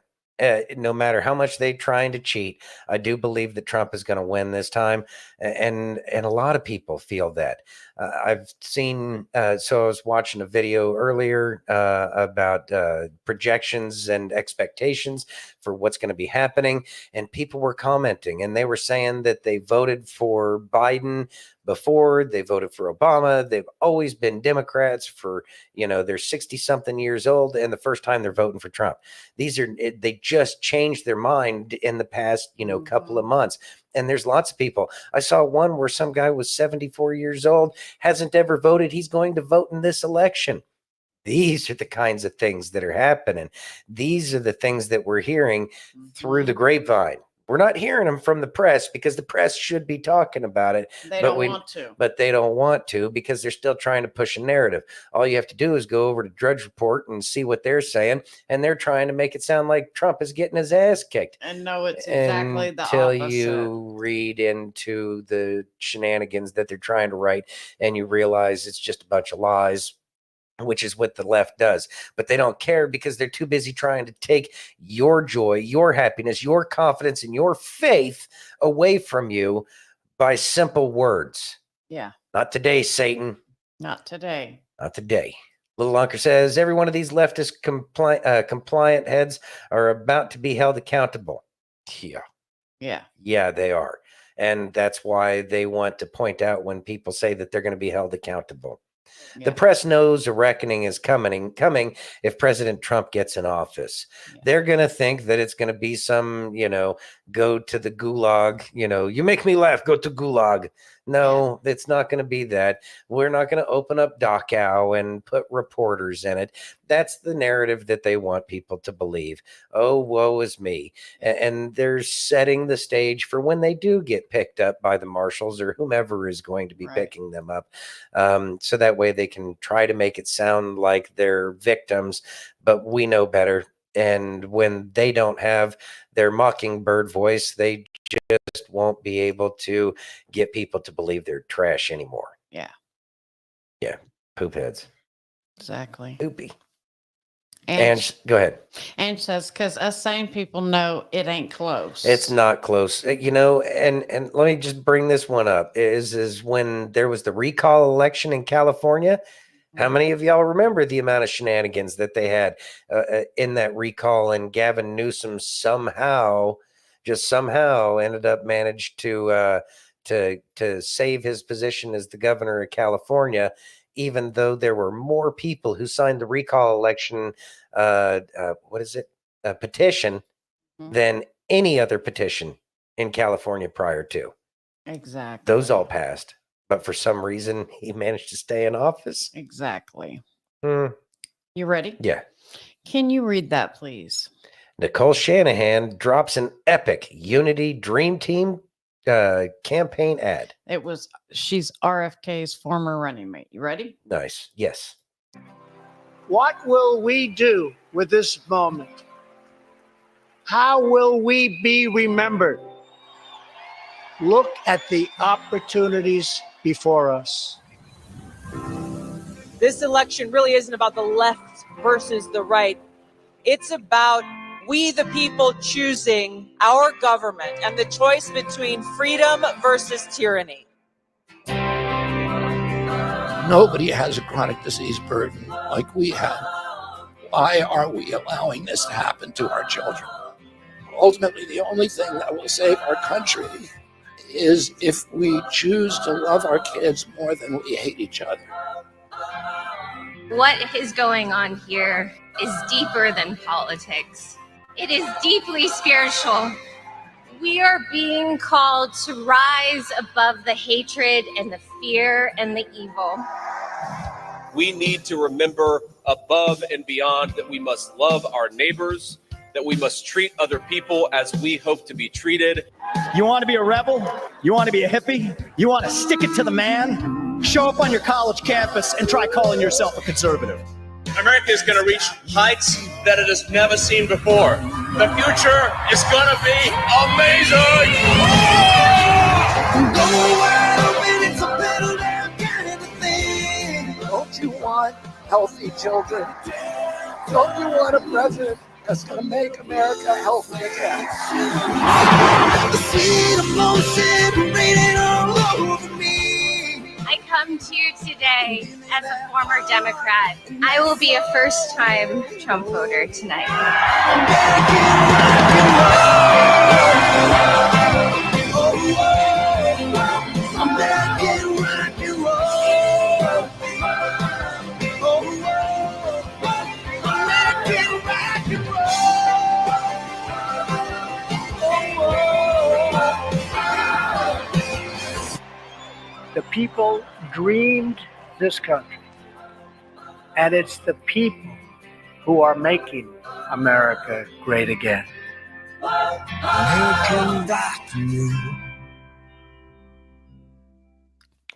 No matter how much they trying to cheat, I do believe that Trump is going to win this time, and a lot of people feel that. I've seen. So I was watching a video earlier about projections and expectations for what's going to be happening, and people were commenting, and they were saying that they voted for Biden before, they voted for Obama. They've always been Democrats for, they're 60 something years old, and the first time they're voting for Trump. They just changed their mind in the past, couple of months. And there's lots of people. I saw one where some guy was 74 years old, hasn't ever voted. He's going to vote in this election. These are the kinds of things that are happening. These are the things that we're hearing through the grapevine. We're not hearing them from the press, because the press should be talking about it. They don't want to. But they don't want to, because they're still trying to push a narrative. All you have to do is go over to Drudge Report and see what they're saying. And they're trying to make it sound like Trump is getting his ass kicked. And no, it's exactly the Until opposite. you read into the shenanigans that they're trying to write, and you realize it's just a bunch of lies, which is what the left does. But they don't care, because they're too busy trying to take your joy, your happiness, your confidence, and your faith away from you by simple words. Yeah. Not today, Satan. Not today. Not today. Little Unker says every one of these leftist compliant heads are about to be held accountable. Yeah. Yeah. Yeah, they are. And that's why they want to point out when people say that they're going to be held accountable. The press knows a reckoning is coming if President Trump gets in office. They're going to think that it's going to be some, go to the gulag, you make me laugh, go to gulag. No, it's not going to be that. We're not going to open up Dachau and put reporters in it. That's the narrative that they want people to believe. Oh, woe is me. And they're setting the stage for when they do get picked up by the marshals or whomever is going to be picking them up. So that way they can try to make it sound like they're victims, but we know better. And when they don't have their mockingbird voice, they just won't be able to get people to believe they're trash anymore. Yeah. Yeah. Poop heads. Exactly. Poopy. And go ahead. And says, because us sane people know it ain't close. It's not close. And let me just bring this one up is when there was the recall election in California. How many of y'all remember the amount of shenanigans that they had in that recall, and Gavin Newsom somehow ended up managed to save his position as the governor of California, even though there were more people who signed the recall election petition than any other petition in California prior to. Exactly. Those all passed. But for some reason, he managed to stay in office. Exactly. You ready? Yeah. Can you read that, please? Nicole Shanahan drops an epic Unity Dream Team campaign ad. She's RFK's former running mate. You ready? Nice. Yes. What will we do with this moment? How will we be remembered? Look at the opportunities before us. This election really isn't about the left versus the right. It's about we, the people, choosing our government and the choice between freedom versus tyranny. Nobody has a chronic disease burden like we have. Why are we allowing this to happen to our children? ultimately, the only thing that will save our country is if we choose to love our kids more than we hate each other. What is going on here is deeper than politics. It is deeply spiritual. We are being called to rise above the hatred and the fear and the evil. We need to remember above and beyond that we must love our neighbors, that we must treat other people as we hope to be treated. You want to be a rebel? You want to be a hippie? You want to stick it to the man? Show up on your college campus and try calling yourself a conservative. America is going to reach heights that it has never seen before. The future is going to be amazing. Don't you want healthy children? Don't you want a president that's going to make America healthy again? I come to you today as a former Democrat. I will be a first-time Trump voter tonight. The people dreamed this country, and it's the people who are making America great again.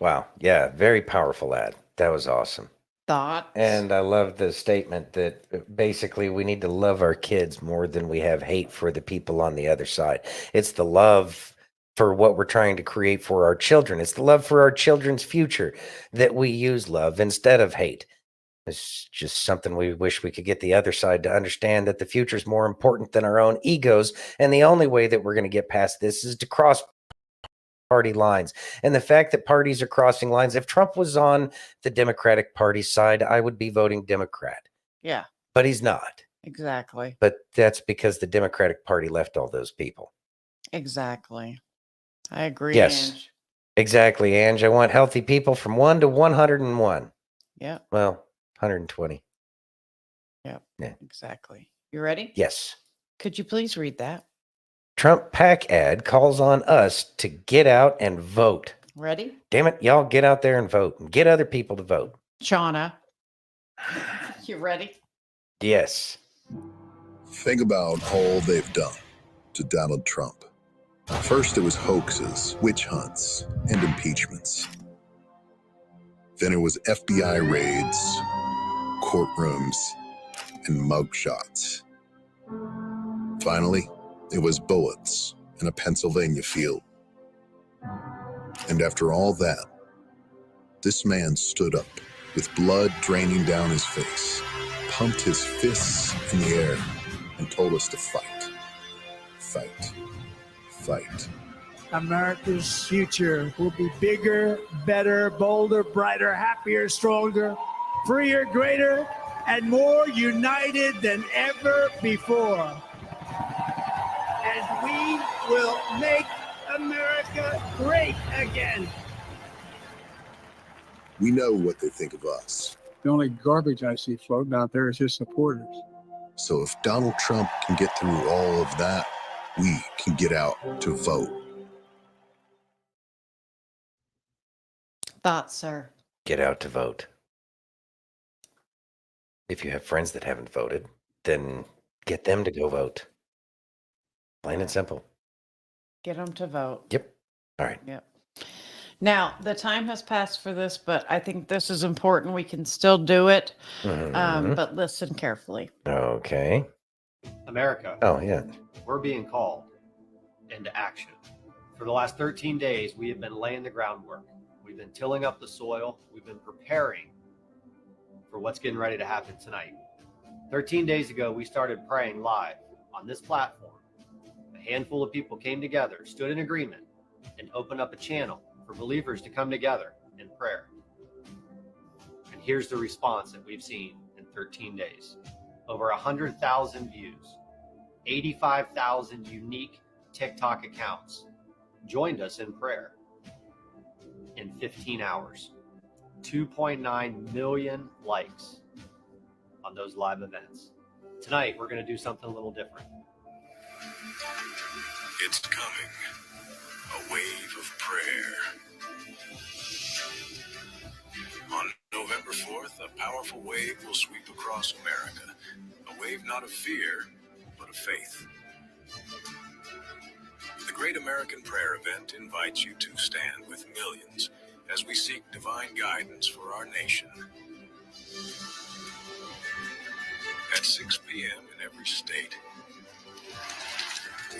Wow. Yeah. Very powerful ad. That was awesome. Thoughts? And I love the statement that basically we need to love our kids more than we have hate for the people on the other side. It's the love for what we're trying to create for our children. It's the love for our children's future that we use love instead of hate. It's just something we wish we could get the other side to understand, that the future is more important than our own egos. And the only way that we're going to get past this is to cross party lines. And the fact that parties are crossing lines, if Trump was on the Democratic Party side, I would be voting Democrat. Yeah, But he's not. exactly. But that's because the Democratic Party left all those people. Exactly. I agree. Yes. Ange. Exactly, Ange. I want healthy people from 1 to 101. Yeah. Well, 120. Yep. Yeah. Exactly. You ready? Yes. Could you please read that? Trump PAC ad calls on us to get out and vote. Ready? Damn it, y'all get out there and vote and get other people to vote. Shauna. You ready? Yes. Think about all they've done to Donald Trump. First, it was hoaxes, witch hunts, and impeachments. Then it was FBI raids, courtrooms, and mugshots. Finally, it was bullets in a Pennsylvania field. And after all that, this man stood up with blood draining down his face, pumped his fists in the air, and told us to fight. Fight. Fight. America's future will be bigger, better, bolder, brighter, happier, stronger, freer, greater, and more united than ever before. And we will make America great again. We know what they think of us. The only garbage I see floating out there is his supporters. So if Donald Trump can get through all of that, we can get out to vote. Thoughts, sir? Get out to vote. If you have friends that haven't voted, then get them to go vote. Plain and simple. Get them to vote. Yep. All right. Yep. Now, the time has passed for this, but I think this is important. We can still do it, Mhm. but listen carefully. Okay. America. Oh, yeah. We're being called into action. For the last 13 days, we have been laying the groundwork. We've been tilling up the soil. We've been preparing for what's getting ready to happen tonight. 13 days ago, we started praying live on this platform. A handful of people came together, stood in agreement, and opened up a channel for believers to come together in prayer. And here's the response that we've seen in 13 days. Over 100,000 views, 85,000 unique TikTok accounts joined us in prayer in 15 hours. 2.9 million likes on those live events. Tonight, we're going to do something a little different. It's coming. A wave of prayer. On November 4th, a powerful wave will sweep across America. A wave not of fear, but of faith. The Great American Prayer Event invites you to stand with millions as we seek divine guidance for our nation. At 6 p.m. in every state,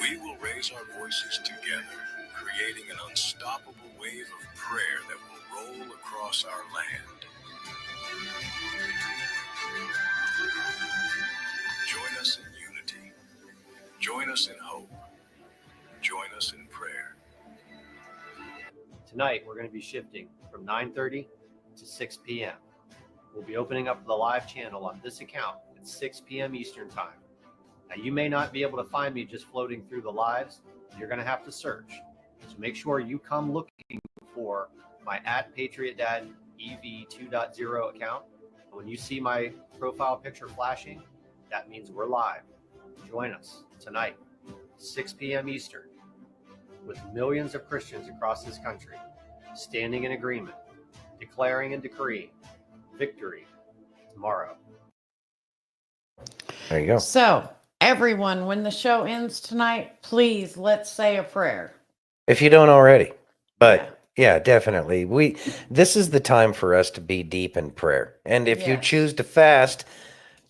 we will raise our voices together, creating an unstoppable wave of prayer that will roll across our land. Join us in unity. Join us in hope. Join us in prayer. Tonight, we're going to be shifting from 9:30 to 6 p.m. We'll be opening up the live channel on this account at 6 p.m. Eastern Time. Now, you may not be able to find me just floating through the lives. You're going to have to search. So make sure you come looking for my @PatriotDad EV 2.0 account. When you see my profile picture flashing, that means we're live. Join us tonight, 6 p.m. Eastern, with millions of Christians across this country standing in agreement, declaring and decreeing victory tomorrow. There you go. So, everyone, when the show ends tonight, please let's say a prayer. If you don't already. But yeah, definitely. This is the time for us to be deep in prayer. And if you Yes. choose to fast,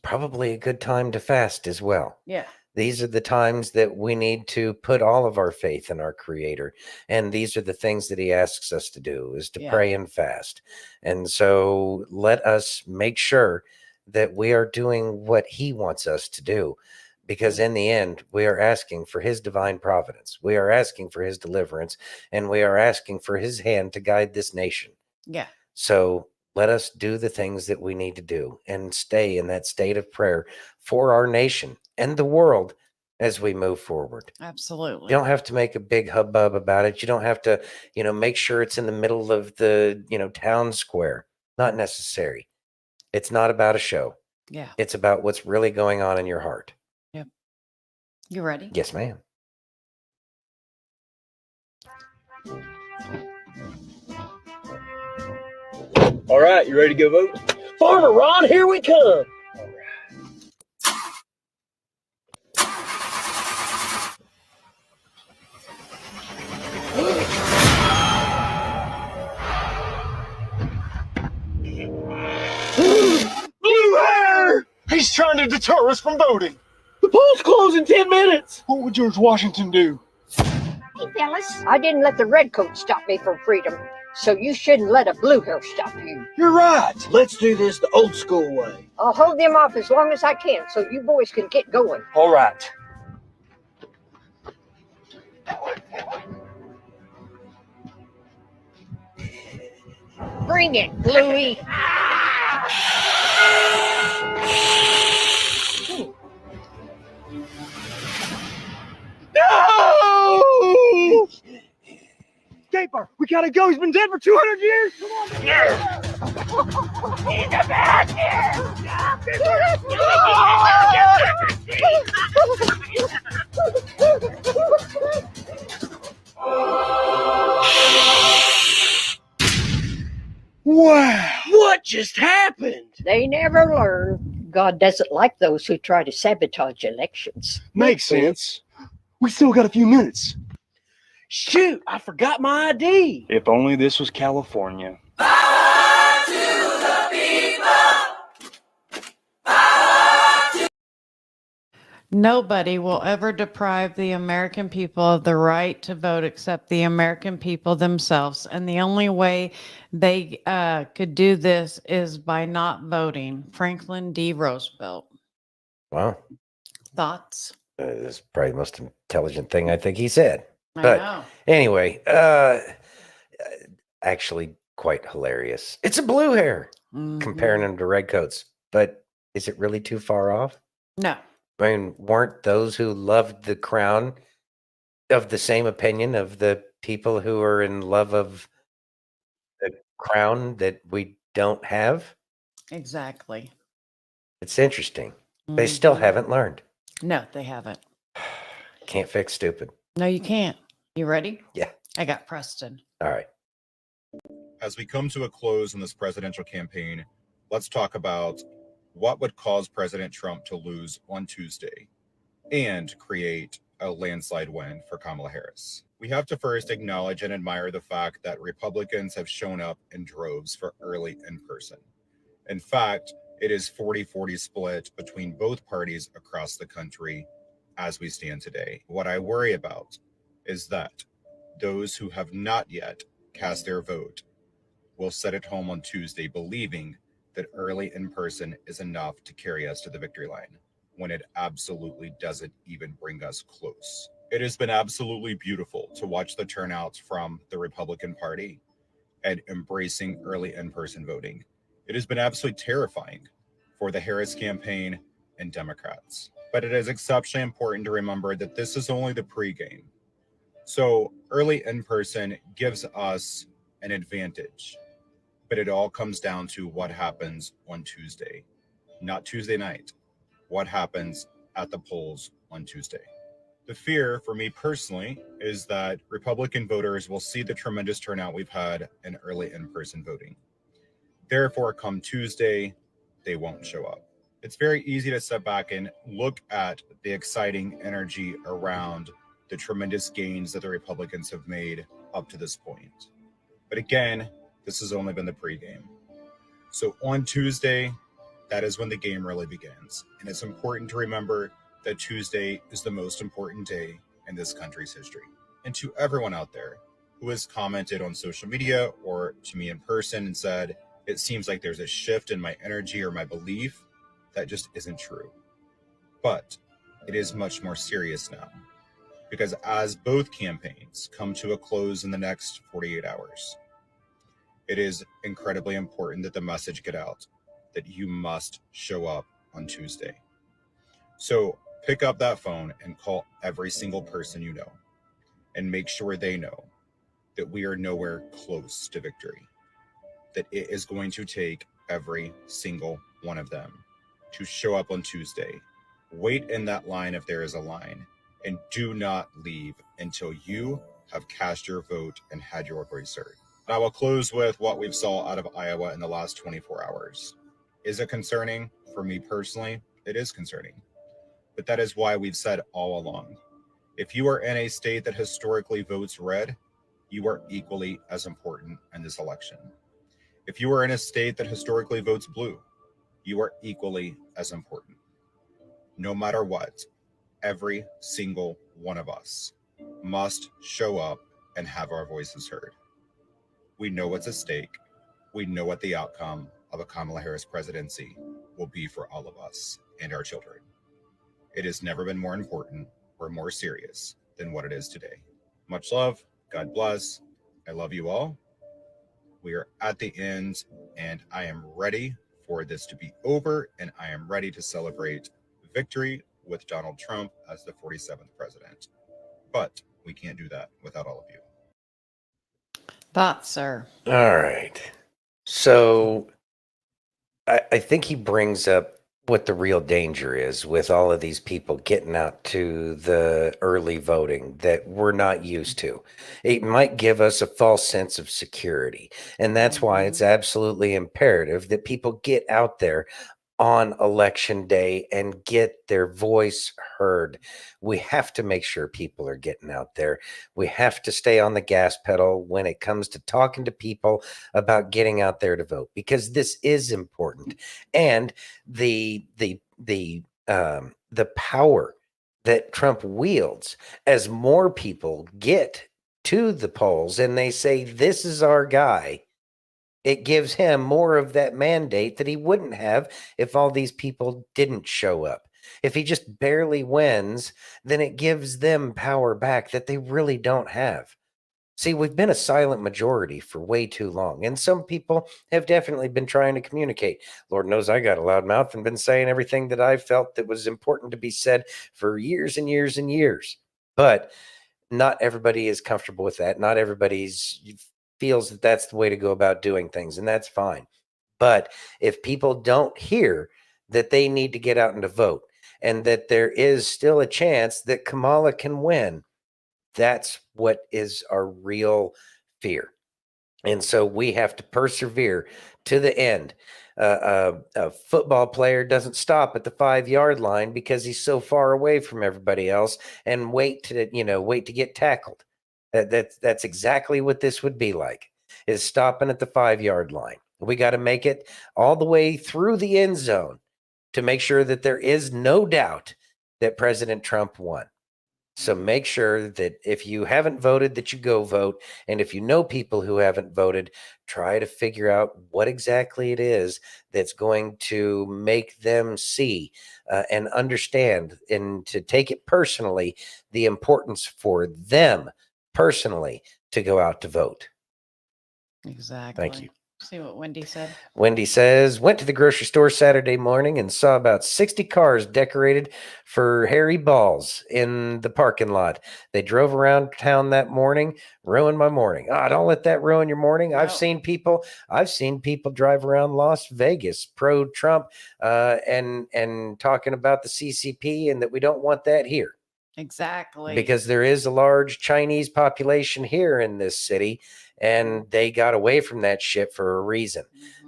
probably a good time to fast as well. Yeah. These are the times that we need to put all of our faith in our Creator. And these are the things that He asks us to do, is to pray and fast. And so let us make sure that we are doing what He wants us to do. Because in the end, we are asking for His divine providence. We are asking for His deliverance. And we are asking for His hand to guide this nation. Yeah. So let us do the things that we need to do and stay in that state of prayer for our nation and the world as we move forward. Absolutely. You don't have to make a big hubbub about it. You don't have to, make sure it's in the middle of the, town square. Not necessary. It's not about a show. Yeah. It's about what's really going on in your heart. Yep. You ready? Yes, ma'am. All right, you ready to go vote? Farmer Ron, here we come. Blue hair! He's trying to deter us from voting. The polls close in 10 minutes. What would George Washington do? Hey, fellas, I didn't let the redcoat stop me from freedom, so you shouldn't let a blue hair stop you. You're right. Let's do this the old school way. I'll hold them off as long as I can so you boys can get going. All right. Bring it, Bluey. No! Caper, we gotta go. He's been dead for 200 years. Come on. Yeah. He's a bad Wow. What just happened? They never learn. God doesn't like those who try to sabotage elections. Makes sense. We still got a few minutes. Shoot, I forgot my ID. If only this was California. Nobody will ever deprive the American people of the right to vote except the American people themselves. And the only way they could do this is by not voting. Franklin D. Roosevelt. Wow. Thoughts? That's probably the most intelligent thing I think he said. I But know. anyway, actually quite hilarious. It's a blue hair comparing them to redcoats. But is it really too far off? No. I mean, weren't those who loved the crown of the same opinion of the people who are in love of the crown that we don't have? Exactly. It's interesting. They still Mhm. haven't learned. No, they haven't. Can't fix stupid. No, you can't. You ready? Yeah. I got Preston. All right. As we come to a close in this presidential campaign, let's talk about what would cause President Trump to lose on Tuesday and create a landslide win for Kamala Harris. We have to first acknowledge and admire the fact that Republicans have shown up in droves for early in person. In fact, it is 40-40 split between both parties across the country as we stand today. What I worry about is that those who have not yet cast their vote will sit at home on Tuesday believing that early in person is enough to carry us to the victory line, when it absolutely doesn't even bring us close. It has been absolutely beautiful to watch the turnout from the Republican Party and embracing early in-person voting. It has been absolutely terrifying for the Harris campaign and Democrats. But it is exceptionally important to remember that this is only the pregame. So early in-person gives us an advantage, but it all comes down to what happens on Tuesday, not Tuesday night. What happens at the polls on Tuesday? The fear for me personally is that Republican voters will see the tremendous turnout we've had in early in-person voting. Therefore, come Tuesday, they won't show up. It's very easy to step back and look at the exciting energy around the tremendous gains that the Republicans have made up to this point. But again, this has only been the pregame. So on Tuesday, that is when the game really begins. And it's important to remember that Tuesday is the most important day in this country's history. And to everyone out there who has commented on social media or to me in person and said, it seems like there's a shift in my energy or my belief, that just isn't true. But it is much more serious now, because as both campaigns come to a close in the next 48 hours, it is incredibly important that the message get out that you must show up on Tuesday. So pick up that phone and call every single person you know and make sure they know that we are nowhere close to victory, that it is going to take every single one of them to show up on Tuesday. Wait in that line if there is a line, and do not leave until you have cast your vote and had your voice heard. And I will close with what we've saw out of Iowa in the last 24 hours. Is it concerning? For me personally, it is concerning. But that is why we've said all along, if you are in a state that historically votes red, you are equally as important in this election. If you are in a state that historically votes blue, you are equally as important. No matter what, every single one of us must show up and have our voices heard. We know what's at stake. We know what the outcome of a Kamala Harris presidency will be for all of us and our children. It has never been more important or more serious than what it is today. Much love. God bless. I love you all. We are at the end, and I am ready for this to be over, and I am ready to celebrate victory with Donald Trump as the 47th president. But we can't do that without all of you. Thoughts, sir? All right. So I think he brings up what the real danger is with all of these people getting out to the early voting that we're not used to. It might give us a false sense of security. And that's why it's absolutely imperative that people get out there on election day and get their voice heard. We have to make sure people are getting out there. We have to stay on the gas pedal when it comes to talking to people about getting out there to vote, because this is important. And the power that Trump wields, as more people get to the polls and they say, this is our guy, it gives him more of that mandate that he wouldn't have if all these people didn't show up. If he just barely wins, then it gives them power back that they really don't have. See, we've been a silent majority for way too long, and some people have definitely been trying to communicate. Lord knows I got a loud mouth and been saying everything that I felt that was important to be said for years and years and years. But not everybody is comfortable with that. Not everybody's feels that that's the way to go about doing things, and that's fine. But if people don't hear that they need to get out and to vote, and that there is still a chance that Kamala can win, that's what is our real fear. And so we have to persevere to the end. A football player doesn't stop at the 5-yard line because he's so far away from everybody else and wait to get tackled. That's exactly what this would be like, is stopping at the 5-yard line. We got to make it all the way through the end zone to make sure that there is no doubt that President Trump won. So make sure that if you haven't voted, that you go vote. And if you know people who haven't voted, try to figure out what exactly it is that's going to make them see and understand, and to take it personally, the importance for them personally to go out to vote. Exactly. Thank you. See what Wendy said? Wendy says, went to the grocery store Saturday morning and saw about 60 cars decorated for Harry Balls in the parking lot. They drove around town that morning, ruined my morning. Don't let that ruin your morning. No. I've seen people drive around Las Vegas, pro-Trump, and talking about the CCP and that we don't want that here. Exactly. Because there is a large Chinese population here in this city, and they got away from that shit for a reason.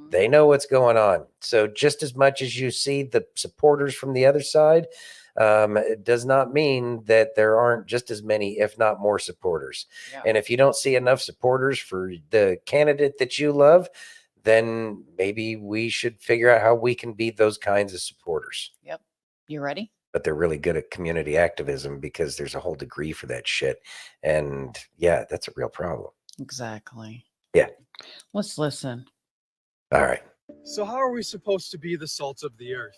They know what's going on. So just as much as you see the supporters from the other side, it does not mean that there aren't just as many, if not more, supporters. Yeah. And if you don't see enough supporters for the candidate that you love, then maybe we should figure out how we can be those kinds of supporters. Yep. You ready? But they're really good at community activism because there's a whole degree for that shit. And yeah, that's a real problem. Exactly. Yeah. Let's listen. All right. So how are we supposed to be the salt of the earth?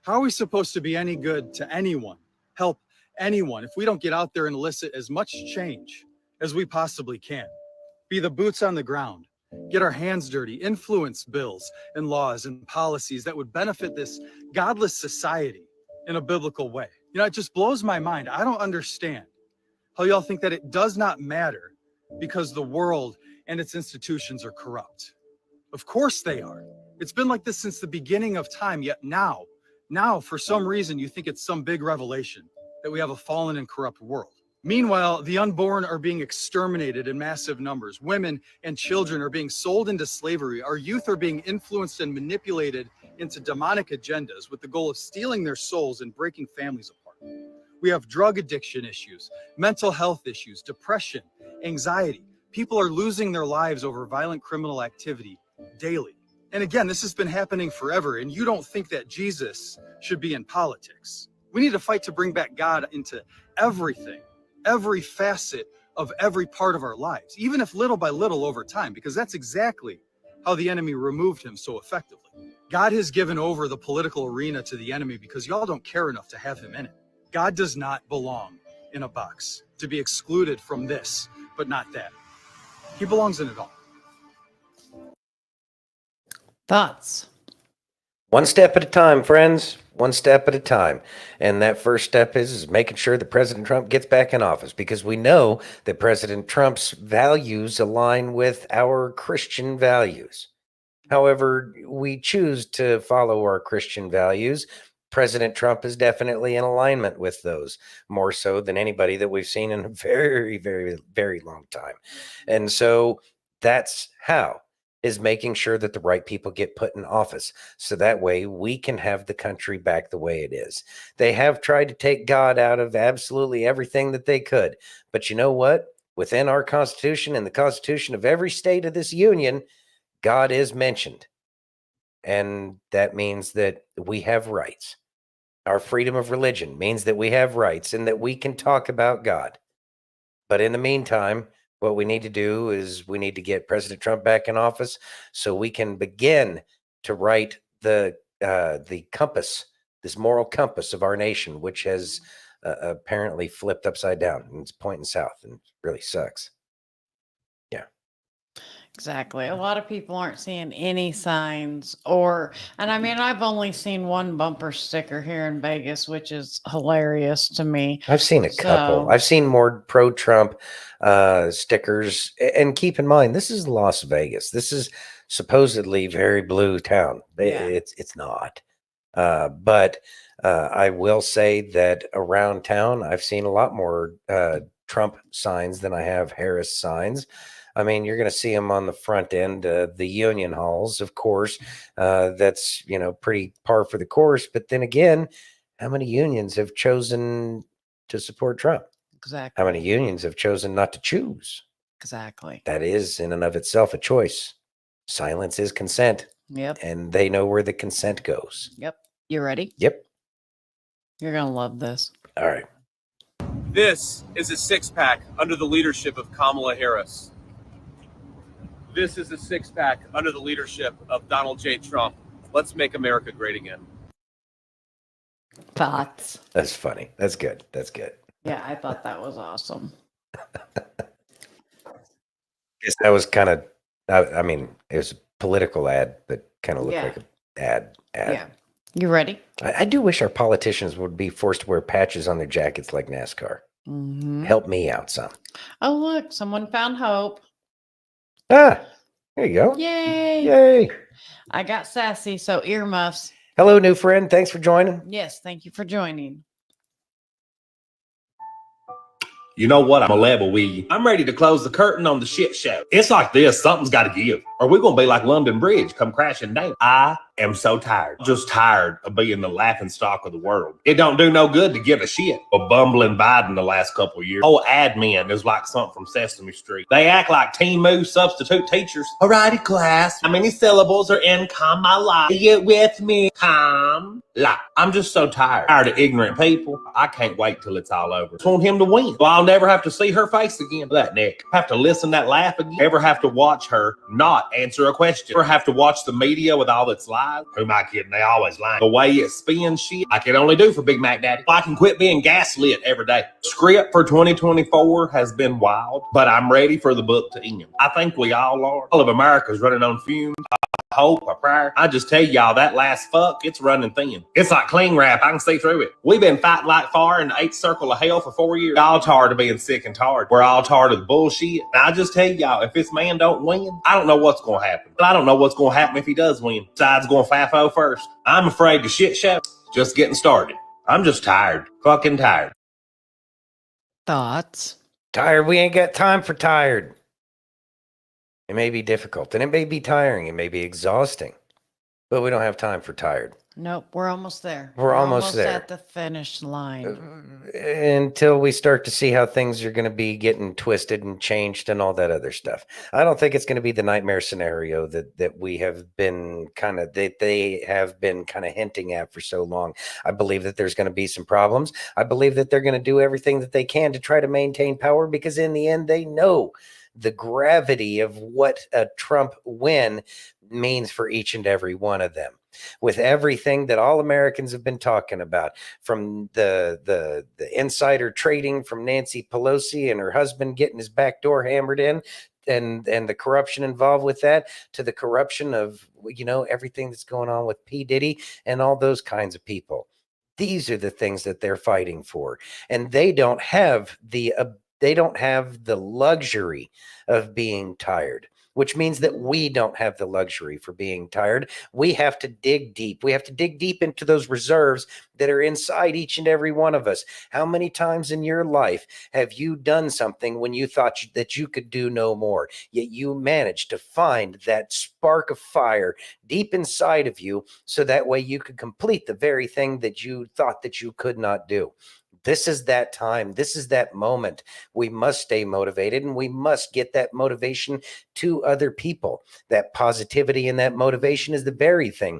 How are we supposed to be any good to anyone, help anyone, if we don't get out there and elicit as much change as we possibly can? Be the boots on the ground, get our hands dirty, influence bills and laws and policies that would benefit this godless society in a biblical way. You know, it just blows my mind. I don't understand how y'all think that it does not matter because the world and its institutions are corrupt. Of course they are. It's been like this since the beginning of time, yet now, for some reason, you think it's some big revelation that we have a fallen and corrupt world. Meanwhile, the unborn are being exterminated in massive numbers. Women and children are being sold into slavery. Our youth are being influenced and manipulated into demonic agendas with the goal of stealing their souls and breaking families apart. We have drug addiction issues, mental health issues, depression, anxiety. People are losing their lives over violent criminal activity daily. And again, this has been happening forever, and you don't think that Jesus should be in politics. We need to fight to bring back God into everything, every facet of every part of our lives, even if little by little over time, because that's exactly how the enemy removed him so effectively. God has given over the political arena to the enemy because y'all don't care enough to have him in it. God does not belong in a box to be excluded from this, but not that. He belongs in it all. Thoughts? One step at a time, friends. One step at a time. And that first step is making sure that President Trump gets back in office, because we know that President Trump's values align with our Christian values. However, we choose to follow our Christian values. President Trump is definitely in alignment with those, more so than anybody that we've seen in a very, very, very long time. And so that's how, is making sure that the right people get put in office. So that way we can have the country back the way it is. They have tried to take God out of absolutely everything that they could. But you know what? Within our Constitution and the Constitution of every state of this union, God is mentioned. And that means that we have rights. Our freedom of religion means that we have rights and that we can talk about God. But in the meantime, what we need to do is we need to get President Trump back in office so we can begin to write the compass, this moral compass of our nation, which has apparently flipped upside down and it's pointing south, and it really sucks. Exactly. A lot of people aren't seeing any signs and I mean, I've only seen one bumper sticker here in Vegas, which is hilarious to me. I've seen a couple. So, I've seen more pro-Trump stickers. And keep in mind, this is Las Vegas. This is supposedly very blue town. Yeah. It's not. But I will say that around town, I've seen a lot more Trump signs than I have Harris signs. I mean, you're going to see them on the front end, the union halls, of course. That's, pretty par for the course. But then again, how many unions have chosen to support Trump? exactly. How many unions have chosen not to choose? Exactly. That is, in and of itself, a choice. Silence is consent. Yep. And they know where the consent goes. Yep. You ready? Yep. You're going to love this. All right. This is a six-pack under the leadership of Kamala Harris. This is a six-pack under the leadership of Donald J. Trump. Let's make America great again. Thoughts? That's funny. That's good. That's good. Yeah, I thought that was awesome. Guess that was kind of, I mean, it was a political ad that kind of looked Yeah. like an ad. Yeah. You ready? I do wish our politicians would be forced to wear patches on their jackets like NASCAR. Mm-hmm. Help me out some. Oh, look, someone found hope. Ah, there you go. Yay. Yay. I got sassy, so earmuffs. Hello, new friend. Thanks for joining. Yes, thank you for joining. You know what? I'm a level with you. I'm ready to close the curtain on the shit show. It's like this. Something's got to give. Or we're going to be like London Bridge, come crashing down. I am so tired. Just tired of being the laughing stock of the world. It don't do no good to give a shit. A bumbling Biden the last couple of years. Oh, admin is like something from Sesame Street. They act like Teen Moo substitute teachers. Alrighty, class. How many syllables are in Kamala? Get with me. Kamala. I'm just so tired of ignorant people. I can't wait till it's all over. I just want him to win. Well, I'll never have to see her face again. That Nick. Have to listen to that laugh again. Ever have to watch her not answer a question. Ever have to watch the media with all its lies. Who am I kidding? They always lie. The way it spins shit, I can only do for Big Mac Daddy. I can quit being gaslit every day. Script for 2024 has been wild, but I'm ready for the book to end. I think we all are. All of America's running on fumes. Hope, a prayer. I just tell y'all that last fuck, it's running thin. It's like cling wrap. I can see through it. We've been fighting like fire in the 8th circle of hell for 4 years. We're all tired of being sick and tired. We're all tired of the bullshit. And I just tell y'all, if this man don't win, I don't know what's going to happen. But I don't know what's going to happen if he does win. Besides going FAFO first. I'm afraid the shit show just getting started. I'm just tired. Fucking tired. Thoughts? Tired. We ain't got time for tired. It may be difficult and it may be tiring. It may be exhausting, but we don't have time for tired. Nope, we're almost there. We're almost there. At the finish line. Until we start to see how things are going to be getting twisted and changed and all that other stuff. I don't think it's going to be the nightmare scenario that we have been kind of, that they have been kind of hinting at for so long. I believe that there's going to be some problems. I believe that they're going to do everything that they can to try to maintain power, because in the end, they know the gravity of what a Trump win means for each and every one of them. With everything that all Americans have been talking about, from the insider trading from Nancy Pelosi and her husband getting his back door hammered in, and the corruption involved with that, to the corruption of, everything that's going on with P. Diddy and all those kinds of people. These are the things that they're fighting for, and they don't have the luxury of being tired, which means that we don't have the luxury for being tired. We have to dig deep. We have to dig deep into those reserves that are inside each and every one of us. How many times in your life have you done something when you thought that you could do no more, yet you managed to find that spark of fire deep inside of you, so that way you could complete the very thing that you thought that you could not do? This is that time. This is that moment. We must stay motivated, and we must get that motivation to other people. That positivity and that motivation is the very thing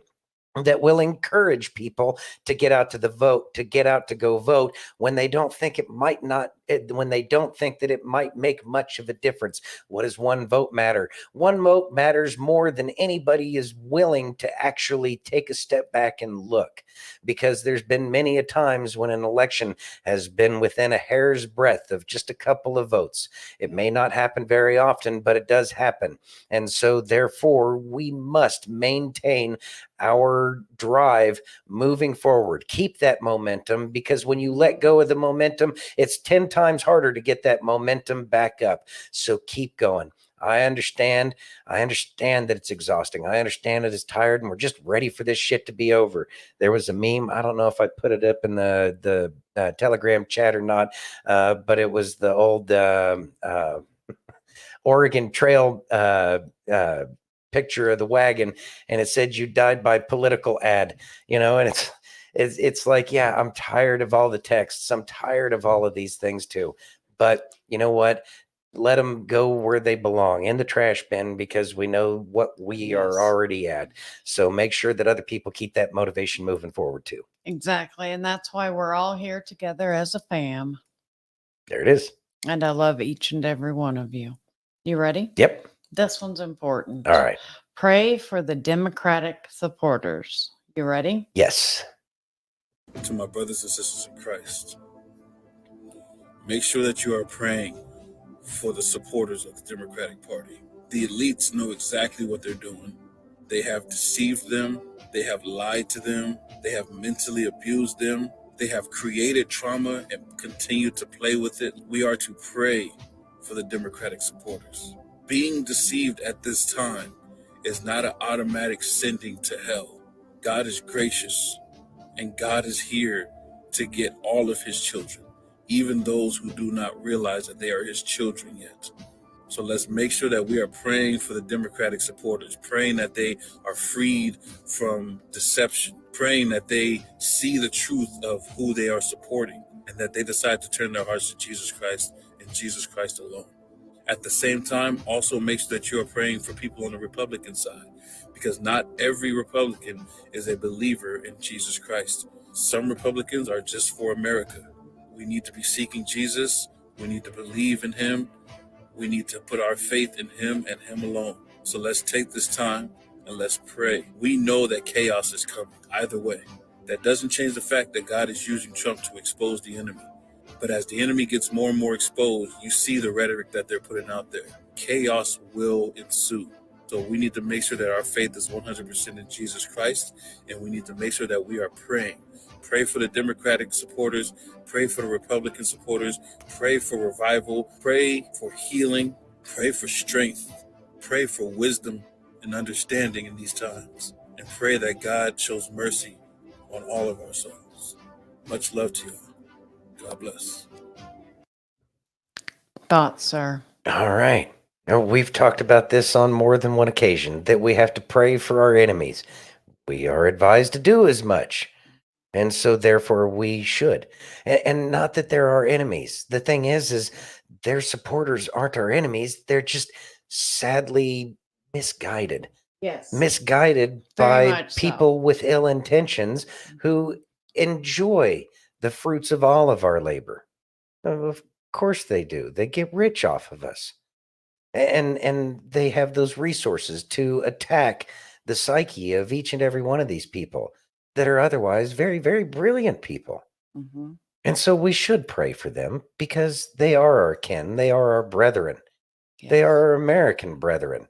that will encourage people to get out to the vote, to get out to go vote when they don't think when they don't think that it might make much of a difference. What does one vote matter? One vote matters more than anybody is willing to actually take a step back and look, because there's been many a times when an election has been within a hair's breadth of just a couple of votes. It may not happen very often, but it does happen. And so therefore we must maintain our drive moving forward. Keep that momentum, because when you let go of the momentum, it's 10 times harder to get that momentum back up. So keep going. I understand that it's exhausting. I understand it is tired, and we're just ready for this shit to be over. There was a meme. I don't know if I put it up in the Telegram chat or not, but it was the old Oregon Trail picture of the wagon, and it said you died by political ad, and it's like, yeah, I'm tired of all the texts. I'm tired of all of these things too. But you know what? Let them go where they belong, in the trash bin, because we know what we are already at. So make sure that other people keep that motivation moving forward too. Exactly. And that's why we're all here together as a fam. There it is. And I love each and every one of you. You ready? Yep. This one's important. All right. Pray for the Democratic supporters. You ready? Yes. To my brothers and sisters in Christ, make sure that you are praying for the supporters of the Democratic Party. The elites know exactly what they're doing. They have deceived them. They have lied to them. They have mentally abused them. They have created trauma and continue to play with it. We are to pray for the Democratic supporters. Being deceived at this time is not an automatic sending to hell. God is gracious, and God is here to get all of his children, even those who do not realize that they are his children yet. So let's make sure that we are praying for the Democratic supporters, praying that they are freed from deception, praying that they see the truth of who they are supporting, and that they decide to turn their hearts to Jesus Christ and Jesus Christ alone. At the same time, also make sure that you are praying for people on the Republican side, because not every Republican is a believer in Jesus Christ. Some Republicans are just for America. We need to be seeking Jesus. We need to believe in him. We need to put our faith in him and him alone. So let's take this time and let's pray. We know that chaos is coming either way. That doesn't change the fact that God is using Trump to expose the enemy. But as the enemy gets more and more exposed, you see the rhetoric that they're putting out there. Chaos will ensue. So we need to make sure that our faith is 100% in Jesus Christ, and we need to make sure that we are praying. Pray for the Democratic supporters, pray for the Republican supporters, pray for revival, pray for healing, pray for strength, pray for wisdom and understanding in these times, and pray that God shows mercy on all of our souls. Much love to you. God bless. Thoughts, sir? All right. Now, we've talked about this on more than one occasion, that we have to pray for our enemies. We are advised to do as much. And so therefore we should. And not that they're our enemies. The thing is their supporters aren't our enemies. They're just sadly misguided. Yes. Misguided Very by much so. people with ill intentions who enjoy the fruits of all of our labor. Of course they do. They get rich off of us. And they have those resources to attack the psyche of each and every one of these people that are otherwise very, very brilliant people. Mm-hmm. And so we should pray for them, because they are our kin. They are our brethren. Yes. They are our American brethren.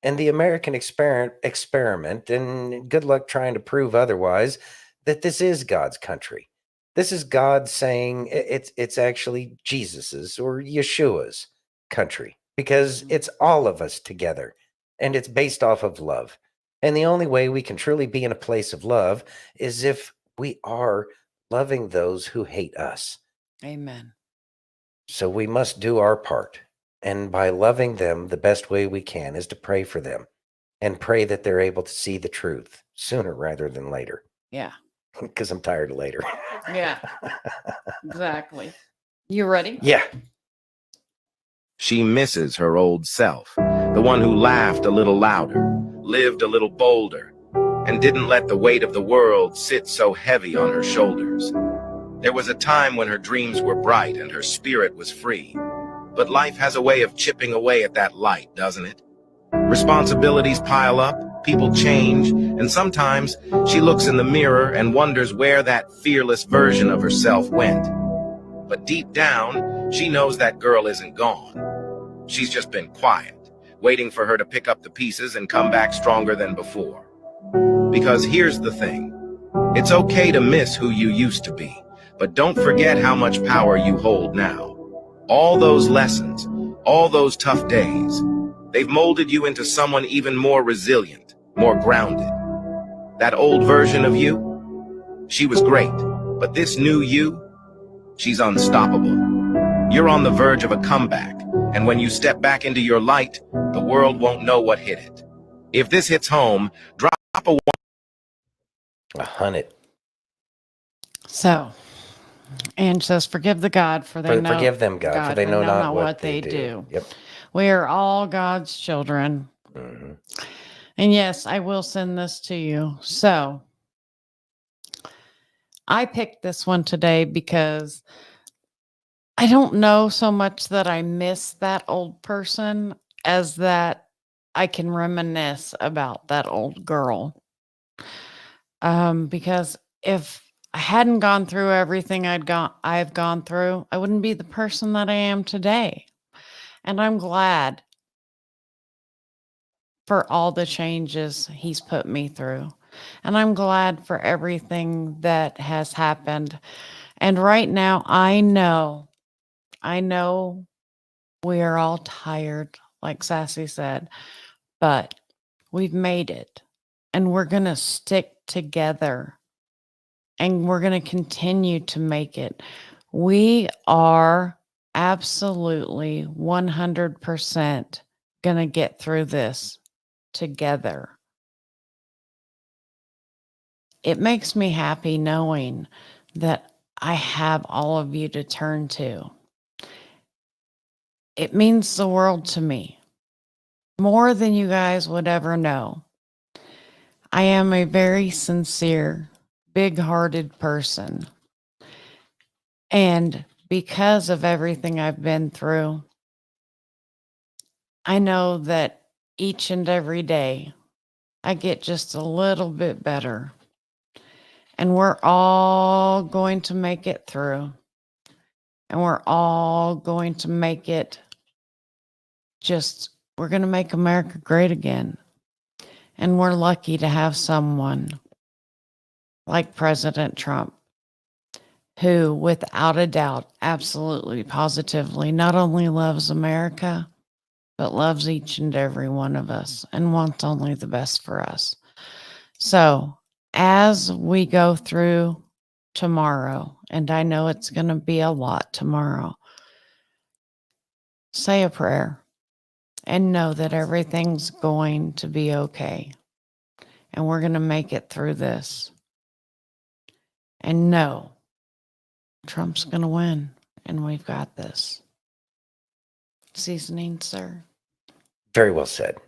And the American experiment, and good luck trying to prove otherwise, that this is God's country. This is God saying it's actually Jesus's or Yeshua's country, because it's all of us together, and it's based off of love. And the only way we can truly be in a place of love is if we are loving those who hate us. Amen. So we must do our part. And by loving them, the best way we can is to pray for them, and pray that they're able to see the truth sooner rather than later. Yeah. Because I'm tired of later. Yeah. Exactly. You ready? Yeah. She misses her old self, the one who laughed a little louder, lived a little bolder, and didn't let the weight of the world sit so heavy on her shoulders. There was a time when her dreams were bright and her spirit was free. But life has a way of chipping away at that light, doesn't it? Responsibilities pile up, people change, and sometimes she looks in the mirror and wonders where that fearless version of herself went. But deep down, she knows that girl isn't gone. She's just been quiet, waiting for her to pick up the pieces and come back stronger than before. Because here's the thing. It's okay to miss who you used to be, but don't forget how much power you hold now. All those lessons, all those tough days, they've molded you into someone even more resilient, more grounded. That old version of you, she was great, but this new you, she's unstoppable. You're on the verge of a comeback, and when you step back into your light, the world won't know what hit it. If this hits home, drop a 100. So, and says, forgive the God, for they know Forgive them, God, for they know not what they they do. Yep. We are all God's children. Mm-hmm. And yes, I will send this to you. So I picked this one today because I don't know so much that I miss that old person as that I can reminisce about that old girl. Because if I hadn't gone through everything I've gone through, I wouldn't be the person that I am today. And I'm glad for all the changes he's put me through. And I'm glad for everything that has happened. And right now, I know we are all tired, like Sassy said, but we've made it. And we're going to stick together. And we're going to continue to make it. We are absolutely 100% going to get through this together. It makes me happy knowing that I have all of you to turn to. It means the world to me, more than you guys would ever know. I am a very sincere, big-hearted person. And because of everything I've been through, I know that each and every day I get just a little bit better. And we're all going to make it through. And we're all going to make it we're going to make America great again. And we're lucky to have someone like President Trump, who without a doubt, absolutely, positively, not only loves America, but loves each and every one of us and wants only the best for us. So as we go through tomorrow, and I know it's going to be a lot tomorrow, say a prayer and know that everything's going to be okay. And we're going to make it through this. And know Trump's going to win, and we've got this. Seasoning, sir. Very well said.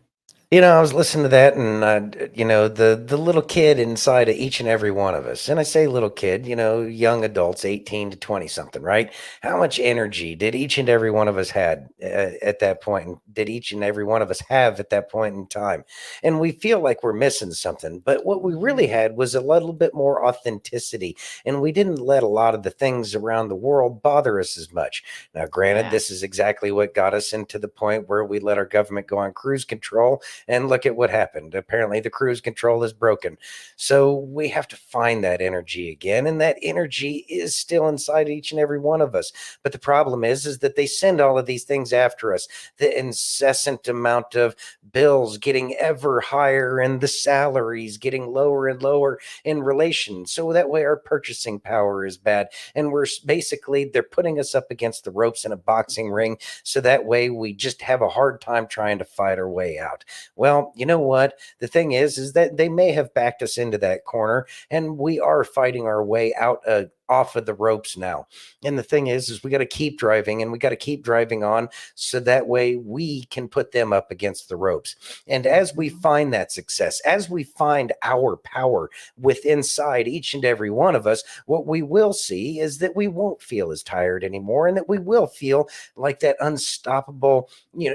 You know, I was listening to that, and the little kid inside of each and every one of us, and I say little kid, young adults, 18 to 20 something, right? How much energy did each and every one of us had at that point? And did each and every one of us have at that point in time? And we feel like we're missing something, but what we really had was a little bit more authenticity, and we didn't let a lot of the things around the world bother us as much. Now, granted, this is exactly what got us into the point where we let our government go on cruise control. And look at what happened. Apparently, the cruise control is broken. So we have to find that energy again. And that energy is still inside each and every one of us. But the problem is that they send all of these things after us. The incessant amount of bills getting ever higher and the salaries getting lower and lower in relation. So that way our purchasing power is bad. And they're putting us up against the ropes in a boxing ring. So that way we just have a hard time trying to fight our way out. Well, you know what? The thing is that they may have backed us into that corner, and we are fighting our way out off of the ropes now. And the thing is we got to keep driving, and we got to keep driving on, so that way we can put them up against the ropes. And as we find that success, as we find our power within inside each and every one of us, what we will see is that we won't feel as tired anymore, and that we will feel like that unstoppable,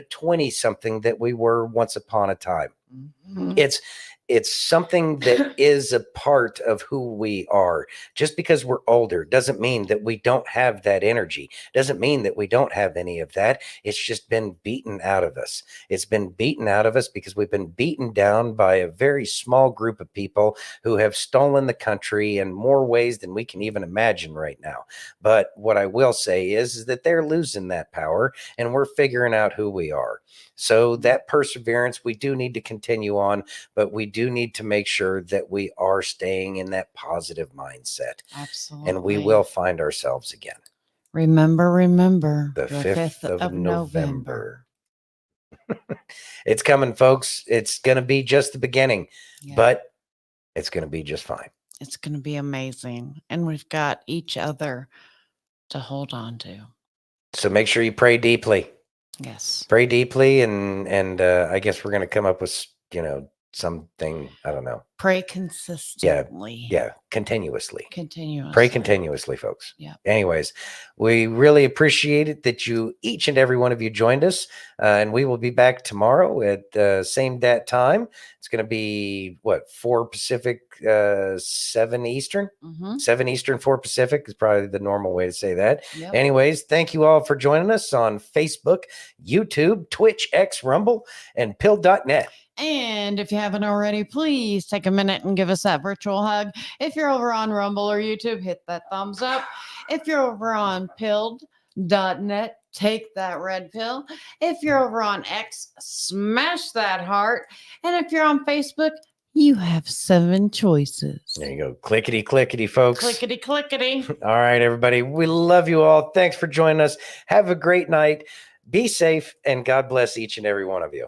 20 something that we were once upon a time. It's something that is a part of who we are. Just because we're older doesn't mean that we don't have that energy. Doesn't mean that we don't have any of that. It's just been beaten out of us. It's been beaten out of us because we've been beaten down by a very small group of people who have stolen the country in more ways than we can even imagine right now. But what I will say is that they're losing that power, and we're figuring out who we are. So that perseverance, we do need to continue on, but we do need to make sure that we are staying in that positive mindset. Absolutely. And we will find ourselves again. Remember, The 5th of November. It's coming, folks. It's going to be just the beginning, but it's going to be just fine. It's going to be amazing. And we've got each other to hold on to. So make sure you pray deeply. Yes. Pray deeply, and I guess we're going to come up with, something, I don't know. Pray consistently. Yeah, continuously. Continuously. Pray continuously, folks. Yeah. Anyways, we really appreciate it that each and every one of you joined us, and we will be back tomorrow at the same time. It's going to be 4 Pacific, 7 Eastern. 7 Eastern, 4 Pacific is probably the normal way to say that. Yep. Anyways, thank you all for joining us on Facebook, YouTube, Twitch, X, Rumble, and pill.net. And if you haven't already, please take a minute and give us that virtual hug. If you're over on Rumble or YouTube, hit that thumbs up. If you're over on pilled.net, take that red pill. If you're over on X, smash that heart. And if you're on Facebook, you have 7 choices. There you go. Clickety, clickety, folks. Clickety, clickety. All right, everybody. We love you all. Thanks for joining us. Have a great night. Be safe, and God bless each and every one of you.